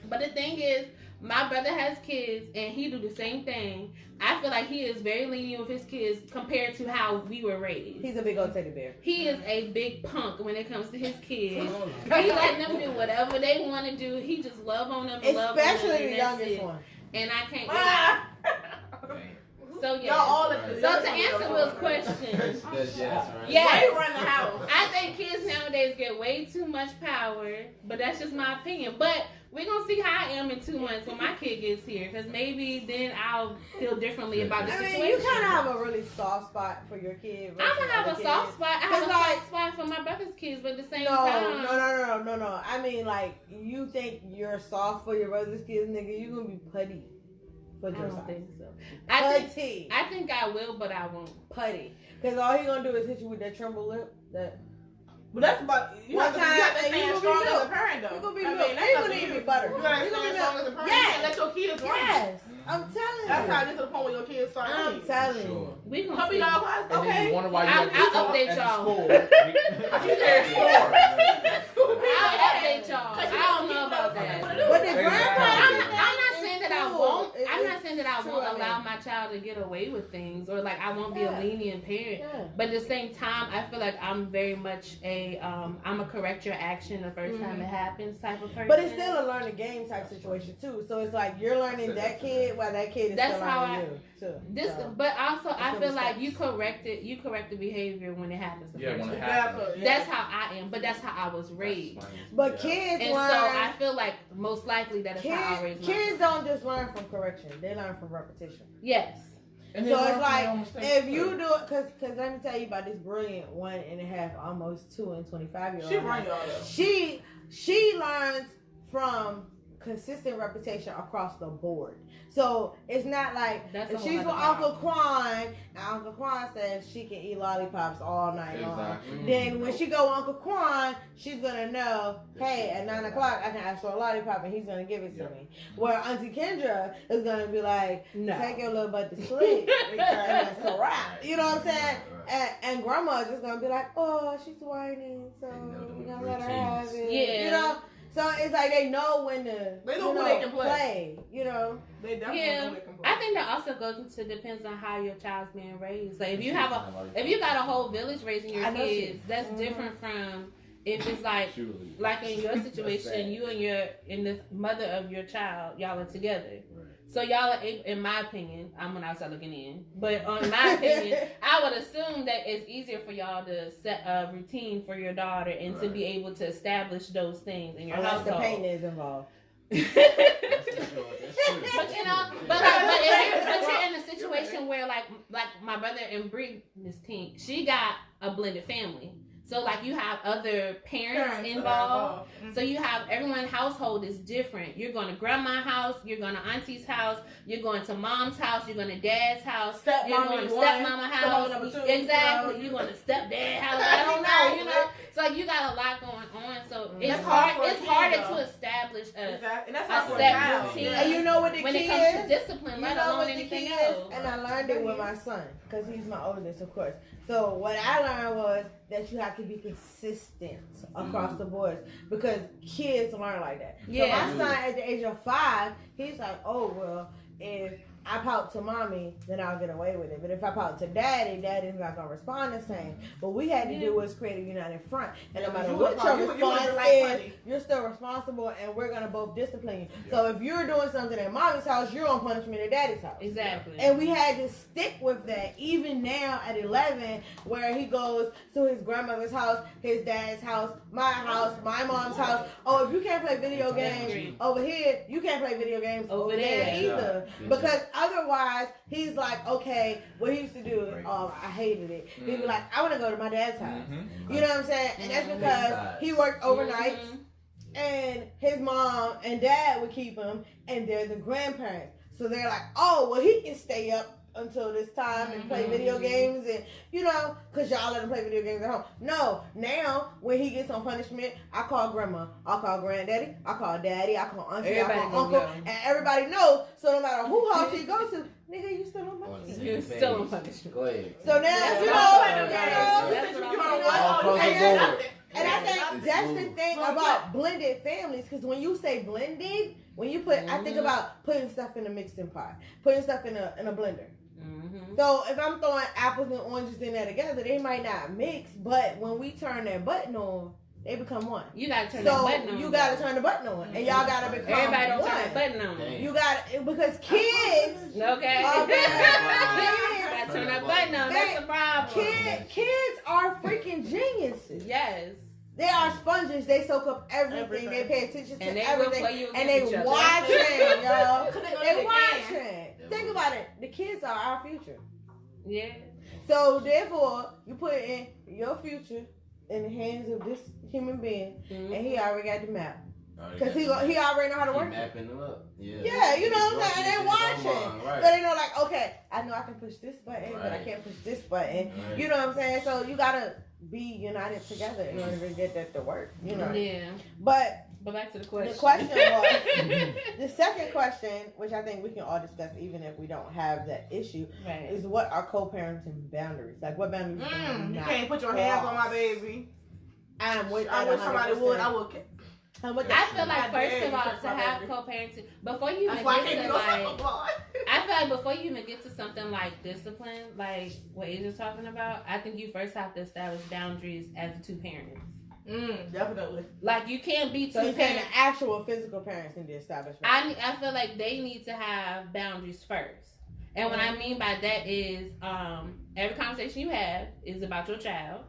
D: But the thing is, my brother has kids, and he do the same thing. I feel like he is very lenient with his kids compared to how we were raised.
A: He's a big old teddy bear.
D: He is a big punk when it comes to his kids. He let them do whatever they want to do. He just love on them,
A: especially the youngest one.
D: And I can't. So yeah. So to answer Will's question,
F: yeah, you run the house.
D: I think kids nowadays get way too much power, but that's just my opinion. But we're gonna see how I am in 2 months when my kid gets here, because maybe then I'll feel differently about the situation.
A: You kind of have a really soft spot for your kid.
D: I'm gonna have a soft spot. I have a soft spot for my brother's kids, but at the same time,
A: no. I mean, like, you think you're soft for your brother's kids, nigga? You gonna be putty. I
D: don't think so. I think I will, but I won't.
A: Putty. Because all he gonna do is hit you with that tremble lip.
F: But that's about you have to stand strong as a parent, though.
A: You gonna be milk. You gonna need to be butter.
F: You gotta stand strong as a parent.
A: Yes.
F: Let your kids run.
A: Yes. I'm telling you.
F: That's how I get to the point where your kids start.
A: I'm telling you.
D: We gonna see.
C: Okay. You wonder why you
D: I'll update y'all. I'll update y'all. I don't know about that.
A: But the grandpa,
D: I'm not saying that I won't. I'm not saying that I won't allow my child to get away with things, or like I won't be a lenient parent. But at the same time, I feel like I'm very much I'm a correct your action the first time it happens type of person.
A: But it's still a learn the game type situation too. So it's like you're learning that kid while that kid is still learning you too.
D: But also I feel like you correct the behavior when it happens.
C: When it happens.
D: That's how I am, but that's how I was raised.
A: But kids
D: and
A: learn.
D: So I feel like most likely that is how I raised.
A: Kids don't just learn from correction; they learn from repetition.
D: Yes.
A: And so it's like if you do it, because let me tell you about this brilliant 1.5, almost 2 and 25-year-old.
F: She run y'all though.
A: She learns from consistent repetition across the board. So it's not like if she's with Uncle Quan and Uncle Quan says she can eat lollipops all night long. Then when she go with Uncle Quan, she's gonna know, hey, at 9 o'clock I can ask for a lollipop and he's gonna give it to me. Where Auntie Kendra is gonna be like, take your little butt to sleep and that's a wrap. You know what I'm saying? And grandma is just gonna be like, oh, she's whining, so we're gonna let her have it.
D: Yeah.
A: You know? So it's like they know when to
F: they can play.
A: You know,
F: they definitely know they can play.
D: I think that also goes into depends on how your child's being raised. Like if you got a whole village raising your kids, that's different from if it's like in your situation, you and the mother of your child, y'all are together. So y'all are, in my opinion, I'm on outside looking in, but in my opinion, I would assume that it's easier for y'all to set a routine for your daughter and to be able to establish those things in your household.
A: Unless the pain is involved.
D: But you know, but you're in a situation where like my brother and Mz Tink, she got a blended family. So like you have other parents involved. So you have everyone's household is different. You're going to grandma's house, you're going to auntie's house, you're going to mom's house, you're going to dad's house, you're going to stepmama's house. Exactly. You're going to stepdad's house. I don't know, you know. So like you got a lot going on. So it's harder to establish a set routine.
A: And you know what the
D: when
A: key
D: it comes
A: is?
D: to discipline, let alone anything else.
A: And I learned it with my son because he's my oldest, of course. So what I learned was that you have to be consistent across the board because kids learn like that. Yeah. So my son at the age of 5, he's like, oh, well, if I pout to mommy, then I'll get away with it. But if I pout to daddy, daddy's not gonna respond the same. What we had to do was create a united front, and no matter what your response is, you're still responsible, and we're gonna both discipline you. Yeah. So if you're doing something at mommy's house, you're on punishment at daddy's house.
D: Exactly.
A: And we had to stick with that, even now at 11, where he goes to his grandmother's house, his dad's house, my house, my mom's house. Oh, if you can't play video games over here, you can't play video games over there either. Because otherwise, he's like, okay, what he used to do, I hated it. He'd be like, I want to go to my dad's house. You know what I'm saying? And that's because he worked overnight, and his mom and dad would keep him, and they're the grandparents. So they're like, oh, well, he can stay up until this time and play video games, and because y'all let him play video games at home. No, now when he gets on punishment, I call grandma, I call granddaddy, I call daddy, I call auntie, I call uncle, and everybody knows. So no matter who house he goes to, nigga, you still on punishment.
D: You're still on punishment.
E: Go ahead.
A: So now and I think that's the thing about blended families, because when you say blended, when you put, I think about putting stuff in a mixing pot, putting stuff in a blender. So if I'm throwing apples and oranges in there together, they might not mix, but when we turn that button on, they become one.
D: You gotta turn that button on.
A: You gotta turn the button on, and y'all gotta become
D: everybody don't
A: one.
D: turn the button on.
A: You gotta, because kids.
D: Okay.
A: Kids
D: gotta turn that button on. That's the problem.
A: Kids are freaking geniuses.
D: Yes.
A: They are sponges. They soak up everything. They pay attention to everything. And they watching, y'all. They watching. Think about it. The kids are our future.
D: Yeah.
A: So therefore, you put in your future in the hands of this human being, and he already got the map. Because he already know how to work
E: mapping them up.
A: Yeah, you know what I'm saying? And they watching.
E: Right.
A: So they know, like, okay, I know I can push this button, but I can't push this button. Right. You know what I'm saying? So you got to be united together in order to get that to work, you know?
D: Yeah.
A: But
D: back to the question.
A: The question was, the second question, which I think we can all discuss even if we don't have that issue, is what are co-parenting boundaries? Like, what boundaries
F: you can't put your hands on my baby.
A: I wish
F: somebody would.
D: I feel like, first of all, to have co-parenting, before you even get to I feel like before you even get to something like discipline, like what Asia's talking about, I think you first have to establish boundaries as the two parents.
F: Definitely.
D: Like, you can't be two parents.
A: The actual physical parents in the establishment.
D: I feel like they need to have boundaries first. And what I mean by that is every conversation you have is about your child.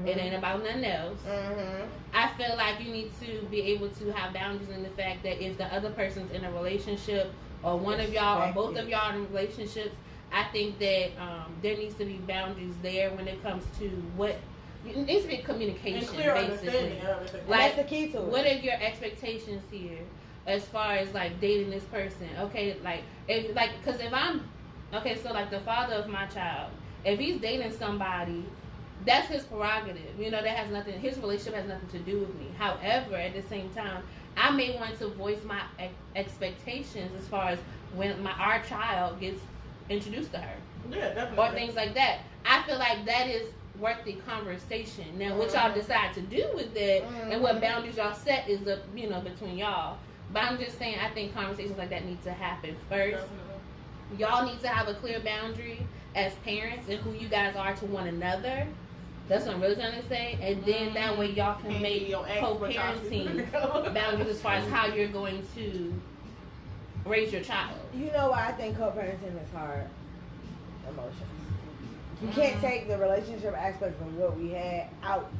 D: It ain't about nothing else. I feel like you need to be able to have boundaries in the fact that if the other person's in a relationship, or one of y'all or both of y'all in relationships, I think that there needs to be boundaries there when it comes to what it needs to be communication, basically.
A: Like, that's the key to it.
D: What are your expectations here as far as like dating this person? Okay, because if I'm so like the father of my child, if he's dating somebody, that's his prerogative. You know, that has nothing. His relationship has nothing to do with me. However, at the same time, I may want to voice my expectations as far as when our child gets introduced to her.
F: Yeah, definitely.
D: Or things like that. I feel like that is worth the conversation. Now, what y'all decide to do with that and what boundaries y'all set is up, between y'all. But I'm just saying, I think conversations like that need to happen first. Definitely. Y'all need to have a clear boundary as parents and who you guys are to one another. That's what I'm really trying to say. And then that way y'all can make co-parenting boundaries as far as how you're going to raise your child.
A: You know why I think co-parenting is hard? Emotions. You can't take the relationship aspect of what we had out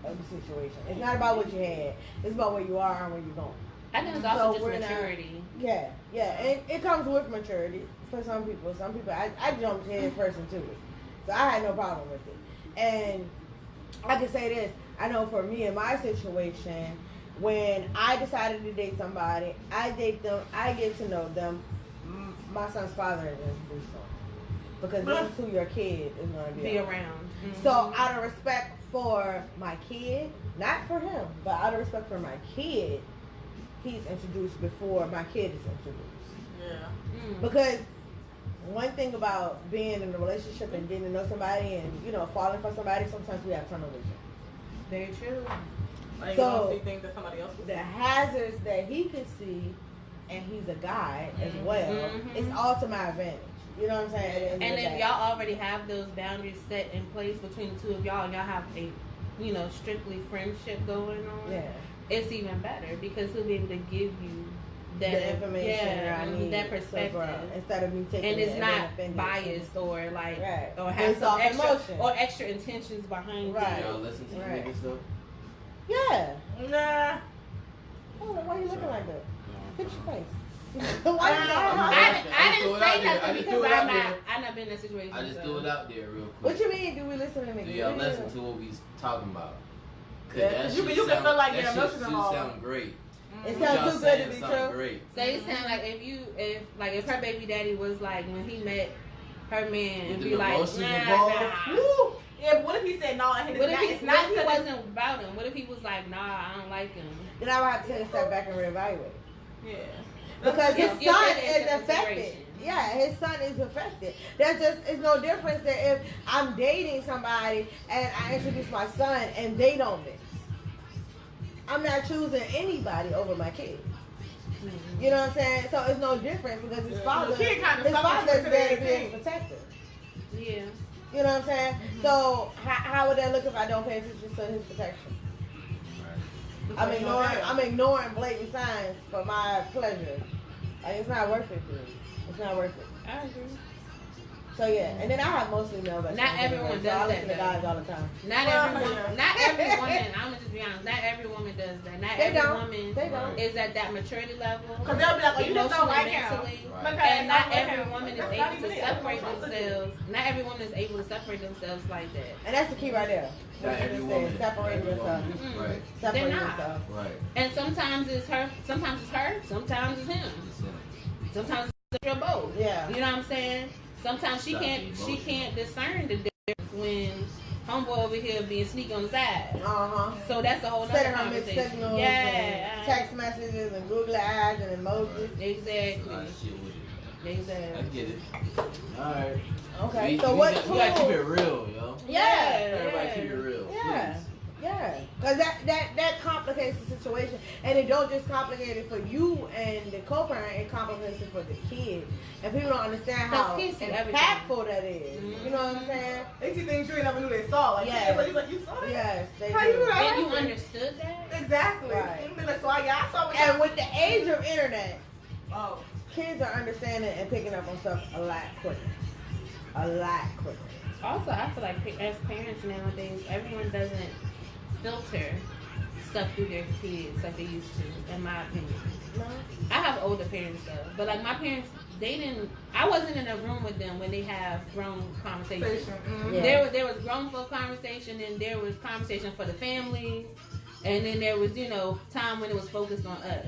A: of the situation. It's not about what you had. It's about where you are and where you're going.
D: I think it's also just maturity.
A: Yeah. It comes with maturity for some people. Some people, I jumped head first into it. So I had no problem with it. And I can say this, I know for me in my situation, when I decided to date somebody, I date them, I get to know them, my son's father is introduced them. Because this is who your kid is going to be around. So out of respect for my kid, not for him, but out of respect for my kid, he's introduced before my kid is introduced.
F: Yeah.
A: Because one thing about being in a relationship and getting to know somebody and, falling for somebody, sometimes we have tunnel vision.
F: Very true. Like,
A: so
F: you don't see things that somebody else will see.
A: The hazards that he could see, and he's a guy as well, it's all to my advantage. You know what I'm saying?
D: And if y'all already have those boundaries set in place between the two of y'all, and y'all have a, strictly friendship going on, it's even better because he'll be able to give you that
A: information I need,
D: that perspective,
A: instead of me taking
D: and it's not biased or or have some extra intentions behind it.
E: Y'all listen to niggas though?
A: Yeah.
F: Nah.
A: Oh, why are you looking like that? Fix your face.
D: I didn't say nothing because I've not been in that situation.
E: I just threw it out there real quick.
A: What you mean? Do we listen to niggas?
E: Do y'all listen to what we talking about?
F: Cause you can feel like you're emotional.
E: Sound great.
A: It sounds too good to be true.
E: Great.
D: So you sound like if her baby daddy was like when he met her man and be like, nah.
F: Yeah, but what if he said no? And
D: what if he wasn't about him? What if he was like, nah, I don't like him?
A: Then I would have to take a step back and reevaluate.
F: Yeah.
A: Because his son is affected. Yeah, his son is affected. It's no difference that if I'm dating somebody and I introduce my son and they don't mix. I'm not choosing anybody over my kid. You know what I'm saying? So it's no difference because his father is there to be protected.
D: Yeah.
A: You know what I'm saying? So how would that look if I don't pay attention to his protection? I'm ignoring blatant signs for my pleasure. Like, it's not worth it, dude. It's not worth it.
D: I agree.
A: So yeah, and then I have mostly male best friends.
D: Not everyone does that.
A: I listen to guys all the time.
D: Not every woman. I'm gonna just be honest. Not every woman does that. Not every woman is at that maturity level.
F: Because they'll be like, "Oh, you just don't like him."
D: And not every woman is able to separate themselves. Not every woman is able to separate themselves like that.
A: And that's the key right there.
E: Not every woman.
A: Separating yourself.
E: Right.
A: Separating yourself.
E: Right.
D: And sometimes it's her. Sometimes it's her. Sometimes it's him. Sometimes it's your both.
A: Yeah.
D: You know what I'm saying? Sometimes she can't discern the difference when homeboy over here being sneaky on the side. So that's a whole other conversation.
A: Signals, text messages and Google eyes and emojis.
D: Exactly. Exactly.
E: I get it. All right.
A: Okay.
E: So
A: what?
E: We gotta keep it real, yo.
A: Yeah.
E: Everybody keep it real.
A: Yeah.
E: Please.
A: Yeah, because that complicates the situation, and it don't just complicate it for you and the co-parent, it complicates it for the kid, and people don't understand how impactful that is. You know what I'm saying?
F: They see things you ain't never knew they saw. Like, like you saw that?
A: Yes, they
F: how
A: do.
F: You know that?
D: And you understood that?
F: Exactly.
A: Right.
F: You be like, so I saw what
A: and with the age of internet,
F: kids
A: are understanding and picking up on stuff a lot quicker. A lot quicker.
D: Also, I feel like as parents nowadays, everyone doesn't filter stuff through their kids like they used to, in my opinion.
A: No.
D: I have older parents though, but like my parents, I wasn't in a room with them when they have grown conversations.
A: Yeah.
D: There was grown folk conversation, and there was conversation for the family, and then there was, time when it was focused on us.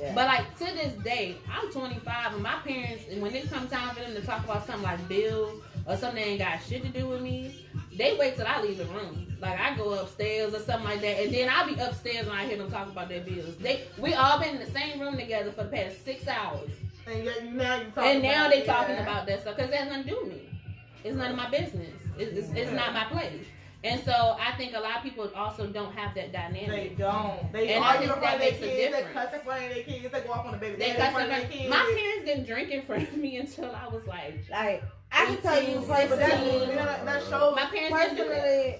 D: Yeah. But like to this day, I'm 25, and my parents, when it comes time for them to talk about something like bills or something that ain't got shit to do with me, they wait till I leave the room. Like I go upstairs or something like that, and then I'll be upstairs when I hear them talk about their bills. We all been in the same room together for the past 6 hours.
F: And now
D: they talking about that stuff because it has nothing to do with me. It's none of my business. It's not my place. And so I think a lot of people also don't have that dynamic.
F: They don't. They
D: and
F: argue
D: I think that makes a difference.
F: They cuss in front of their kids. They go off on the baby.
D: They cuss in front of their kids. My parents didn't drink in front of me until I was like
A: I can tell you personally.
F: That shows.
D: My parents
A: personally,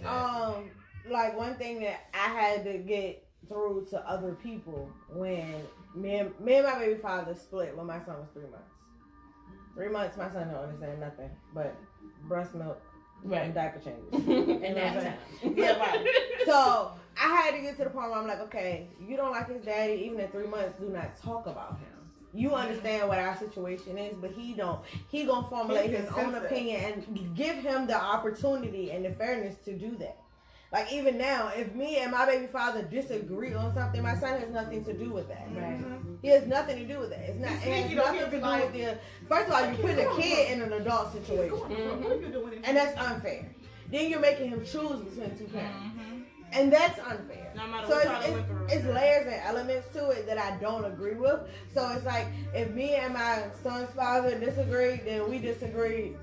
A: like one thing that I had to get through to other people when me and my baby father split when my son was 3 months. 3 months, my son don't understand nothing but breast milk.
D: Right.
A: And diaper changes.
D: And that time.
A: Yeah, right. So I had to get to the point where I'm like, okay, you don't like his daddy, even at 3 months, do not talk about him. You understand what our situation is, but he don't. He gonna formulate his own opinion and give him the opportunity and the fairness to do that. Like even now, if me and my baby father disagree on something, my son has nothing to do with that. Right? He has nothing to do with that. It's not. It has nothing to do with the. First of all, you're putting a kid in an adult situation, and that's unfair. Then you're making him choose between two parents, and that's unfair. So it's layers and elements to it that I don't agree with. So it's like if me and my son's father disagree, then we disagree.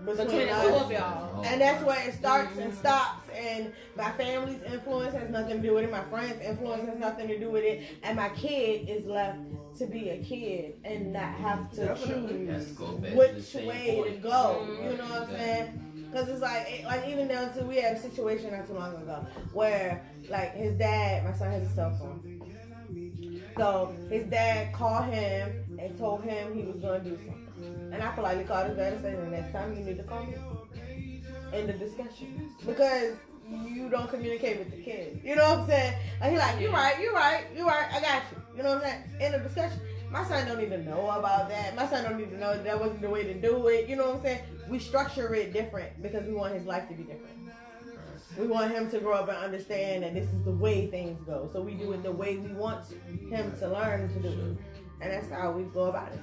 D: Between the two
A: us.
D: of y'all.
A: And that's where it starts and stops. And my family's influence has nothing to do with it. My friends' influence has nothing to do with it. And my kid is left to be a kid and not have to choose which way to go. You know what I'm saying? Because it's like even down to, we had a situation not too long ago where like his dad, my son has a cell phone. So his dad called him and told him he was going to do something. And I politely called his dad and said, the next time you need to call me. In the discussion. Because you don't communicate with the kid. You know what I'm saying? Like, he's like, you're right, I got you. You know what I'm saying? In the discussion. My son don't even know about that. My son don't even know that wasn't the way to do it. You know what I'm saying? We structure it different because we want his life to be different. We want him to grow up and understand that this is the way things go. So we do it the way we want him to learn to do it. And that's how we go about it.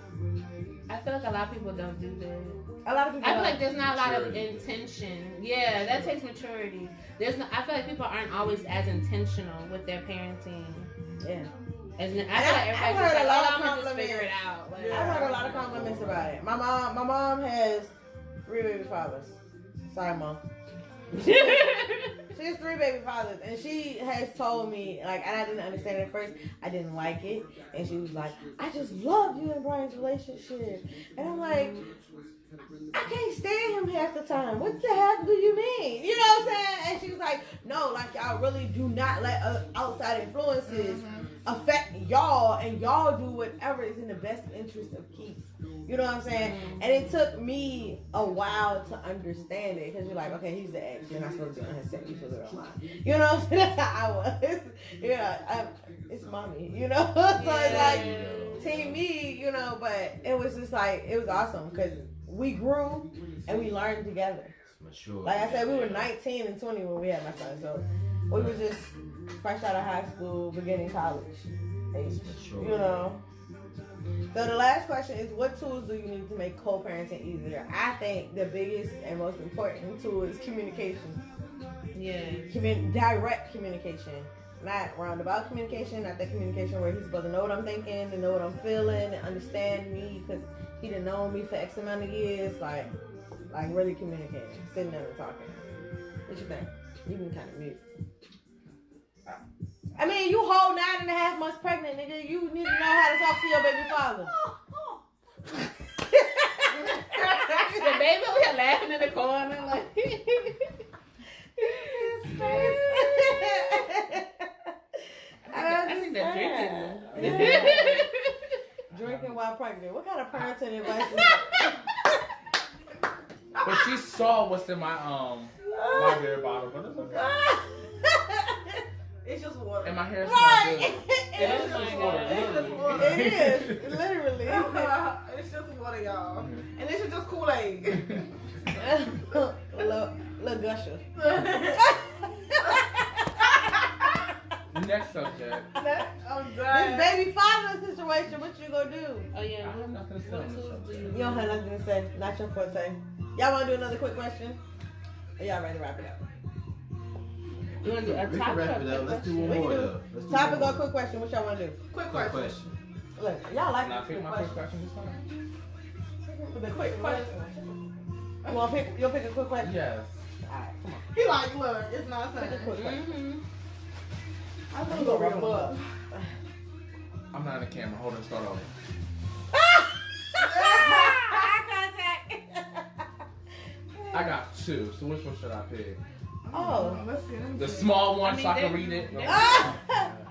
D: I feel like a lot of people don't do that.
A: A lot of people
D: I feel like there's not a lot of intention. Yeah, that takes maturity. I feel like people aren't always as intentional with their parenting.
A: Yeah.
D: I feel like everybody's just like, I'm gonna just figure it out. Like,
A: I heard a lot of compliments about it. My mom has 3 baby fathers. Sorry, Mom. She has 3 baby fathers, and she has told me, like, and I didn't understand it at first. I didn't like it, and she was like, I just love you and Brian's relationship. And I'm like, I can't stand him half the time. What the heck do you mean? You know what I'm saying? And she was like, no, like, y'all really do not let outside influences affect y'all, and y'all do whatever is in the best interest of Keith. You know what I'm saying? And it took me a while to understand it, because you're like, okay, he's the ex. You're not supposed to be on his set. You're supposed to be online. You know what I'm saying? That's how I was. Yeah, it's mommy, you know? So it's like, team me, you know, but it was just like, it was awesome, because we grew and we learned together.
E: Mature.
A: Like I said, we were 19 and 20 when we had my son, so we were just fresh out of high school, beginning college age, you know. So the last question is, what tools do you need to make co-parenting easier? I think the biggest and most important tool is communication.
D: Yeah.
A: Direct communication. Not roundabout communication, not that communication where he's supposed to know what I'm thinking, to know what I'm feeling, and understand me, because he didn't know me for X amount of years. Like really communicating, sitting there and talking. What you think? You can kind of mute. I mean, you whole 9.5 months pregnant, nigga. You need to know how to talk to your baby father.
D: The baby over here laughing in the corner like. I think they're drinking.
A: Yeah. Drinking while pregnant. What kind of parenting advice is that?
C: But she saw what's in my beer bottle, but it's okay.
F: It's just water.
C: And my hair smells good.
A: It
C: is just water.
A: It is, literally.
F: It's just water, y'all. And this is just Kool-Aid.
A: Little gusher.
C: Next subject.
F: I'm done.
A: This baby father situation, what you gonna do?
D: Oh yeah.
C: I have nothing to say on this subject.
A: You don't have nothing to say. Not your forte. Y'all wanna do another quick question? Or y'all ready to wrap it up?
D: You want to do a
E: We can
D: topic?
E: wrap it up. Let's do one more though.
A: Topic or quick question? What y'all wanna do?
F: Quick
E: Quick
F: question.
E: question.
A: Look, y'all like
C: Can I pick my quick question this time?
F: The quick question.
A: You'll pick a quick question?
C: Yes.
A: Alright, come on.
F: He like, look, it's not
A: Pick a
F: saying.
A: quick question.
D: Mm-hmm.
F: I think he's gonna read a book.
C: I'm not in the camera. Hold on, start over.
A: Eye contact.
C: I got 2, so which one should I pick?
A: Oh.
F: Let's see. Let me
C: The
F: see.
C: small one so I can
D: they're-
C: read it?
D: they're-
A: Ah!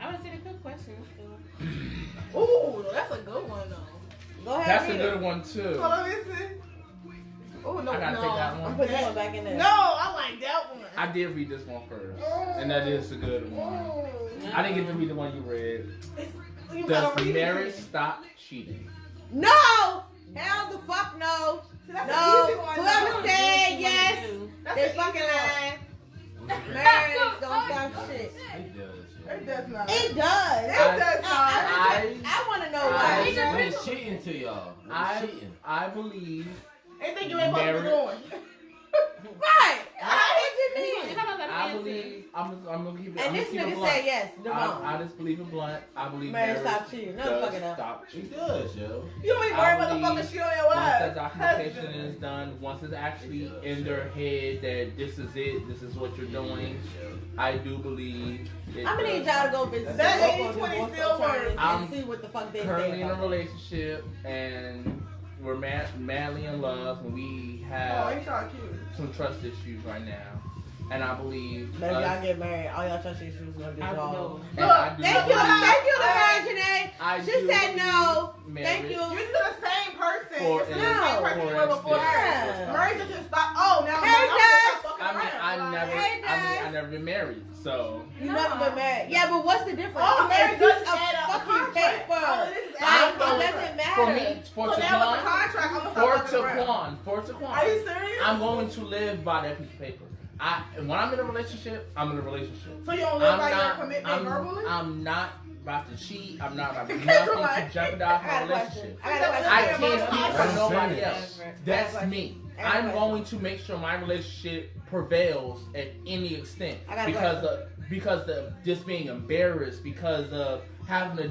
D: I want to see the quick questions still.
F: Ooh, that's a good one though.
A: Go ahead.
C: That's a
A: read
C: good
A: it.
C: one too.
F: Hold on, listen. Oh no,
C: I gotta
F: no.
C: take that
A: I'm
C: one.
A: putting this one back in there.
F: No, I like that one.
C: I did read this one first, and that is a good one. I didn't get to read the one you read.
F: You
C: Does
F: gotta read
C: marriage
F: it.
C: stop cheating?
A: No! Hell the fuck no!
F: That's
A: No!
F: an easy one,
A: Whoever
F: though.
A: said yes,
F: That's
A: they
F: an
A: fucking
F: easy one.
A: lying. Marriage don't stop shit.
E: It does.
F: It does not.
A: It does.
F: It does not.
A: I want to know why.
E: It's cheating to y'all. It's cheating.
C: I believe
F: Anything you ain't supposed to be doing.
A: Right. What you mean?
D: How about that?
C: I believe I'm gonna keep it.
A: And this nigga said yes.
C: I just believe in blunt. I believe
A: marriage stop cheating. No fucking up.
C: Stop
E: She
C: cheating.
E: does, yo.
F: You don't even worry about the fucking shit on your
C: Once
F: wife.
C: that documentation is done, once it's actually in their head that this is it, this is what you're doing, I do believe.
A: I'm gonna need y'all to go visit
F: That
A: some
F: 80-20
A: local
F: still
A: attorneys
F: works.
A: and see what the fuck they
C: currently
A: say
C: in a
A: about it.
C: relationship and we're madly in love and we
F: Oh,
C: have
F: ain't y'all cute?
C: some trust issues right now. And I believe
A: Maybe
C: us-
A: y'all get married, all y'all trust issues gonna dissolve.
C: and I do
A: Thank you,
C: believe-
A: Janae.
C: I
A: She
C: do
A: said no.
C: believe
A: Thank
C: marriage-
A: you.
F: You're the same person.
C: For
F: You're still the same person you were before
A: Yeah.
F: marriage. Marriage just stop. Oh, now
A: Hey,
F: I'm
C: I never been married, so
A: You never been married. Yeah, but what's the difference?
F: Oh, marriage
A: It's a
F: doesn't
A: piece of
F: add up to
A: fucking
F: contract.
A: paper.
F: Oh, this is
A: Like,
F: adding
A: it
F: up.
A: doesn't matter.
C: for me, for
F: So now with the
C: Taquan,
F: contract, I'm
C: for
F: gonna stop fucking around. Are you
C: Taquan,
F: serious?
C: I'm going to live by that piece of paper. When I'm in a relationship, I'm in a relationship.
F: So you don't live by your commitment verbally?
C: I'm not about to cheat. I'm not about to do
F: Kendra,
C: nothing to jeopardize
A: I got
C: my
A: a question.
C: relationship.
A: I got a question.
C: I can't speak for
G: That's
C: nobody
G: serious.
C: else.
A: I got a
C: That's
A: question.
C: me.
A: I got a
C: I'm
A: question.
C: going to make sure my relationship prevails at any extent
A: I got a
C: because of just being embarrassed, because of having to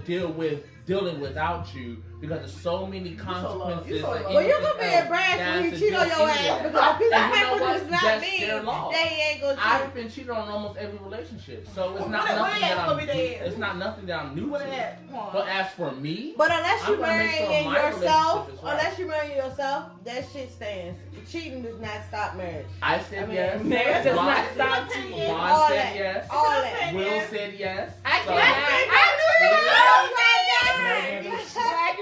C: dealing without you, because there's so many consequences.
F: You so low.
C: and
A: Well, you're gonna be
C: anything else
A: embarrassed
C: that
A: when you
C: has
A: cheat
C: to
A: on
C: do
A: your
C: with
A: ass
C: that.
A: because a piece of
C: And you know
A: paper
C: what?
A: does not
C: That's
A: mean
C: their law.
A: they ain't gonna cheat.
C: I've been cheated on almost every relationship, so it's
F: Well,
C: not
F: what
C: nothing
F: they
C: that
F: at,
C: I'm.
F: what they at?
C: It's not nothing that I'm new
F: What
C: to.
F: is that? Come on.
C: But as for me,
A: But unless
C: I'm
A: you
C: gonna make sure
A: marrying
C: my
A: yourself,
C: relationship is right.
A: unless you marrying yourself, that shit stands. Cheating does not stop marriage.
C: I said
A: I mean,
C: yes.
A: marriage does
C: Vaughn-
A: not stop cheating.
C: Vaughn
A: All
C: said
A: that.
C: yes.
A: All that.
C: Will said yes.
D: I
C: So-
A: Okay.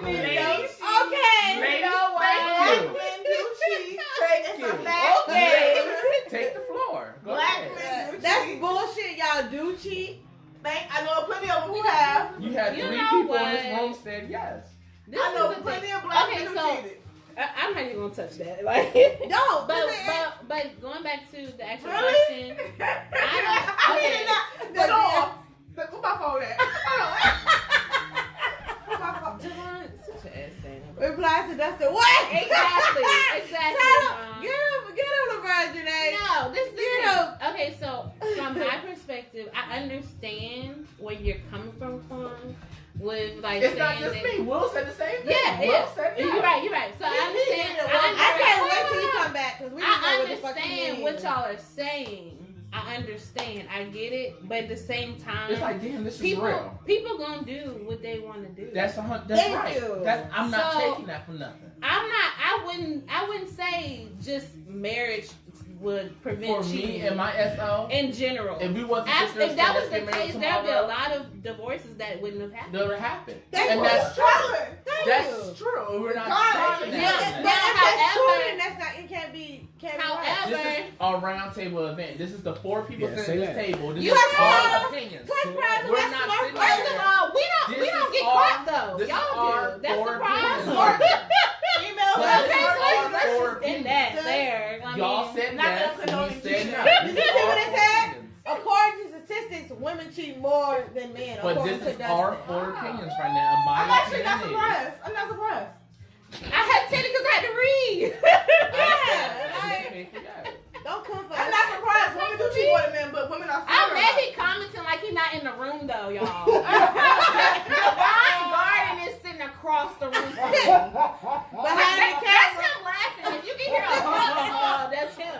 C: Ladies,
F: You know what?
C: thank you.
F: Black men do cheat.
C: Thank
F: It's
C: you.
F: a fact.
C: Ladies, take the floor. Go
F: Black
C: ahead.
F: men do
A: That's
F: cheat.
A: bullshit. Y'all do cheat.
F: I know plenty of them who have.
C: You had
D: You
C: 3
D: know
C: people
D: what?
C: in this room said yes.
D: This
F: I know
D: is the
F: plenty
D: thing.
F: of black
D: Okay,
F: men
D: so
F: who cheated.
D: I'm not even gonna touch that. Like,
A: Don't.
D: but going back to the actual
F: Really?
D: question,
F: I did not. But no. Who my phone at? Who my phone?
D: Javon, such an ass thing.
A: Reply to Dustin. What?
D: Exactly.
A: Tell him. Get him the virgin, eh?
D: No, this is
A: You know-
D: okay. So from my perspective, I understand where you're coming from, Quan, with like
C: It's
D: saying
C: not just
D: that.
C: me. Will said the same thing.
D: Yeah,
C: Will
D: yeah.
C: said yes.
D: You're right. So I understand.
A: I can't wait till you come back because we don't know
D: I
A: what the fuck you
D: understand
A: mean.
D: what y'all are saying. I understand. I get it. But at the same time,
C: It's like, damn, this is real.
D: people gonna do what they want to do.
C: That's
A: Thank
C: right.
A: you.
C: I'm not
D: So-
C: taking that for nothing.
D: I'm not. I wouldn't say just marriage would prevent
C: For me
D: cheating
C: and my SO,
D: in general.
C: if we wasn't
D: If that was the
C: get married
D: case, there would be a
C: tomorrow,
D: lot of divorces that wouldn't have happened.
C: never happened.
A: Thank
C: And
A: you.
C: that's true.
A: Thank
C: That's
A: you.
C: true. We're not
F: God,
C: taking
D: yeah,
C: that.
A: But if that's true,
D: However-
A: then that's not. It can't be. Can't be right.
D: However,
C: This is a round table event. This is the 4 people
G: Yeah,
C: sitting
G: say
C: at this
G: that.
C: table. This
A: You
C: is
A: have
C: our
A: to-
C: opinions.
A: Good friends,
C: We're
A: that's
C: not
A: smart
C: sitting
A: friends.
D: first of all, we
C: This
D: don't
C: is
D: get
C: our-
D: caught though.
C: this is
D: Y'all
C: our
D: do. That's the
C: four
D: problem.
C: opinions.
F: Female
C: That's
D: Okay,
C: our
D: so let's
C: four
D: just end that there. I
C: Y'all
D: mean,
C: said
F: not
C: yes,
F: gonna
C: and
F: condone
C: we
F: you
C: said
F: cheating.
C: no.
A: Did you
C: This is
A: see what
C: our
A: it said?
C: opinions.
A: According to statistics, women cheat more than men.
C: But
A: according
C: this
A: to
C: is our
A: Dustin.
C: 4 opinions right now. My
F: I'm actually not
C: opinion is-
F: surprised. I'm not surprised.
D: I had to take it because I had to read.
A: Don't come for
F: I'm
A: us.
F: not surprised. Women do cheat more than men, but women are
D: I'm
F: smarter.
D: mad he commenting like he's not in the room though, y'all. Davon Garden is sitting across the room from me.
A: Behind the
D: That's
A: camera.
D: him laughing. If you can hear a that's him.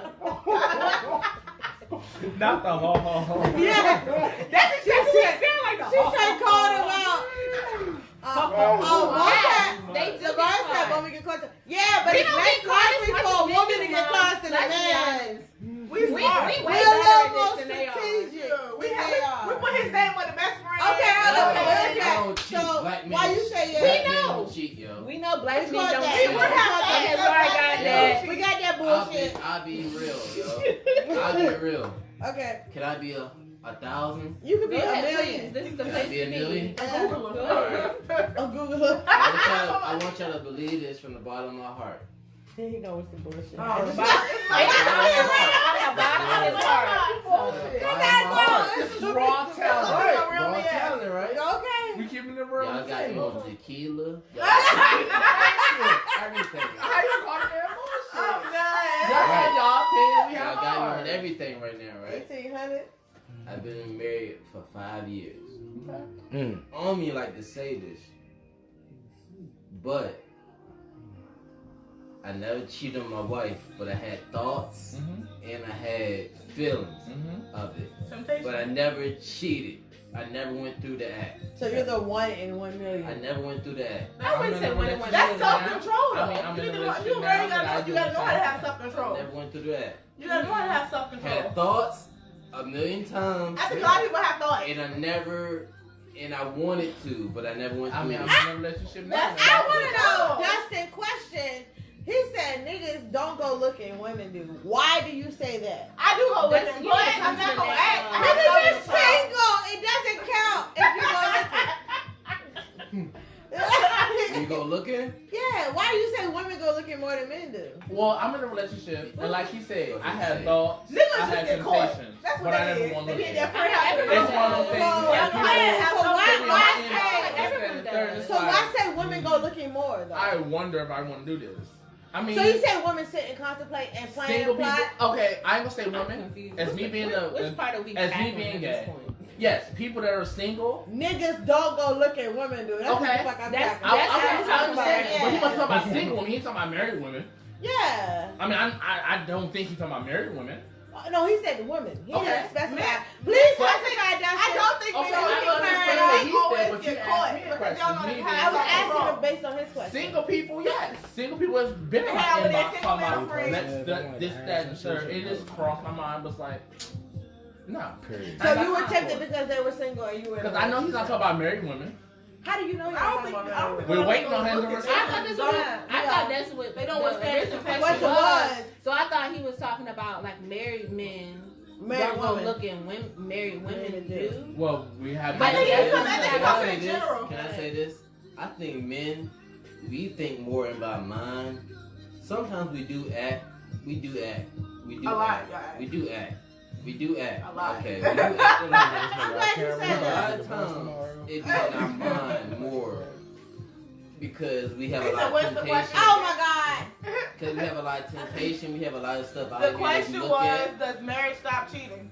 C: Not the ho ho ho.
A: Yeah.
D: That's exactly what it sound like.
A: She should call him out.
D: They do
A: The
D: get
A: guy said
D: caught.
A: woman get caught. Yeah, but
D: We
A: it's
D: don't
A: less
D: get caught as
A: likely
D: much
A: for a
D: as men
A: woman to
D: do,
A: get
D: Mom.
A: caught than a
D: Let's be
A: man.
D: honest.
F: We
D: We
F: smart.
D: way
A: We're a
D: better
A: little
D: at
A: more
D: this than they are.
A: strategic.
F: We
A: than
F: have
A: they
F: we
A: are.
F: put his name with the best friend.
A: Okay, hold on.
D: Okay.
A: Where's
E: I
A: that?
E: don't cheat.
A: So,
E: Black men.
A: why you say
D: We
E: Black
A: yeah?
E: men
D: know.
E: don't cheat, yo.
D: We know black
A: We
D: men
A: caught
D: don't
A: that.
D: cheat.
A: We got
D: Okay,
A: that.
D: so I got that.
A: We got that bullshit.
E: I'll be real, yo. I'll be real.
A: Okay.
E: Can I be a 1,000?
A: You could be
D: Go
A: a
D: ahead,
A: million.
D: please. This is the
E: Can I
D: place
E: be a
D: to
E: million?
D: be.
A: Go
E: Alright.
A: A Google.
E: I want y'all to believe this from the bottom of my heart.
A: He knows it's some bullshit.
F: Oh,
A: It's
F: it's
A: about-
C: This is raw talent.
F: Right. Real
E: Raw
F: man.
E: talent, right?
A: Okay.
C: We keeping it real.
E: Y'all got me
C: too.
E: on tequila. Y'all everything.
C: How you calling that bullshit?
F: Oh, God.
C: That's how y'all opinion we
E: Y'all
C: have
E: got me on
C: ours.
E: everything right now, right?
A: 1800.
E: I've been married for 5 years.
C: Okay.
E: I don't mean like to say this, but I never cheated on my wife, but I had thoughts and I had feelings of it.
F: Temptation.
E: But I never cheated. I never went through the act.
A: So you're the 1 in 1 million.
E: I never went through the act.
F: I wouldn't say one in one. That's self-control, though. You really gotta know how to have self-control.
E: I never went through the act.
F: You gotta know how to have self-control.
E: Had thoughts 1,000,000 times.
F: I think a lot of people have thoughts.
E: And I wanted to, but I never went through it.
C: I'm in a relationship now.
A: I want to know, Dustin, question. He said niggas don't go looking, women do. Why do you say that?
F: I do go looking, but I'm not gonna act.
A: Niggas just single. It doesn't count if you go looking.
E: You go looking?
A: Yeah, why do you say women go looking more than men do?
C: Well, I'm in a relationship, and like he said, I had thoughts,
F: Niggas
C: I
F: just
C: had
F: get caught.
C: temptations,
F: That's what
C: but I
F: that
C: never
F: is.
C: want to
F: They
C: look
F: be in their
C: at it.
F: friend house.
C: It's one of those things
A: So why say women go looking more though?
C: I wonder if I want to do this. I mean,
A: so you say women sit and contemplate and plan
C: single
A: and plot?
C: people. Okay, I ain't gonna say women. As me being
D: which part are we
C: as me
D: tackling
C: being
D: at
C: gay.
D: this point?
C: Yes, people that are single.
A: Niggas don't go look at women do. That's what the fuck I'm
D: That's
A: talking
C: I
A: about.
C: understand, but he must talk about
A: Yeah.
C: single women. He's talking about married women.
A: Yeah.
C: I mean, I don't think he's talking about married women.
A: No, he said the woman. He
C: Okay.
A: didn't specify. Please specify that.
F: I don't think
C: Okay,
F: men
C: I
F: who get
C: understand
F: married
C: what he said,
F: always
C: but
F: get
C: you
F: caught
C: asked me a
F: because y'all know
C: question.
F: they
C: Me
A: I was
F: have
A: asking
F: self-control.
A: him based on his question.
C: Single people, yes. Single people has been in my
F: Yeah, when they're
C: inbox
F: single
C: talking
F: men
C: about
F: are free.
C: this, that, and third. It just crossed my mind. Was like, no.
A: So you were tempted because they were single and you were.
C: Because I know he's not talking about married women.
A: How do you know he's
F: I
A: not
F: don't
A: talking
F: think.
A: about married?
C: We're waiting on him to
D: I
C: respond.
D: thought that's what
F: They don't
D: the
F: withstand
D: original
F: temptation.
D: question
A: What it
D: was.
A: was.
D: So I thought he was talking about like married men
A: Married
D: don't go
A: women.
D: looking married women do.
C: Well, we have.
D: I think it's
E: Can
D: something
E: I say
F: in
E: this?
F: general.
E: Can I say this? I think men, we think more about mind. Sometimes we do act. We do act. We do
F: A lot,
E: act.
F: y'all act.
E: We do act. We do act.
F: A lot.
E: Okay. We do act a lot.
A: I'm glad you said
E: A lot
A: that.
E: of times it be in our mind more because we have
F: He
E: a
F: said,
E: lot
F: "What's
E: of
F: the
E: temptation.
F: question?"
A: Oh my God.
E: Because we have a lot of temptation. We have a lot of stuff out
F: The
E: here that
F: question
E: we look
F: was,
E: at.
F: does marriage stop cheating?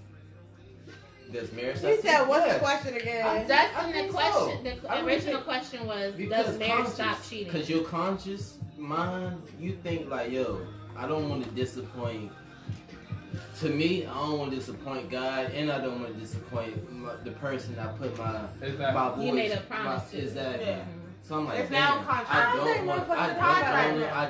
E: Does marriage
A: He
E: stop
A: said, "What's
E: cheating?
A: the question again?"
D: That's
E: I
D: the
E: think
D: question.
E: so.
D: The
E: I really
D: original
E: think-
D: question was,
E: Because
D: does marriage stop cheating?
E: Because your conscious mind, you think like, yo, I don't want to disappoint. To me, I don't want to disappoint God, and I don't want to disappoint the person I put my voice.
D: You made a promise to.
E: Exactly.
F: Yeah.
E: So I'm like,
F: It's now
E: damn,
F: contract.
A: I don't think motherfuckers are contract now.
E: I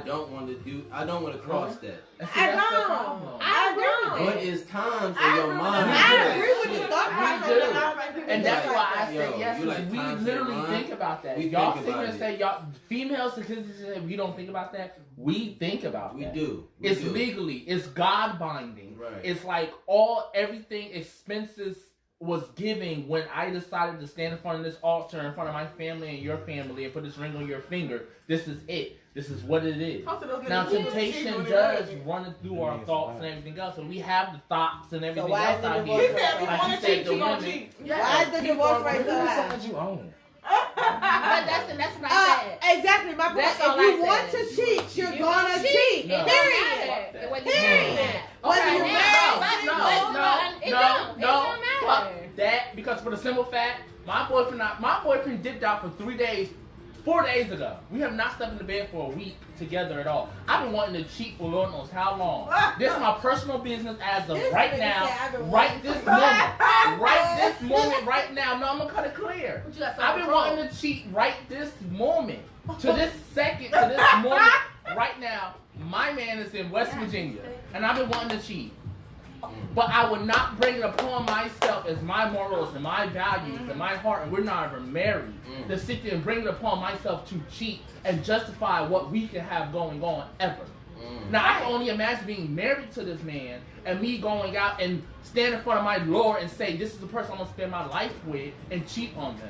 E: don't want to cross that.
A: I don't. I agree with
E: But
A: it.
E: it's times in
F: I
E: your
F: agree with
E: mind.
F: that.
A: I agree with your thought
C: We
A: process.
C: do. And that's why I
E: Yo,
C: say yes,
E: you like
C: because we
E: times in
C: literally
E: your
C: think
E: mind?
C: about that.
E: We
C: Y'all
E: think
C: sit here
E: about
C: and
E: it.
C: say, y'all, female statistics say we don't think about that. We think about
E: We
C: that.
E: do. We
C: It's
E: do.
C: legally, it's God binding.
E: Right.
C: It's like everything expenses was giving when I decided to stand in front of this altar in front of my family and your family and put this ring on your finger. This is it. This is what it is. Now temptation does run it through our thoughts and everything else, and we have the thoughts and everything
A: why
C: else
A: is the
C: out
A: divorce
C: here.
F: He said, if you
C: Like
F: want
C: you
F: to
C: said,
F: cheat,
C: the
F: you gonna
C: women.
F: cheat.
A: Why is the divorce rate so high?
G: you own.
D: But that's what I said.
A: Exactly. My point.
D: That's
A: If
D: all
A: you
D: I
A: want
D: said.
A: to cheat, you're
D: You
A: gonna
D: gonna
A: cheat.
C: No.
D: It
A: Period.
D: don't matter. Whether you
A: Period.
D: that.
A: Whether
C: Okay,
A: you
C: no,
A: married,
C: no,
D: It don't
C: fuck
D: matter.
C: that, because for the simple fact, my boyfriend dipped out for 3 days, 4 days ago. We have not slept in the bed for a week together at all. I've been wanting to cheat for Lord knows how long. This is my personal business as of
A: This
C: right
A: nigga
C: now,
A: said I've been
C: right
A: wanting
C: this
A: to-
C: moment, right now. No, I'm gonna cut it clear.
F: But you got
C: I've been
F: self-control.
C: wanting to cheat right this moment, to this second, to this moment, right now. My man is in West Virginia, and I've been wanting to cheat. But I would not bring it upon myself as my morals and my values and my heart, and we're not even married, to sit there and bring it upon myself to cheat and justify what we can have going on ever. Now, I can only imagine being married to this man and me going out and stand in front of my Lord and say, this is the person I'm going to spend my life with, and cheat on them.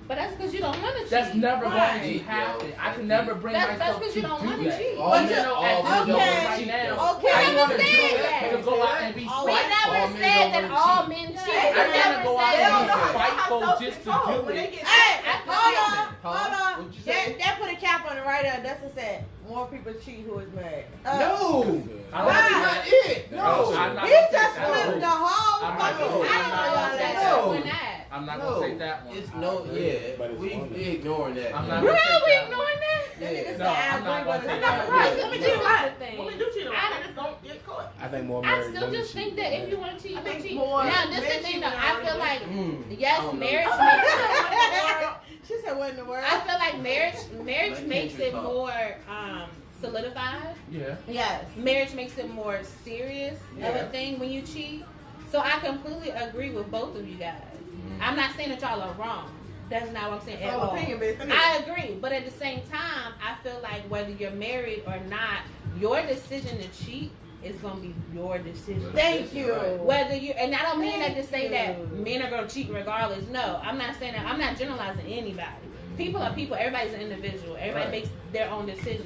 D: But that's because you don't want to cheat.
C: That's never
A: Right.
C: going to happen. I can never bring
D: That's
C: myself
D: because
C: to
D: you don't
C: do
D: wanna
C: that.
D: cheat.
E: All
C: But
E: men-
C: you know,
E: all
C: at
E: men
C: this
E: don't
C: moment
E: wanna
C: right
E: cheat,
C: now,
E: though.
A: Okay.
C: I
D: We
C: want to
D: never
C: do
D: said
C: it
D: that.
C: and go out and be
D: We
C: spiteful.
D: never
E: All men
D: said
E: don't
D: that
E: wanna
D: all
E: cheat.
D: men cheat.
C: I
D: We
C: gotta
D: never
C: go out
D: said
C: and be
D: that.
C: spiteful just to do it.
A: Hey, hold on.
E: What'd you say?
A: That put a cap on it right there. Dustin said more people cheat who is married.
E: No,
C: I don't
E: that's
C: think
E: not it. No,
C: I'm not
A: He
C: gonna
A: just
C: say that.
A: flipped the whole
C: I'm not
A: fucking
C: gonna say
A: side
C: that.
A: on y'all
C: I'm not gonna take that one.
E: It's no, yeah.
G: But it's
E: We ignoring that.
C: I'm
E: man.
C: not
D: Really?
C: gonna
D: We
C: take that
D: ignoring that?
E: Yeah.
C: No, I'm not gonna take
F: I'm not
C: that.
F: surprised.
E: Yeah.
F: Let me
E: Yeah.
F: cheat a lot.
D: Thing.
F: Women do cheat a lot. They just don't get caught.
G: I think more
D: I
G: married
D: still
G: women
D: just
G: cheat
D: think
G: than
D: that if
G: men.
D: you want to cheat,
F: I
D: you
F: think
D: cheat.
F: more
D: Now, this is
F: men
D: the thing
F: cheat
D: though.
F: than
D: I feel
F: women.
D: like,
E: I
D: yes,
E: don't know.
D: marriage makes
A: She said, "What in the world?"
D: I feel like marriage
E: Like
D: makes
E: Kendra
D: it
E: talk.
D: more solidified.
C: Yeah.
A: Yes.
D: Marriage makes it more serious of
C: Yeah.
D: a thing when you cheat. So I completely agree with both of you guys. I'm not saying that y'all are wrong. That's not what I'm saying
F: It's
D: at
F: all
D: all.
F: opinion based.
D: I agree, but at the same time, I feel like whether you're married or not, your decision to cheat is gonna be your decision.
A: Thank you.
E: Right.
D: Whether you, and I don't mean that to say
A: Thank
D: that
A: you.
D: men are gonna cheat regardless. No, I'm not saying that. I'm not generalizing anybody. People are people. Everybody's an individual. Everybody
E: Right.
D: makes their own decisions.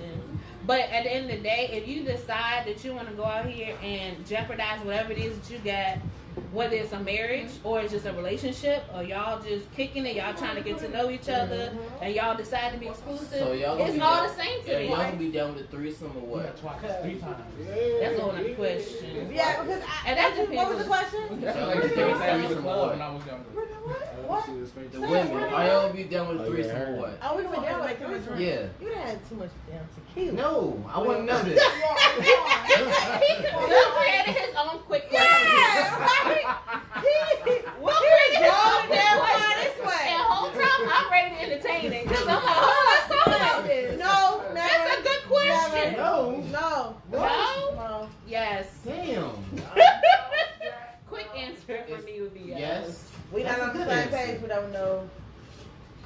D: But at the end of the day, if you decide that you want to go out here and jeopardize whatever it is that you got, whether it's a marriage or it's just a relationship, or y'all just kicking it, y'all trying to get to know each other, and y'all decide to be exclusive,
E: So y'all gonna
D: it's
E: be
D: all
E: down,
D: the same to
E: yeah,
D: me.
E: y'all gonna be down with a threesome or
C: Yeah,
E: what?
C: twice, 3 times.
D: That's a whole question.
A: Yeah, because
D: And that depends
A: what was the
D: on-
A: question?
C: That's
E: Y'all
C: like
E: gonna
C: the
E: be down
C: thing
E: with
C: that we
E: threesome
C: was
E: or
C: club
E: what?
C: when I was younger.
A: What?
E: The women, are y'all gonna be down with a
G: Oh, yeah,
E: threesome
G: I
E: or
G: heard.
E: what?
A: Oh, we went down like
F: Make
A: three.
E: Yeah.
A: You done had too much damn tequila.
E: No, I wanna know this.
D: Will created his own quick question.
A: Yeah, right.
D: Will created his
A: Go
D: own quick
A: that far
D: question.
A: this way.
D: And the whole time I'm ready to entertain it. Because I'm like, oh, let's talk about this.
A: No, never.
D: That's a good question.
A: No.
D: No? Yes.
E: Damn.
D: Quick answer for me would be yes.
E: Yes.
A: We not
E: That's
A: on
E: a
A: the
E: good
A: same
E: answer.
A: page. We don't know.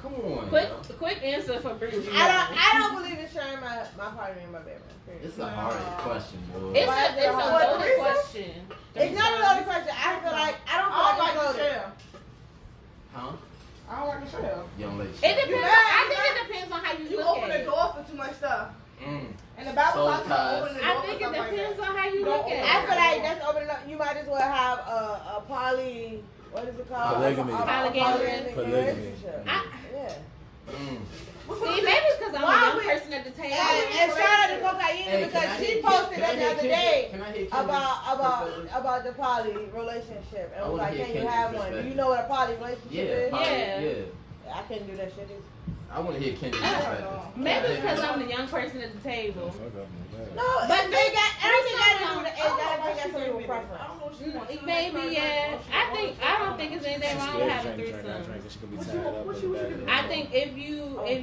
E: Come on.
D: Quick,
E: yo.
D: quick answer for Bree would be
A: I
D: yes.
A: don't believe in sharing my partner in my bedroom. Period.
E: It's a hard question, boy.
D: It's a loaded
F: threesome?
D: question.
A: It's not a loaded question. I feel like I don't
F: I don't
A: feel
F: like
A: like
F: to
A: it's loaded.
F: share.
E: Huh?
F: I don't like to share.
E: Young lady.
D: It depends. I think it depends on how you
F: You
D: look
F: open
D: at
F: the
D: it.
F: door for too much stuff.
E: Mm.
F: And the Bible
E: Soul
F: talks about
E: ties.
F: opening the
D: I
F: door
D: think
F: for
D: it
F: stuff like
D: depends
F: that.
D: on how you
F: Don't
D: look
F: open
D: at
A: I
D: it.
A: feel like that's opening up. You might as well have a poly. What is it called?
G: Polygamy.
A: Polygamy
G: Polygamy.
A: relationship.
D: I-
A: Yeah.
E: Mm.
D: See, maybe it's because I'm
A: Why
D: a young
A: we-
D: person at the table.
A: And shout out to Kokayeena
E: Hey,
A: because
E: can I
A: she
E: hit-
A: posted
E: can I
A: that the
E: hit
A: other
E: Kendra-
A: day
E: Can I hear Kendra's perspective?
A: about the poly relationship and
E: I
A: was
E: wanna
A: like,
E: hear
A: can you
E: Kendra's
A: have one? Do
E: perspective.
A: you know what a poly relationship
E: Yeah,
A: is?
E: probably,
D: Yeah.
E: yeah.
A: I couldn't do that shit. either.
E: I want to hear Kendra's
F: I don't
E: perspective.
F: know.
D: Maybe it's because I'm the young person at the table.
G: Fuck up, man.
A: No,
D: But
A: but they got everything got to do
D: threesome
A: with the
F: I don't know
A: age.
F: why
A: I think
F: she
A: that's a
F: gave
A: little
F: me this.
A: preference.
F: I don't know what she wants. She
D: Maybe,
F: makes
D: yeah.
F: her
D: I don't think there's anything
G: She's
D: wrong
G: scared
D: with
G: to
D: having
G: drink, drink,
D: threesomes.
G: drink, she could be
F: What
G: tied
F: you-
G: up
F: what
G: in
F: you-
G: the
F: what you
G: bed.
D: I think if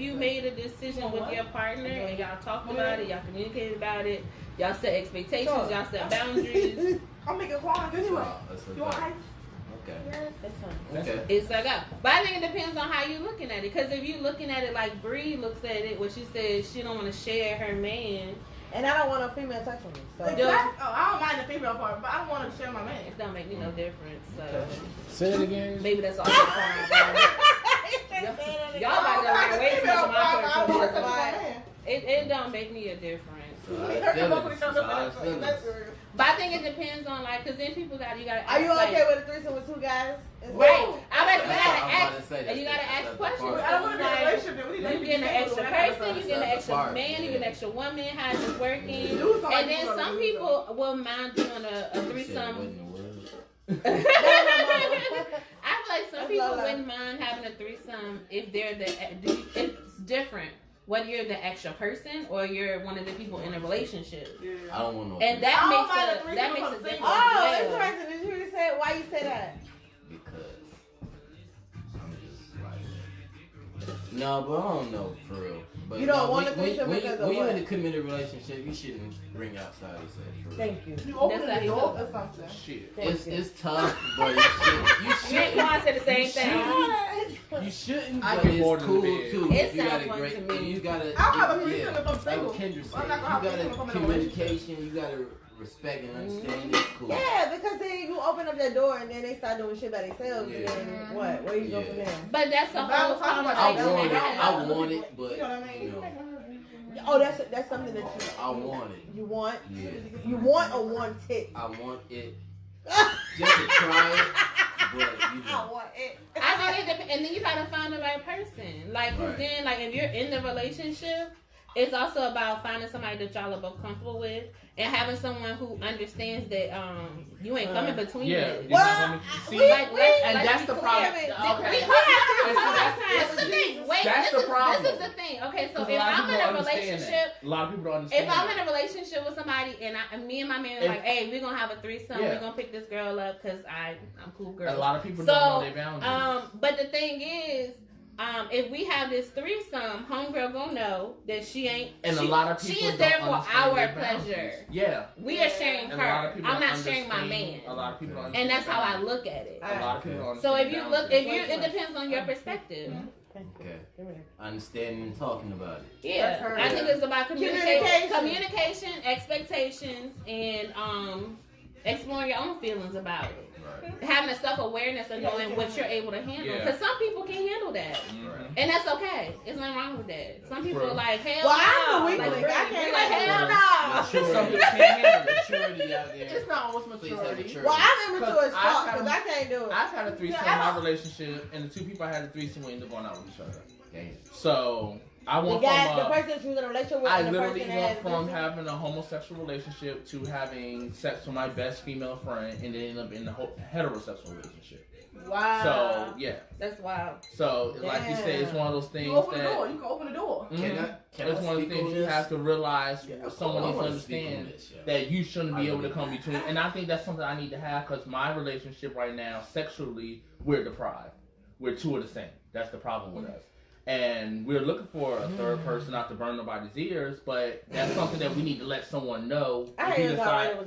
D: you made a decision with your partner and y'all talked about it, y'all communicated about it, y'all set expectations,
A: Sure.
D: y'all set boundaries,
F: I'm making qualms anyway.
E: That's
F: You want
E: a
F: ice?
E: Okay.
A: That's fine.
E: Okay.
D: it's like that. But I think it depends on how you looking at it. Because if you looking at it like Bree looks at it, where she says she don't want to share her man,
A: And I don't want a female touching me. So.
F: Exactly. Oh, I don't mind the female part, but I don't want to share my man.
D: it don't make me no difference. So
G: Say it again.
D: maybe that's all. Y'all about to run way too much of my person. It don't make me a difference. But I think it depends on like, cause then people got you gotta.
A: Are you
D: ask,
A: okay
D: like,
A: with a threesome with two guys?
D: Right. I bet you
E: That's
D: gotta
E: what I'm about
D: ask,
E: to say.
D: and you gotta
E: That's
D: ask
E: the
D: questions.
E: part.
F: I don't want to be in a
D: Like,
F: relationship. We need to
D: you
F: be
D: get an extra
F: single, that
D: person, you
F: kind
D: get
F: of
D: an
F: stuff.
D: extra
E: part,
D: man, you get an
E: yeah.
D: extra woman. How is it working?
F: You was like
D: And then
F: you
D: some
F: gonna
D: people will mind doing a
E: Shit,
D: threesome.
E: what in the world?
D: I feel like some
A: That's
D: people
A: Lola.
D: wouldn't mind having a threesome if they're it's different. Whether you're the extra person or you're one of the people in a relationship,
E: I don't want no.
D: and
F: I
D: that
F: don't mind a
D: makes
F: threesome
D: that
F: if
D: makes
F: I'm
D: a
F: single.
D: difference.
A: Oh,
D: as well.
A: interesting. Did you really say why you say that?
E: Because I'm just like, no, but I don't know for real. But
A: You don't
E: no,
A: want a
E: when-
A: threesome
E: when,
A: because
E: when
A: of
E: you're
A: what?
E: in a committed relationship, you shouldn't bring outside yourself. For real.
A: Thank you.
F: You open
D: That's
F: the
D: how you
F: door
D: feel.
F: or something.
C: Shit.
E: It's tough, but you shouldn't.
D: Me and Quan said the same thing.
E: You shouldn't,
C: I
E: but
C: get
E: it's
C: bored in the
E: cool
C: bed.
E: too.
D: It
E: You
D: sounds
E: gotta
D: fun
E: great,
D: to me.
E: you gotta.
F: I'll have a
E: yeah,
F: threesome if I'm single.
E: Like Kendra said,
F: I'm not gonna
E: you
F: have a
E: gotta
F: threesome if I'm in a relationship.
E: communication. You gotta respect and understand. It's cool.
A: Yeah, because then you open up that door and then they start doing shit by themselves.
E: Yeah.
A: And then what? Where you go from
E: Yeah.
A: there?
D: But that's a
F: The
D: whole
F: Bible talks about
E: I
F: That's
E: want it.
F: what
E: I
F: I'm
E: want it, but
F: You know what I mean?
E: you know,
A: Oh, that's something that
E: I want it.
A: you want.
E: Yeah,
A: You want or want it?
E: I want it just to try it, but you
A: I
E: know.
A: want it.
D: I think it depends, and then you gotta find the right person. Like, 'cause
E: Right.
D: then, like, if you're in the relationship it's also about finding somebody that y'all are both comfortable with, and having someone who understands that you ain't coming between it.
A: Well,
C: that's the problem.
D: That's the thing. Wait,
C: that's
D: this
C: the problem.
D: This is the thing. Okay, so if
C: a lot of
D: I'm in
C: people
D: a relationship,
C: a lot of people don't understand.
D: If I'm in a relationship with somebody and me and my man are like, hey, we're gonna have a threesome, we're gonna pick this girl up because I'm cool girl.
C: A lot of people don't know their boundaries.
D: But the thing is, if we have this threesome, homegirl gonna know that she ain't.
C: And a lot of people
D: she is there for our pleasure.
C: Yeah.
D: We are sharing her. I'm not sharing my man.
C: A lot of people don't
D: and that's how I look at it.
C: A lot of people don't
D: So if you look, it depends on your perspective.
E: Okay. Understanding and talking about it.
D: Yeah. I think it's about communication, expectations, and exploring your own feelings about it. Right. Having a self-awareness of knowing what you're able to handle. Because some people can't handle that. Right. And that's okay. There's nothing wrong with that. Some people are like, hell no.
A: Well, I'm the weak link. I can't
D: like, hell no.
C: Some people can't handle
E: maturity out there.
F: It's not what's maturity.
A: Well, I'm immature as fuck because I can't do it.
C: I've had a threesome in my relationship, and the two people I had a threesome with ended up going out with each other. So I went from
A: the person who was in a relationship with.
C: I literally went from having a homosexual relationship to having sex with my best female friend, and then ended up in a heterosexual relationship.
D: Wow.
C: So yeah,
D: that's wild.
C: So like you said, it's one of those things
F: you open the door. You can open the door.
C: It's one of the things you have to realize. Someone needs to understand that you shouldn't be able to come between. And I think that's something I need to have because my relationship right now, sexually, we're deprived. We're two of the same. That's the problem with us. And we're looking for a third person, not to burn nobody's ears, but that's something that we need to let someone know. We decide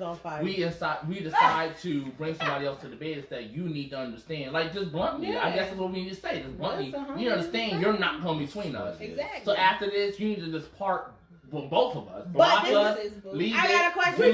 C: to bring somebody else to the bed. Is that you need to understand, like just bluntly. I guess that's what we need to say. Just bluntly, you understand you're not coming between us.
D: Exactly.
C: So after this, you need to just part. Well, both of us.
A: But
C: leave
A: I got a question.
C: I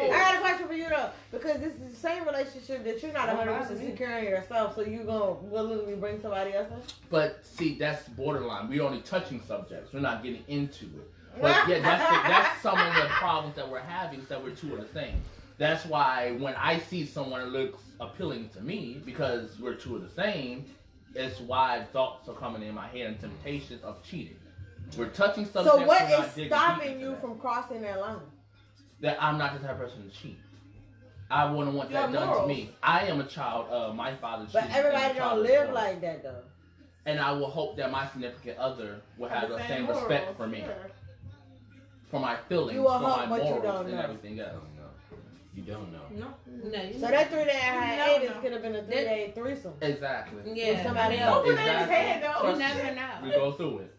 A: got a question for you though, because this is the same relationship that you're not 100% secure in yourself, so you gonna literally bring somebody else in.
C: But see, that's borderline. We're only touching subjects. We're not getting into it. But yeah, that's some of the problems that we're having. Is that we're two of the same. That's why when I see someone that looks appealing to me, because we're two of the same, it's why thoughts are coming in my head and temptations of cheating. We're touching subjects.
A: So what is stopping you from crossing that line?
C: That I'm not the type of person to cheat. I wouldn't want that done to me. I am a child of my father's.
A: But everybody don't live like that though.
C: And I will hope that my significant other will have the same respect for me, for my feelings, for my morals, and everything else.
E: You don't know.
D: No.
A: So that 3-day hiatus could have been a 3-day threesome.
C: Exactly.
A: Yeah. With somebody else.
F: Open it in his head though.
D: You never know.
C: We go through it.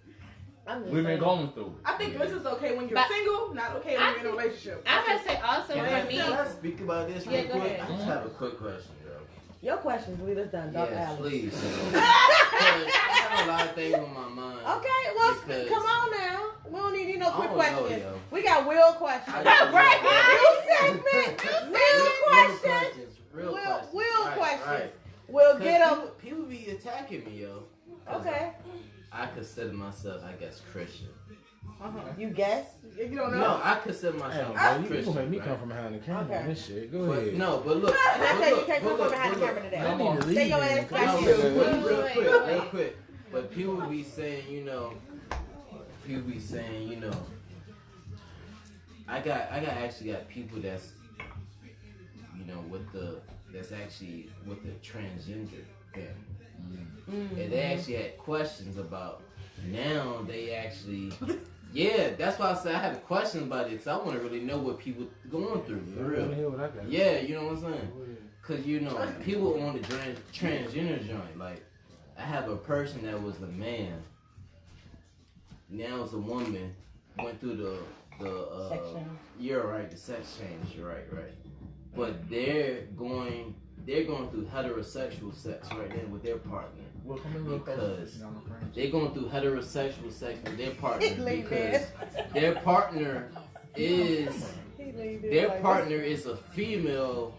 C: We've been going through it.
F: I think this is okay when you're single, not okay when you're in a relationship.
D: I would say also for me.
E: Can I speak about this real quick?
D: Ahead.
E: I just have a quick question, girl.
A: Your questions lead us down dark
E: yes,
A: alleys.
E: please. I have a lot of things on my mind.
A: Okay, well, come on now. We don't need no quick questions.
E: Know,
A: we got Will questions.
E: Right.
A: New segment. Will questions. Will questions. Right. We'll get them.
E: People be attacking me, yo.
A: Okay.
E: I consider myself, I guess, Christian.
A: You guess?
F: You don't know?
E: No, I consider myself Christian.
G: You gonna make me come from behind the camera on this shit. Go ahead.
E: No, but look.
A: I tell you, you can't come from behind the camera today. Say your ass back here.
E: Real quick. But people be saying, I actually got people that's, that's actually with the transgender family. And they actually had questions about, now they actually, that's why I said I have questions about it, because I want to really know what people going through, for real. Yeah, you know what I'm saying? Because, people on the transgender joint, like, I have a person that was a man, now it's a woman, went through the
A: sex change.
E: You're right, the sex change, you're right. But they're going through heterosexual sex right now with their partner. Because they're going through heterosexual sex with their partner because their partner is a female.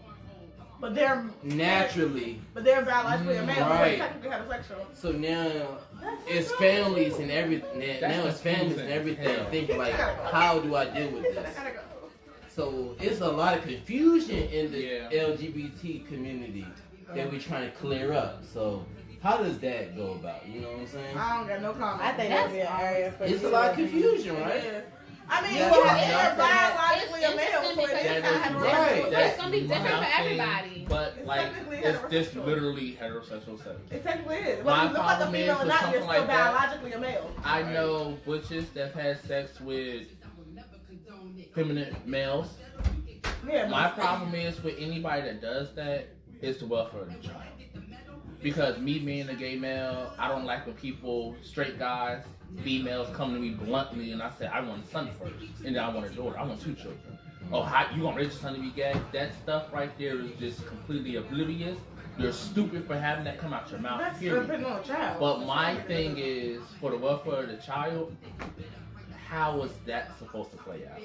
F: But they're
E: naturally.
F: But they're biologically a male.
E: Right.
F: So technically heterosexual.
E: So now it's families and everything. Now it's families and everything. Thinking like, how do I deal with this? So it's a lot of confusion in the LGBT community that we're trying to clear up. So How does that go about? You know what I'm saying?
F: I don't got no comment.
A: I think that'd be an area for
E: It's a lot of confusion, right?
F: I mean,
E: Yeah,
F: you
E: yeah,
F: have
E: yeah.
F: biologically a male, so it is kind of
E: right.
F: heterosexual.
D: It's gonna be different for everybody.
C: But
F: It's
C: like,
F: technically
C: it's just
F: heterosexual.
C: literally heterosexual sex.
F: It technically is.
C: My
F: Whether you look like a
C: problem is
F: female or
C: with
F: not, you're
C: something
F: still
C: like that.
F: biologically a male.
C: I know butches that had sex with feminine males.
F: Yeah,
C: My problem is with anybody that does that is the welfare of the child. Because me being a gay male, I don't like when people, straight guys, females come to me bluntly and I say, I want a son first. And then I want a daughter. I want 2 children. Oh, how you gonna raise your son to be gay? That stuff right there is just completely oblivious. You're stupid for having that come out your mouth.
F: That's
C: Period.
F: depending on a child.
C: But my thing is, for the welfare of the child, how is that supposed to play out?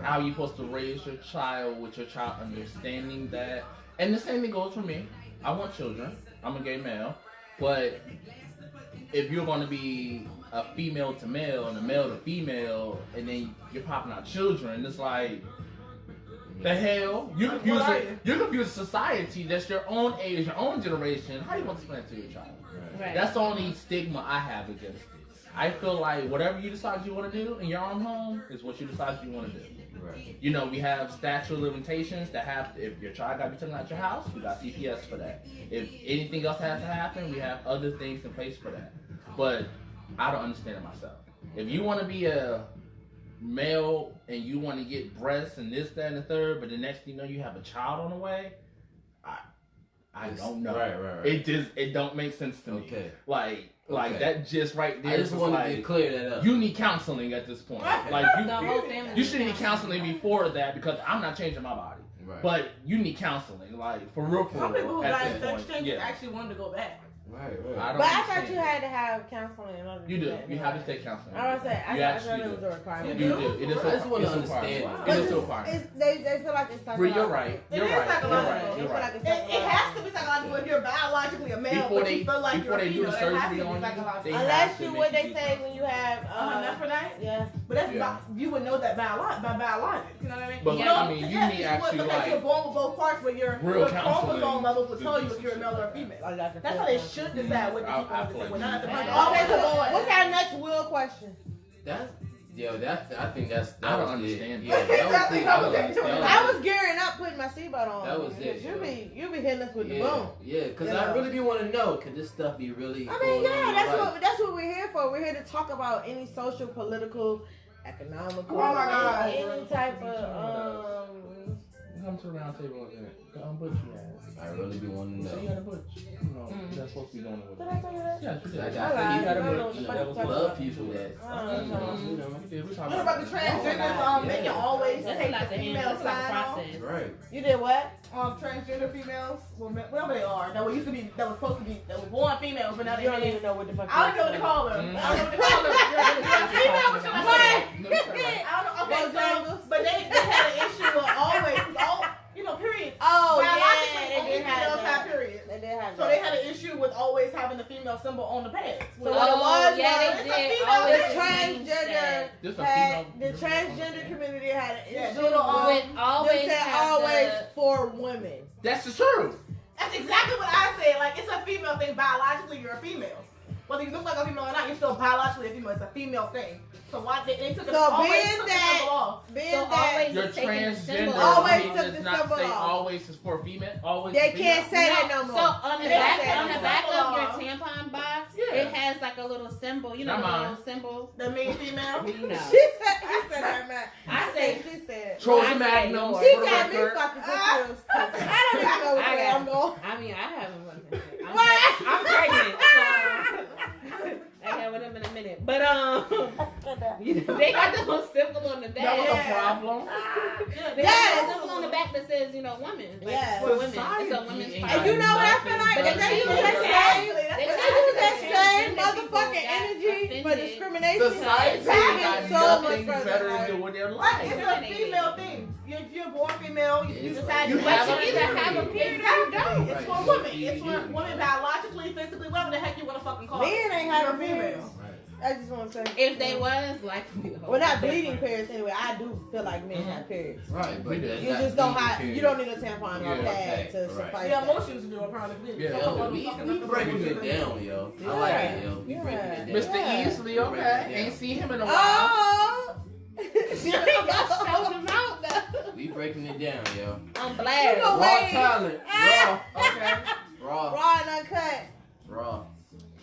C: How are you supposed to raise your child with your child understanding that? And the same thing goes for me. I want children. I'm a gay male. But if you're going to be a female to male and a male to female, and then you're popping out children, it's like, the hell? You're confusing society that's your own age, your own generation. How do you want to explain it to your child?
D: Right.
C: That's the only stigma I have against it. I feel like whatever you decide you want to do in your own home is what you decide you want to do.
E: Right.
C: You know, we have statute of limitations that have, if your child got to be taken out your house, we got CPS for that. If anything else has to happen, we have other things in place for that. But I don't understand it myself. If you want to be a male and you want to get breasts and this, that, and the third, but the next thing you know, you have a child on the way, I don't know.
E: Right.
C: It don't make sense to me.
E: Okay.
C: Like that just right there.
E: I just want to clear that up.
C: You need counseling at this point. Like
D: The whole family
C: you should need
D: needs
C: counseling before that because I'm not changing my body.
E: Right.
C: But you need counseling, like for real.
F: Some people who
C: at
F: got
C: this
F: sex
C: point.
F: changes
C: Yeah.
F: actually wanted to go back.
E: Right.
C: I don't
A: But I thought
C: understand.
A: you had to have counseling in order to
C: You do.
A: that.
C: You have to take counseling.
A: I was saying,
C: You
A: I thought
C: actually
A: it was
C: do.
A: a requirement.
C: You do. It is.
E: I just want to
C: it's a
E: understand.
C: requirement.
A: But
C: It is a
A: it's-
C: requirement.
A: They feel like it's
C: Bree,
A: psychological.
C: you're right.
F: It
C: You're
F: is
C: right. You're
F: psychological.
C: right.
A: They
C: You're
A: feel
C: right.
A: like it's
F: It has to be psychological if you're biologically a male,
C: Before
F: but you feel like
C: before
F: you're a
C: they do the
F: female. It has
C: surgery
F: to be
C: on you,
F: psychological.
C: they
A: Unless
C: have to
A: you
C: make
A: what they
C: you-
A: say when you have
F: hermaphrodite?
A: yeah.
F: But that's
C: Yeah.
F: you would know that by biologic. You know what I mean?
C: But
F: you
C: I
F: know,
C: mean, you
F: yeah,
C: need
F: would,
C: actually,
F: because
C: like,
F: you're born with both parts, but your
C: real
F: chromosome
C: counseling
F: levels will
C: to
F: tell you
C: do
F: if you're a male or a female.
A: Like that.
F: That's how they should decide what the
C: I
F: people want to
C: feel
F: say.
C: like
F: Not at the
C: you-
F: point.
A: Okay, so
F: Oh,
A: what's our next will question?
E: I think that's.
C: I don't
E: was
C: understand.
E: it. Yeah,
A: I was gearing up putting my seatbelt on.
E: That was it,
A: You
E: yo.
A: be hitting us with the boom.
E: Yeah, because
A: You
E: I
A: know.
E: really do want to know. Could this stuff be really?
A: I mean,
E: going on
A: yeah,
E: in
A: that's
E: your life?
A: what we're here for. We're here to talk about any social, political, economical,
F: Oh my God.
A: any type of
C: Come to the round table again. Butch you had.
E: I really do want to
C: So you
E: know.
C: had a butch. No, that's supposed to be doing it with
A: Did
C: it.
A: I tell you that?
C: Yeah, you did.
E: I
A: Alright,
E: got
C: you got a
A: I don't
C: butch.
A: know
C: You
A: what
C: know,
A: the
C: that
A: fuck
C: was
E: Love people that.
C: you know, we did. We talked
F: What about the transgenders? They can always
D: That's
F: take
D: a lot
F: the
D: to
F: female
D: handle. It's like a
F: side off.
D: process.
E: Right.
A: You did what?
F: Transgender females, whatever they are, that were used to be, that were supposed to be, that were born females, but now they
A: You don't even know what the fuck.
F: I don't know what to call them.
C: Mm.
F: I don't know what to call them. You're a female, what should I say?
C: Right.
F: I don't know. Okay,
A: Those
F: so,
A: angles.
F: but they had an issue with always, periods.
A: Oh
F: Biologically,
A: yeah,
F: only
A: they did have
F: females have
A: that.
F: periods.
A: They did have
F: So they had an issue with always having the female symbol on the pads.
A: So what it was
D: yeah,
A: was
D: they did.
F: female
D: Always
A: the
D: change
A: transgender
D: that.
C: Just a
A: had
C: female-
A: the transgender community had an
F: Yeah,
A: issue
F: little,
A: with
D: With always
A: them said
D: have
A: always
D: the-
A: for women.
C: That's the truth.
F: That's exactly what I said. Like, it's a female thing. Biologically, you're a female. Whether you look like a female or not, you're still biologically a female. It's a female thing. So why they took it
A: So
F: always
A: being
F: took the
A: that-
F: symbol off.
A: Being
D: So
A: that
D: always
C: Your
D: is taking the
C: transgender
D: symbol.
A: Always
C: means
A: took
C: does
A: the
C: not
A: symbol
C: say
A: off.
C: always is for female. Always
A: they
C: is for
A: can't
C: female.
A: say that no more.
D: So on the
A: They
D: back,
A: said
D: on the
A: that.
D: back of your
F: Symbol.
D: tampon box,
C: Yeah.
D: it has like a little symbol. You know,
C: Not
D: the
C: mine.
D: little symbol.
F: The mean female.
D: You know.
A: She said that, man.
D: I say-
A: she said.
C: Trojan
D: I
C: Magnum.
D: say
A: She
C: for the
A: got me
C: record.
A: fucking confused. I don't even know
D: I
A: where I'm
D: got-
A: going.
D: I mean, I haven't one.
A: What?
D: I'm pregnant, so I got with him in a minute. But they got the little symbol on the back.
C: That was a
F: Yeah.
C: problem.
D: They got the symbol on the back that says, you know, woman. Like,
A: Yes.
D: for women. It's a women's
C: Society
D: party.
A: And you know what I feel like?
D: But
A: If they use that same,
D: They
A: if
D: tried
A: they use
D: to
A: that
D: say
A: same
D: transgender people
A: motherfucking
D: got
A: energy for
D: offended.
A: discrimination,
C: Society
A: it's
C: got
A: so much
C: nothing
A: further.
C: better to
A: Like,
C: do with their
F: Like,
C: life.
F: it's a female thing. If you're born female, you decide
C: You
F: to
C: have
D: But
C: a
D: you either have a period or you don't.
F: It's for
E: Right.
F: women.
E: You
F: It's for
E: do.
F: women biologically, physically, whatever the heck you want to fucking call it.
A: Men ain't having
F: You're
A: periods.
F: female.
E: Right.
A: I just want to say.
D: If they was like,
A: well, not bleeding periods anyway. I do feel like men have periods.
E: Right, but
A: You just don't have. You don't need a tampon or a pad to suffice.
F: Yeah,
A: that.
F: most used to do a chronic bleeding.
E: Yeah, we breaking it down, yo. I like it, yo. We breaking it down.
C: Mr. Easley, okay. Ain't seen him in a while.
A: Oh.
D: Showed him out though.
E: We breaking it down, yo.
D: I'm glad.
A: You know
E: Raw
A: Wait.
E: talent. Raw. Okay. Raw.
A: Raw and uncut.
E: Raw.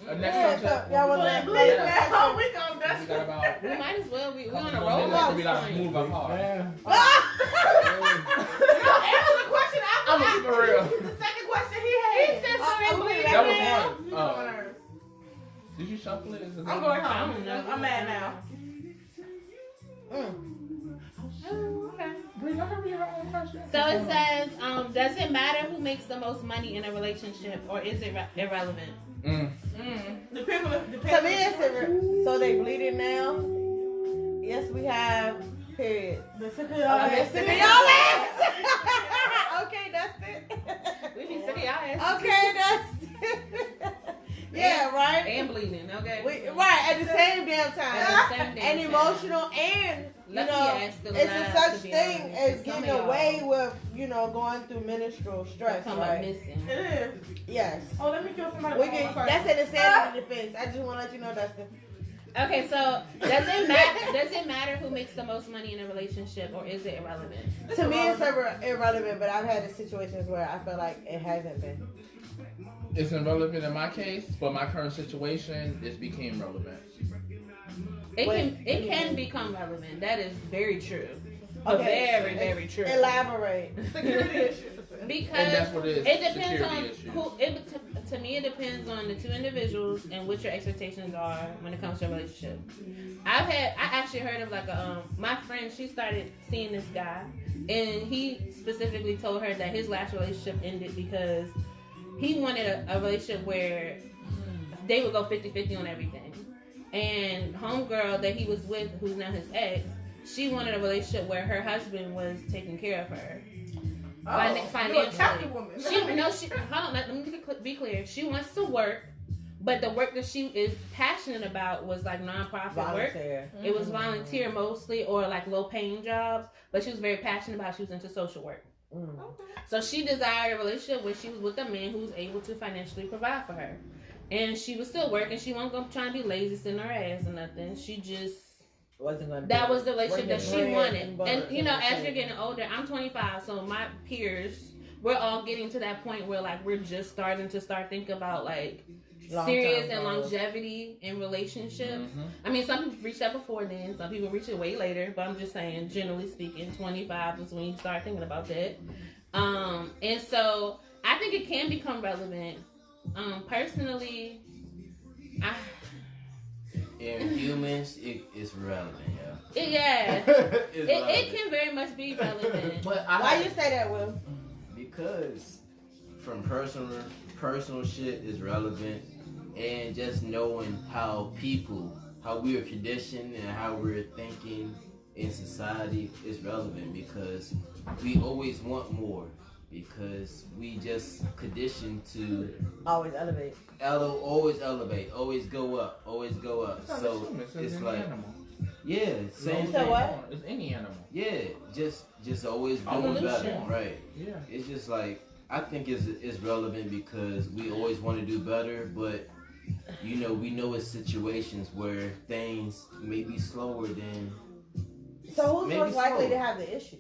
C: Next
A: Yeah,
C: time,
A: so y'all want to bleed now?
F: We gonna
C: we got about
D: We might as well. We on a
C: couple
D: roll
C: minutes.
D: up.
C: We gotta move up hard.
F: answer the question after
C: I'm gonna keep it real.
F: the second question he had.
D: He said something.
C: That was one. Did you shuffle it? Is it
F: I'm going
D: I
F: home.
D: don't know.
F: I'm mad now.
D: Okay.
C: Brie, let her read her own question.
D: So it says, does it matter who makes the most money in a relationship, or is it irrelevant?
F: Depends on
A: So me, it's so they bleeding now. Yes, we have periods.
F: the
A: Okay, that's it.
D: We be sick of y'all ass.
A: Okay, that's it. Yeah, right.
D: And bleeding, okay?
A: Right at the same damn time.
D: At the same damn
A: And
D: time.
A: emotional, and you
D: Lucky
A: know,
D: ass still
A: it's a
D: alive
A: such
D: to be
A: thing
D: honest,
A: as
D: 'cause some
A: getting
D: of y'all
A: away with, going through menstrual stress,
D: come up
A: right?
D: missing.
F: It is.
A: Yes.
F: Oh, let me kill somebody.
A: We can, that's an insanity defense. I just want to let you know, Dustin.
D: Okay, so does it matter who makes the most money in a relationship, or is it irrelevant?
A: To me, it's irrelevant, but I've had situations where I feel like it hasn't been.
C: It's irrelevant in my case, but my current situation, it became relevant.
D: It can become relevant. That is very true.
A: Okay.
D: Very, very true.
A: Elaborate.
F: Security issues.
D: Because
C: And that's what it is.
D: it depends
C: Security
D: on
C: issues.
D: who. To me, it depends on the two individuals and what your expectations are when it comes to a relationship. I actually heard of my friend. She started seeing this guy, and he specifically told her that his last relationship ended because he wanted a relationship where they would go 50-50 on everything. And homegirl that he was with, who's now his ex, she wanted a relationship where her husband was taking care of her. Financially.
F: You're a Catholic woman.
D: Hold on, let me be clear. She wants to work, but the work that she is passionate about was like nonprofit work. It was volunteer mostly, or like low paying jobs, but she was very passionate about it. She was into social work. So she desired a relationship where she was with a man who was able to financially provide for her. And she was still working. She wasn't going to try and be lazy, sitting her ass or nothing. She just that was the relationship that she wanted. And as you're getting older, I'm 25, so my peers, we're all getting to that point where like we're just starting to thinking about like serious and longevity in relationships. I mean, some people reach that before then, some people reach it way later, but I'm just saying, generally speaking, 25 is when you start thinking about that. And so I think it can become relevant. Personally,
E: In humans, it's relevant, yo.
D: it can very much be relevant.
E: But
A: Why you say that, Will?
E: Because from personal shit is relevant, and just knowing how we are conditioned and how we're thinking in society is relevant, because we always want more, because we just conditioned to
A: Always elevate.
E: always elevate, always go up. So it's like, yeah, same
A: So
E: thing.
A: what?
C: It's any animal.
E: Yeah, just always doing
C: Evolution.
E: better, right?
C: Yeah.
E: It's just like, I think it's relevant because we always want to do better, but we know it's situations where things may be slower than
A: So who's
E: Maybe
A: most likely
E: so.
A: to have the issue?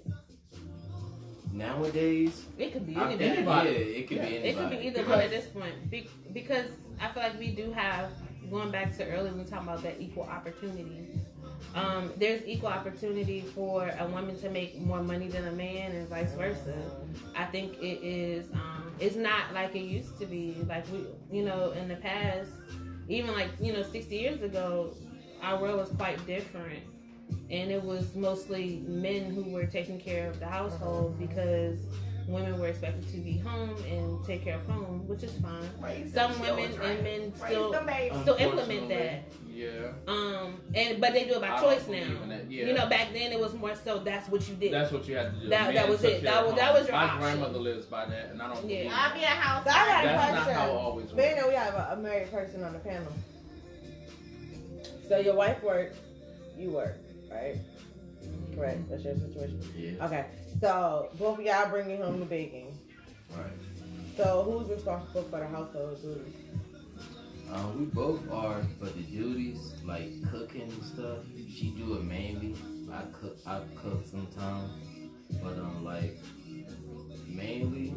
E: nowadays.
D: It could be
C: I think
D: anybody.
C: Anybody.
E: Yeah, it could be anybody.
D: It could be either one at this point. Because I feel like we do have, going back to earlier when we talking about that equal opportunity. There's equal opportunity for a woman to make more money than a man and vice versa. I think it is, it's not like it used to be. Like we, in the past, even 60 years ago, our world was quite different. And it was mostly men who were taking care of the household because women were expected to be home and take care of home, which is fine. Some women and men still implement that.
C: Yeah.
D: But they do it by
C: I
D: choice
C: don't
D: now.
C: believe in that. Yeah.
D: Back then it was more so that's what you did.
C: That's what you had to do.
D: That
C: Men
D: was
C: took
D: it.
C: care
D: That
C: of
D: was
C: home.
D: your
C: My
D: option.
C: grandmother lives by that, and I don't believe
F: I'll be a house.
A: So I got a
C: That's not
A: question.
C: how it always
A: But
C: was.
A: we have a married person on the panel. So your wife works, you work, right? Correct. That's your situation.
E: Yeah.
A: Okay. So both of y'all bringing home the bacon.
E: Right.
A: So who's responsible for the household duties?
E: We both are, but the duties like cooking and stuff, she do it mainly. I cook sometimes, but like mainly,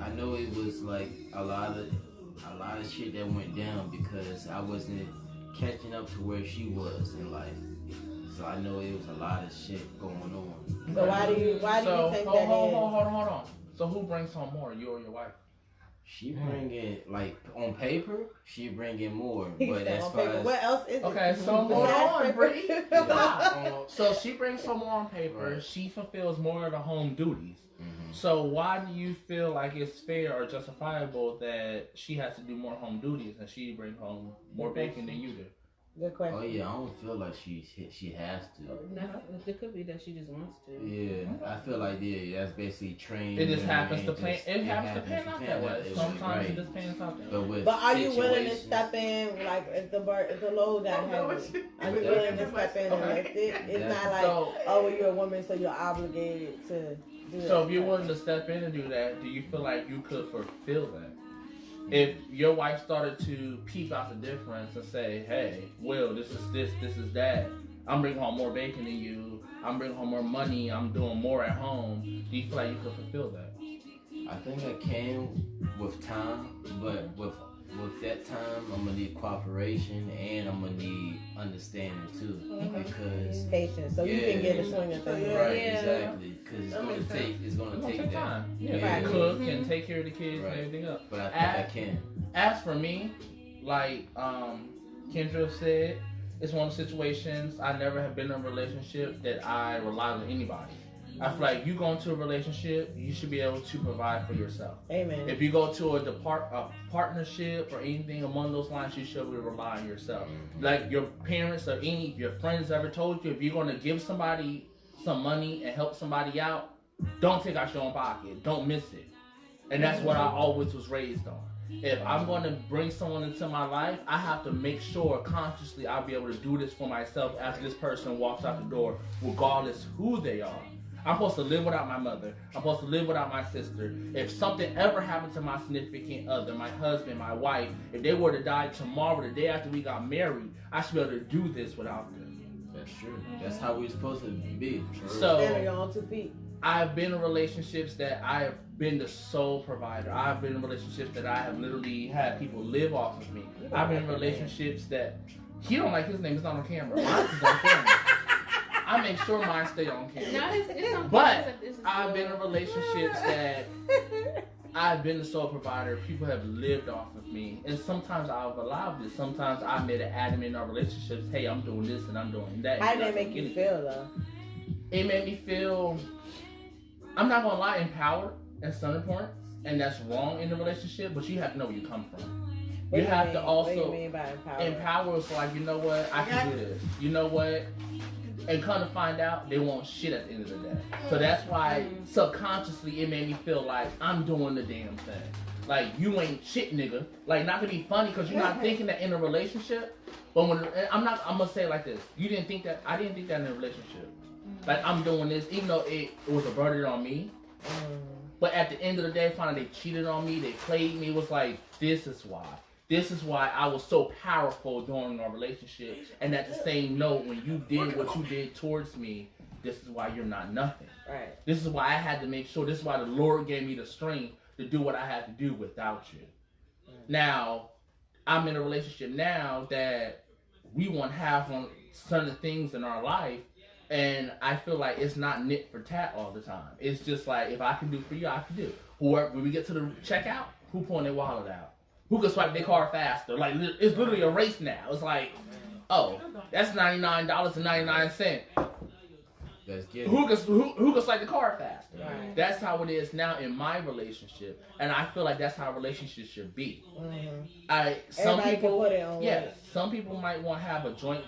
E: I know it was like a lot of shit that went down because I wasn't catching up to where she was in life. So I know it was a lot of shit going on.
A: So why do you think that is?
C: Hold on. So who brings home more, you or your wife?
E: She bring in, like, on paper, she bring in more.
A: He
E: But
A: said
E: as
A: on
E: far
A: paper.
E: as...
A: What else is it?
C: Okay, so hold
A: Besides
C: on,
A: paper?
C: Brittany. Stop. So she brings some more on paper.
E: Right.
C: She fulfills more of the home duties.
E: Mm-hmm.
C: So why do you feel like it's fair or justifiable that she has to do more home duties and she brings home more bacon than you do?
A: Good question.
E: Oh, yeah, I don't feel like she has to.
D: It could be that she just wants to.
E: Yeah, I feel like, that's basically trained.
C: It just
E: you know what I
C: happens
E: mean?
C: to pan. It happens to pan out that way.
E: It was
C: Sometimes
E: right.
C: it just pans out that way.
E: But
A: Are you willing to
E: situations-
A: step in, like, if the load got heavy? Are you willing to step in and lift it? It's not like,
C: So-
A: oh, well, you're a woman, so you're obligated to do that.
C: So if you're willing to step in and do that, do you feel like you could fulfill that? If your wife started to peep out the difference and say, hey, Will, this is that. I'm bringing home more bacon than you. I'm bringing home more money. I'm doing more at home. Do you feel like you could fulfill that?
E: I think I can with time, but with that time, I'm gonna need cooperation and I'm gonna need understanding too, because
A: Patience, so you can get a swing of things.
E: right,
D: Yeah.
E: exactly, because it's gonna take that.
C: time. Yeah,
A: Right.
C: cook and take care of the kids
E: Right.
C: and everything else.
E: But I think I can.
C: As for me, like Kendra said, it's one of the situations I never have been in a relationship that I rely on anybody. I feel like you go into a relationship, you should be able to provide for yourself.
A: Amen.
C: If you go to a partnership or anything along those lines, you should rely on yourself. Like your parents or any of your friends ever told you, if you're going to give somebody some money and help somebody out, don't take out your own pocket. Don't miss it. And that's what I always was raised on. If I'm going to bring someone into my life, I have to make sure consciously I'll be able to do this for myself after this person walks out the door, regardless who they are. I'm supposed to live without my mother. I'm supposed to live without my sister. If something ever happened to my significant other, my husband, my wife, if they were to die tomorrow, the day after we got married, I should be able to do this without them.
E: That's true. That's how we're supposed to be.
C: So
A: Stand on your own 2 feet.
C: I've been in relationships that I have been the sole provider. I've been in relationships that I have literally had people live off of me. I've been in relationships that he don't like his name. It's not on camera. Mine is on camera. I make sure mine stay on camera.
D: No, it's on
C: But
D: it's
C: I've been in relationships that I've been the sole provider. People have lived off of me. And sometimes I've allowed this. Sometimes I made an adamant in our relationships, hey, I'm doing this and I'm doing that.
A: How did that make you feel, though?
C: It made me feel, I'm not going to lie, empowered at certain points. And that's wrong in the relationship, but you have to know where you come from.
A: What
C: You
A: do
C: have
A: mean?
C: to also
A: What do you mean by empower?
C: empower is like, you know what, I can do this. You know what? And kind of find out they want shit at the end of the day. So that's why subconsciously it made me feel like I'm doing the damn thing. Like, you ain't shit, nigga. Like, not to be funny, because you're not thinking that in a relationship. But when I'm gonna say it like this. You didn't think that, I didn't think that in a relationship. Like, I'm doing this, even though it was a burden on me. But at the end of the day, finally they cheated on me, they played me. It was like, this is why. This is why I was so powerful during our relationship. And at the same note, when you did what you did towards me, this is why you're not nothing.
A: Right.
C: This is why I had to make sure, this is why the Lord gave me the strength to do what I had to do without you. Now, I'm in a relationship now that we want half on certain things in our life. And I feel like it's not nit for tat all the time. It's just like, if I can do for you, I can do. Whoever, when we get to the checkout, who pulling their wallet out? Who can swipe their card faster? Like, it's literally a race now. It's like, oh, that's $99.99.
E: Let's get it.
C: Who can swipe the card faster?
A: Right.
C: That's how it is now in my relationship, and I feel like that's how relationships should be. Some
A: Everybody
C: people,
A: can put it on.
C: yes, some people might want to have a joint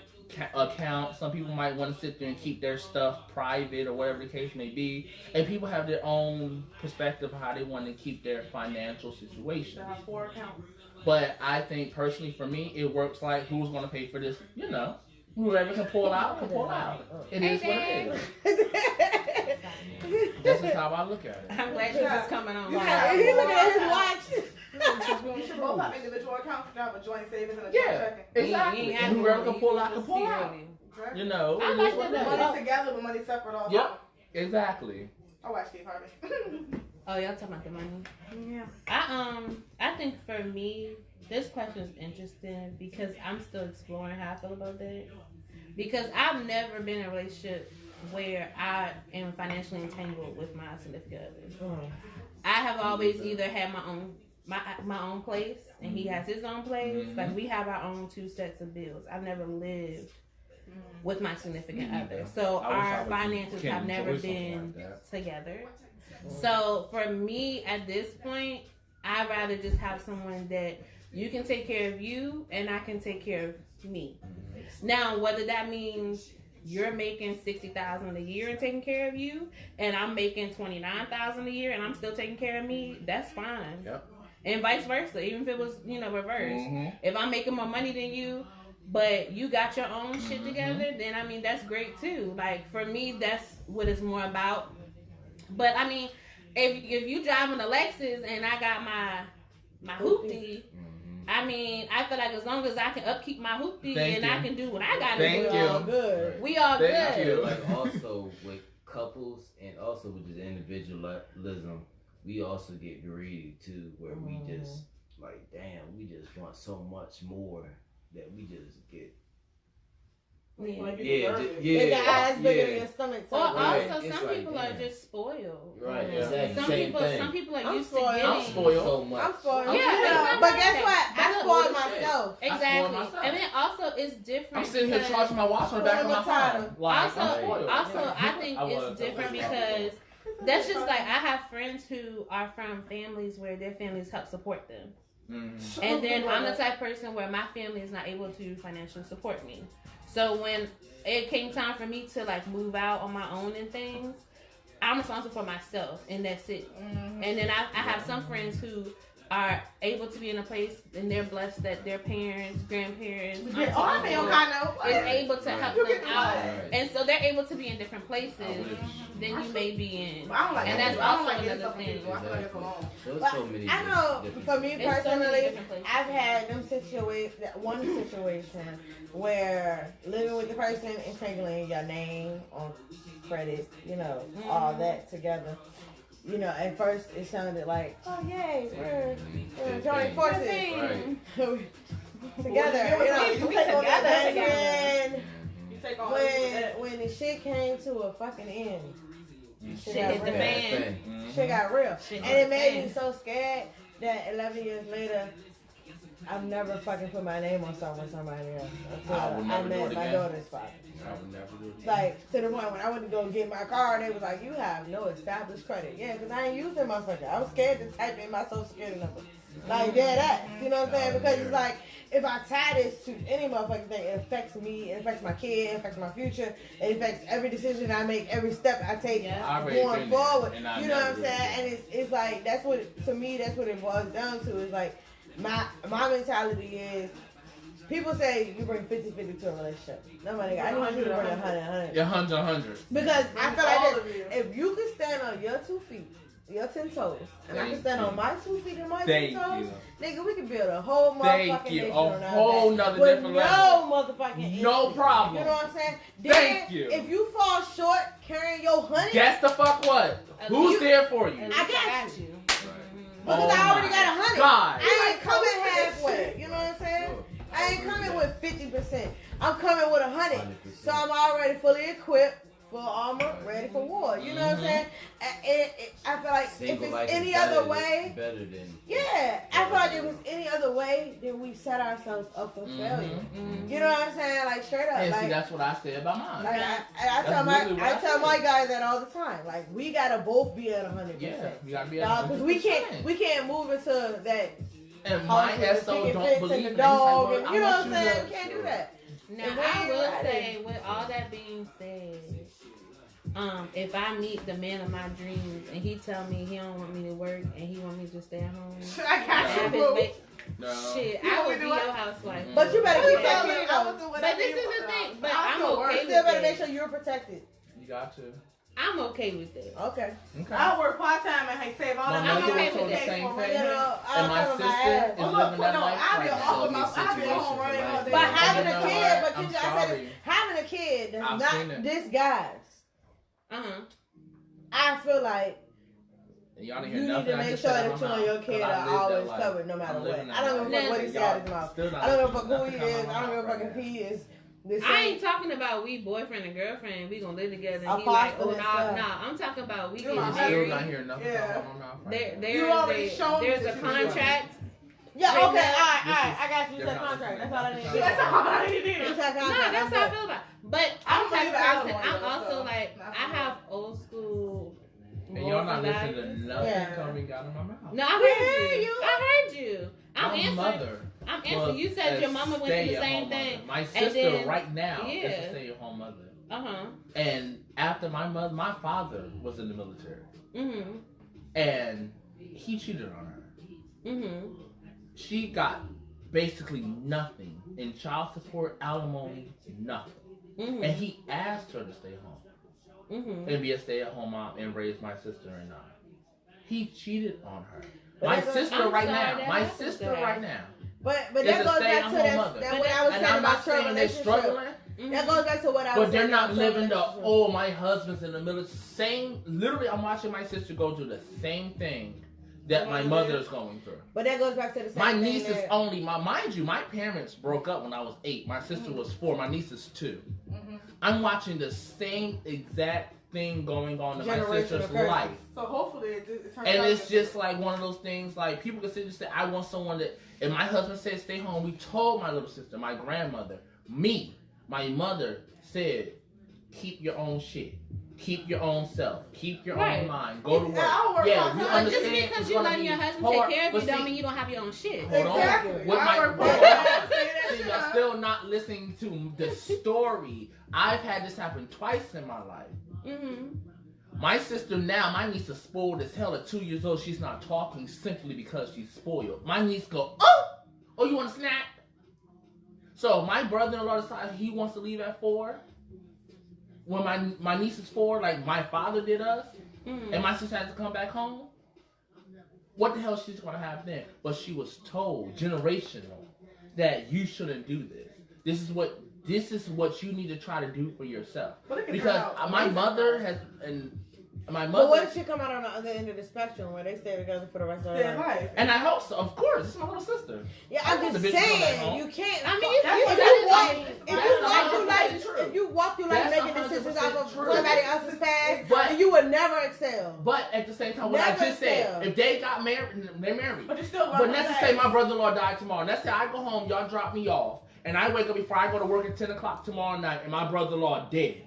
C: account. Some people might want to sit there and keep their stuff private or whatever the case may be. And people have their own perspective of how they want to keep their financial situation.
F: I have 4 accounts.
C: But I think personally for me, it works like who's going to pay for this, you know. Whoever can pull out, can pull out. It is what it is. That's just how I look at it.
D: I'm glad you're just coming on.
A: He's looking at his watch.
F: We should both have individual accounts. We have a joint savings and a joint checking.
C: Exactly. And whoever can pull out, can pull out.
F: Exactly.
C: You know.
D: I like that.
F: Money together, but money separate all the time.
C: Yep. Exactly.
F: I watch Steve Harvey.
D: Oh, y'all talking about the money?
F: Yeah.
D: I think for me, this question is interesting because I'm still exploring how I feel about that. Because I've never been in a relationship where I am financially entangled with my significant other. I have always either had my own place and he has his own place. Like we have our own 2 sets of bills. I've never lived with my significant other. So our finances have never been together. So for me at this point, I'd rather just have someone that you can take care of you and I can take care of me. Now, whether that means you're making $60,000 a year and taking care of you, and I'm making $29,000 a year and I'm still taking care of me, that's fine.
C: Yep.
D: And vice versa, even if it was, reverse. If I'm making more money than you, but you got your own shit together, then I mean that's great too. Like for me, that's what it's more about. But I mean, if you driving a Lexus and I got my hoopty. I mean, I feel like as long as I can upkeep my hoopty and I can do what I gotta do,
A: we all good.
D: We all good.
E: Like also with couples and also with the individualism, we also get greedy too, where we just like, damn, we just want so much more that we just get.
A: They got eyes bigger than your stomach.
D: Well, also
E: It's
D: some
E: like,
D: people
E: damn.
D: are just spoiled.
E: Right, exactly.
D: Some people are used to
A: spoiled.
D: getting.
C: I'm spoiled.
E: So much.
A: I'm spoiled.
D: Yeah,
A: But guess what? I
D: That's
A: spoiled
E: what it
A: myself.
D: Exactly.
C: myself.
D: And then also it's different.
C: I'm sitting here charging my watch on the back of my phone. Like, I'm spoiled.
D: Also, I think it's different because that's just like I have friends who are from families where their families help support them. And then I'm the type of person where my family is not able to financially support me. So when it came time for me to like move out on my own and things, I'm responsible for myself and that's it. And then I have some friends who are able to be in a place and they're blessed that their parents, grandparents, is able to help them out. And so they're able to be in different places than you may be in. And that's also another thing.
A: I know for me personally, I've had one situation where living with the person, entangling your name on credit, all that together. At first it sounded like, oh yay, we're joining forces together. You take on that when the shit came to a fucking end.
D: Shit hit the fan.
A: Shit got real. And it made me so scared that 11 years later, I've never fucking put my name on somebody else until I met my daughter's father.
C: I would never do it.
A: Like, to the point when I went to go get my car, they was like, you have no established credit. Yeah, because I ain't used that motherfucker. I was scared to type in my social security number. Like, dead ass. You know what I'm saying? Because it's like, if I tie this to any motherfucking thing, it affects me, it affects my kid, it affects my future, it affects every decision I make, every step I take going forward. You know what I'm saying? And it's like, that's what, to me, that's what it boils down to. Is like, my mentality is, people say you bring 50-50 to a relationship. No, my nigga, I need you to bring 100.
C: Yeah, 100.
A: Because I feel like this, if you can stand on your 2 feet, your 10 toes, and I can stand on my 2 feet and my 10 toes, nigga, we can build a whole motherfucking nation on our
C: whole
A: back
C: nother
A: with
C: different
A: no
C: level.
A: motherfucking
C: No
A: issue.
C: problem.
A: You know what I'm saying?
C: Thank
A: Then,
C: you.
A: if you fall short carrying your honey,
C: Guess the fuck what? Who's there for you?
A: I got you.
C: Oh
A: Because I already got 100.
C: God.
A: I ain't coming halfway. You know what I'm saying? I ain't coming with 50%. I'm coming with 100. So I'm already fully equipped, full armor, ready for war. You know what I'm saying? I feel like if it's any other way, I feel like if it's any other way, then we set ourselves up for failure. You know what I'm saying? Like straight up.
C: And
A: like,
C: see, that's what I said about mine.
A: Like I tell my guys that all the time. Like we gotta both be at 100%.
C: Yeah, we gotta be at 100%.
A: Because we can't move into that.
C: And mine has so don't believe
A: the
C: in
A: dog,
C: it.
A: and you know what I'm saying? You can't do that.
D: Now, I will say, with all that being said, if I meet the man of my dreams and he tell me he don't want me to work and he want me to just stay at home,
F: I got you.
C: No.
D: Shit, I would be your housewife.
A: But you better keep that kid though.
D: But this is the thing. But I'm okay with it.
A: You still better make sure you're protected.
C: You got to.
D: I'm okay with it.
A: Okay.
F: I'll work part time and save all that
C: My
F: money.
C: mother
D: okay
C: told
D: with
C: the
D: that.
C: same thing.
A: And
C: my sister is living that life
F: I'll be
C: right
F: off
C: now.
F: I'll be at home running all day.
A: But having
C: You
A: a
C: know
A: kid,
C: what?
A: but
C: I'm
A: I said
C: sorry.
A: it, having a kid
C: I've
A: does
C: seen
A: not
C: it.
A: disguise. I feel like
C: And y'all didn't
A: you
C: hear
A: need to
C: nothing I
A: make
C: just
A: sure
C: said
A: that
C: out
A: you
C: my
A: and your
C: mouth,
A: kid
C: 'cause I
A: are
C: lived that
A: always
C: life.
A: covered no matter
C: I'm
A: what.
C: living that
A: I don't give a
C: life.
A: fuck what he said out his mouth.
C: Still not
A: I don't give a fuck
C: listening
A: who
C: to
A: he
C: nothing
A: is.
C: come
A: I don't
C: out
A: give a
C: my
A: fuck if
C: mouth
A: he is the
D: I ain't
A: same.
D: talking about we boyfriend and girlfriend. We gonna live together. And he
A: Apostle
D: like, oh
A: and
D: nah,
A: stuff.
D: nah. I'm talking about we
F: You're
D: get
F: my
C: I'm still
D: married.
C: not hearing nothing
F: Yeah.
C: come out my mouth right now.
F: You already showed me
D: There's
F: that
D: a
F: you was
D: contract.
A: Yeah,
D: Right
A: okay,
D: now,
A: alright, I got you. You
C: they're
A: said
C: not
A: contract.
C: listening.
A: That's all I need.
F: That's all I need.
A: You said
D: No,
A: contract.
D: that's how I feel about it. But I'm
F: I'm
D: the type of
F: leaving out
D: person.
F: one,
D: I'm
F: though,
D: also
F: so
D: like,
F: not
D: I
F: for
D: have old school.
C: And y'all not
D: moral
C: listening to
D: values.
C: nothing
A: Yeah.
C: coming out of my mouth.
D: No, I heard you. I heard you. I'm
C: My
D: answering.
C: mother
D: I'm
C: was
D: answering. You said
C: a
D: your mama went through the
C: stay-at-home
D: same
C: mother.
D: thing.
C: My
D: And
C: sister
D: then-
C: right now is
D: yeah.
C: a stay-at-home mother.
D: And
C: after my father was in the military, and he cheated on her. She got basically nothing in child support, alimony, nothing. And he asked her to stay home and be a stay-at-home mom and raise my sister and I. He cheated on her. My sister right now.
A: But
C: Is
A: that
C: a
A: goes back to
C: stay-at-home
A: that
C: mother.
A: what I was
C: And
A: saying
C: I'm not
A: about your
C: saying they're
A: relationship.
C: struggling.
A: That goes back to what I was
C: But they're
A: saying
C: not
A: about your
C: living the,
A: relationship.
C: oh, my husband's in the military. Literally, I'm watching my sister go through the same thing that my mother is going through.
A: But that goes back to the same
C: My
A: thing.
C: niece is only, mind you, my parents broke up when I was 8. My sister was 4. My niece is 2. I'm watching the same exact thing going on in my sister's life.
F: So hopefully it turns out.
C: And it's just like one of those things, like people can sit and say, I want someone that, if my husband said stay home, we told my little sister, my grandmother, me, my mother said, keep your own shit. Keep your own self. Keep your own mind. Go to work. Yeah, we
D: But
C: understand.
D: just because
C: it's
D: you
C: gonna
D: letting
C: be
D: your husband
C: hard,
D: take care of
C: but
D: you don't
C: see-
D: mean you don't have your own shit.
C: Hold on.
F: Exactly.
C: With
F: I
C: my,
F: work
C: hold
F: for that.
C: on. See, y'all still not listening to the story. I've had this happen twice in my life. My sister now, my niece is spoiled as hell at 2 years old. She's not talking simply because she's spoiled. My niece go, oh, you want a snack? So my brother-in-law decides he wants to leave at 4. When my niece is 4, like my father did us, and my sister has to come back home, what the hell she's going to have then? But she was told, generational, that you shouldn't do this. This is what you need to try to do for yourself. Because my mother has, and my mother.
A: But what if she come out on the other end of the spectrum where they stay together for the rest of their life?
C: And I hope so. Of course, it's my little sister.
A: Yeah, I'm just saying you can't.
D: I mean,
A: if you walk through life making decisions off of
C: true.
A: somebody else's past,
C: But
A: you would never excel.
C: But at the same time, what I just said, if they got married, they're married.
F: But you still.
C: But let's just say my brother-in-law died tomorrow. Let's say I go home, y'all drop me off, and I wake up before I go to work at 10 o'clock tomorrow night, and my brother-in-law dead.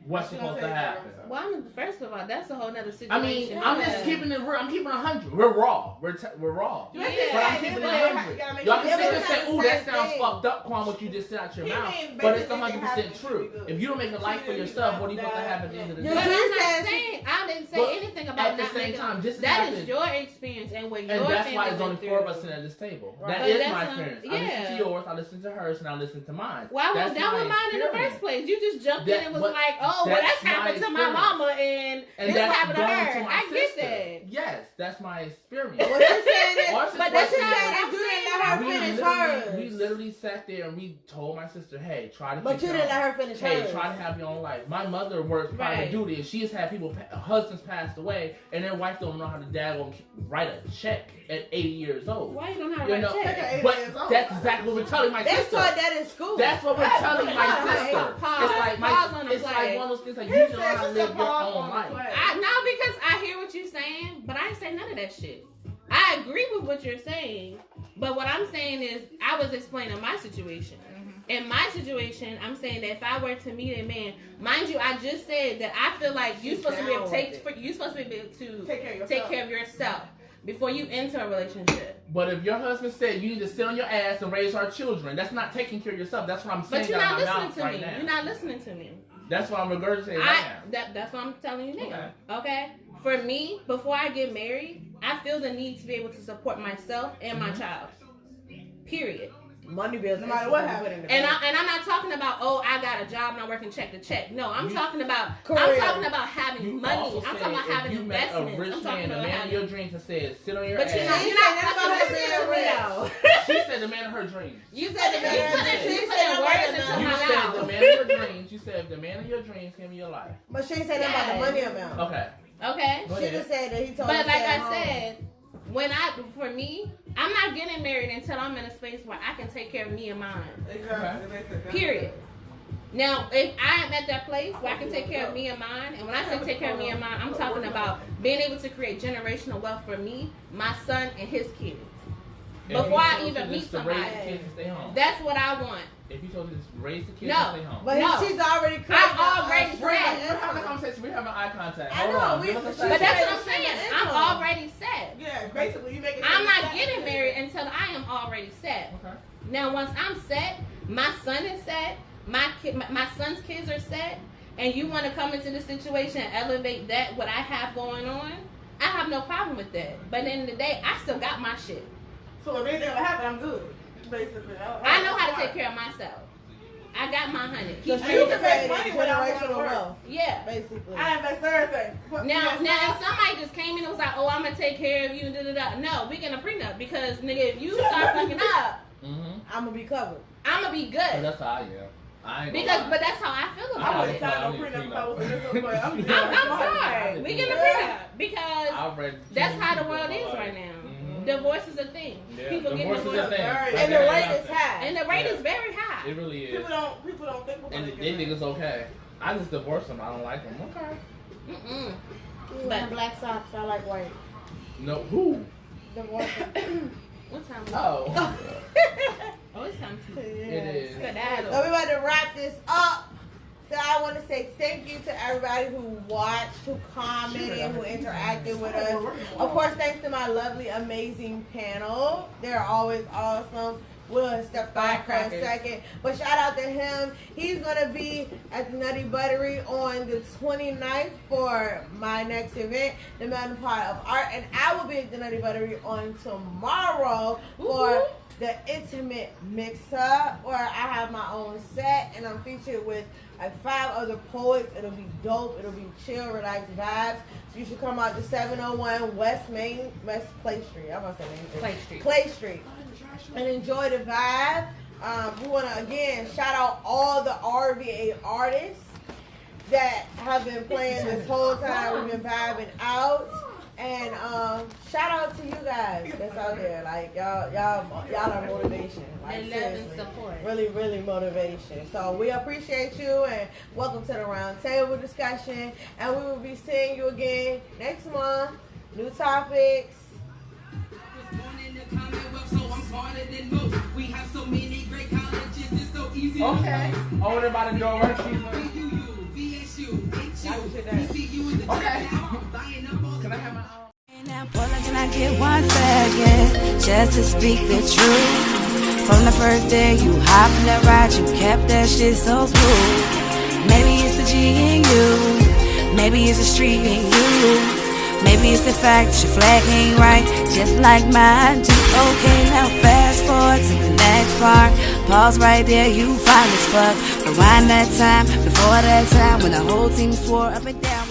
C: What's supposed to happen?
D: Well, first of all, that's a whole nother situation.
C: I mean, I'm just keeping it real. I'm keeping 100. We're raw. We're raw.
D: Yeah.
C: But I'm keeping it 100. Y'all can sit there and say, "Ooh, that sounds fucked up, Quan, what you just said out your mouth." But it's 100% true. If you don't make a life for yourself, what are you supposed to have at the end of the day?
D: But I'm not saying, I didn't say anything about
C: at the
D: not
C: same
D: making.
C: time, just
D: that is your experience and what your
C: and that's
D: family
C: why there's only
D: went
C: 4 of
D: through.
C: us sitting at this table.
A: Right.
C: That is
D: But
C: my
D: that's
C: experience.
D: not-
C: I listen to
D: yeah.
C: yours, I listen to hers, and I listen to mine.
D: Well, I
C: That's
D: was down
C: my
D: with mine in the
C: experience.
D: first place. You just jumped in and was
C: But
D: like, "Oh, well, that's
C: my
D: happened to my
C: experience.
D: mama, and this
C: that's
D: happened to
C: going
D: her."
C: my
D: I get
C: sister.
D: that.
C: Yes, that's my experience.
A: What you're saying is,
C: Our
A: but that's
C: situation
A: just saying
C: is-
A: that you didn't let her finish hers.
C: We literally sat there and we told my sister, hey, try to
A: But
C: keep
A: you
C: your
A: didn't
C: own.
A: let her finish
C: Hey,
A: hers.
C: try to have your own life. My mother works private
D: Right.
C: duty, and she's had people, husbands passed away, and their wife don't know how to daggone write a check at 80 years old.
D: Why you don't have
C: You
D: a
C: know,
D: check?
C: but that's exactly what we're telling my
A: They
C: sister.
A: taught that in school.
C: That's what we're telling my
A: Pause.
C: sister.
D: Pause.
C: It's like
D: Pause on the
C: it's
D: play.
C: like one of those things like you don't know how to live your own life.
D: No, because I hear what you're saying, but I ain't say none of that shit. I agree with what you're saying, but what I'm saying is I was explaining my situation. In my situation, I'm saying that if I were to meet a man, mind you, I just said that I feel like you're supposed to be able to take care of yourself. before you enter a relationship.
C: But if your husband said you need to sit on your ass and raise our children, that's not taking care of yourself. That's what I'm saying.
D: But you're not listening to
C: right
D: me.
C: now.
D: You're not listening to me.
C: That's what I'm regurgitating
D: That's what I'm telling you now. Okay? For me, before I get married, I feel the need to be able to support myself and my child. Period.
A: Money bills, no matter what happens.
D: And I'm not talking about, I got a job and I'm working check to check. No, I'm talking about having money. I'm talking about having investments.
C: A rich
D: I'm
C: man,
D: talking
C: the
D: about
C: man of your dreams, and said, sit on your
D: but
C: ass.
D: you're not listening to me though.
C: She said the man of her dreams.
D: You said the man of her dreams. You put words into my mouth.
C: You said the man of your dreams. You said the man of your dreams came in your life.
A: But she said about the money amount.
D: Okay.
A: She just said that he told her.
D: But like I said, for me, I'm not getting married until I'm in a space where I can take care of me and mine.
F: Exactly.
D: Period. Now, if I am at that place where I can take care of me and mine, and when I say take care of me and mine, I'm talking about being able to create generational wealth for me, my son, and his kids. Before I even meet somebody. That's what I want.
C: If you told her to raise the kids and stay home.
A: But she's already created.
D: I'm already set.
C: We're having a conversation. We're having eye contact.
A: I know.
D: But that's what I'm saying. I'm already set.
F: Yeah, basically you make it.
D: I'm not getting married until I am already set.
C: Okay.
D: Now, once I'm set, my son is set, my son's kids are set, and you want to come into the situation and elevate that, what I have going on, I have no problem with that. But at the end of the day, I still got my shit.
F: So if anything will happen, I'm good. Basically,
D: I know how to take care of myself. I got my honey.
A: So she can make money generational wealth.
D: Yeah.
A: Basically.
F: I invest everything.
D: Now, if somebody just came in and was like, I'm going to take care of you, no, we getting a prenup because, nigga, if you start fucking up,
A: I'm going to be covered.
D: I'm going to be good.
C: That's how I am.
D: But that's how I feel about it. I'm sorry. We getting a prenup because that's how the world is right now. Divorce is a thing.
C: Yeah.
D: People get divorced.
A: And the rate is high.
D: And the rate is very high.
C: It really is.
F: People don't think about it.
C: And they think it's okay. I just divorced them. I don't like them. Okay.
A: But black socks, I like white.
C: No, who?
A: Divorce.
D: What time?
C: Oh.
D: It's time to.
C: It is.
A: So we're about to wrap this up. So I want to say thank you to everybody who watched, who commented, who interacted with us. Of course, thanks to my lovely, amazing panel. They're always awesome. We'll step back for a second. But shout out to him. He's going to be at the Nutty Buttery on the 29th for my next event, the Mountain Pot of Art. And I will be at the Nutty Buttery on tomorrow for the Intimate Mix-Up, where I have my own set and I'm featured with 5 other poets. It'll be dope. It'll be chill, relaxed vibes. So you should come out to 701 West Clay Street. I'm about to say Clay Street. And enjoy the vibe. We want to, again, shout out all the RVA artists that have been playing this whole time. We've been vibing out. And shout out to you guys that's out there. Like y'all are motivation. Like,
D: and love and support.
A: Really, really motivation. So we appreciate you and welcome to the round table discussion. And we will be seeing you again next month. New topics.
B: We have so many great colleges, it's so easy.
C: Okay. Oh, they're about to go right. Okay. Can I have my own?
H: Now, boy, can I get 1 second just to speak the truth? From the first day you hopped in that ride, you kept that shit so smooth. Maybe it's the G in you, maybe it's the street in you. Maybe it's the fact that your flag ain't right, just like mine too. Okay, now fast forward to the next part. Pause right there, you fine as fuck. Rewind that time, before that time, when the whole team swore up and down.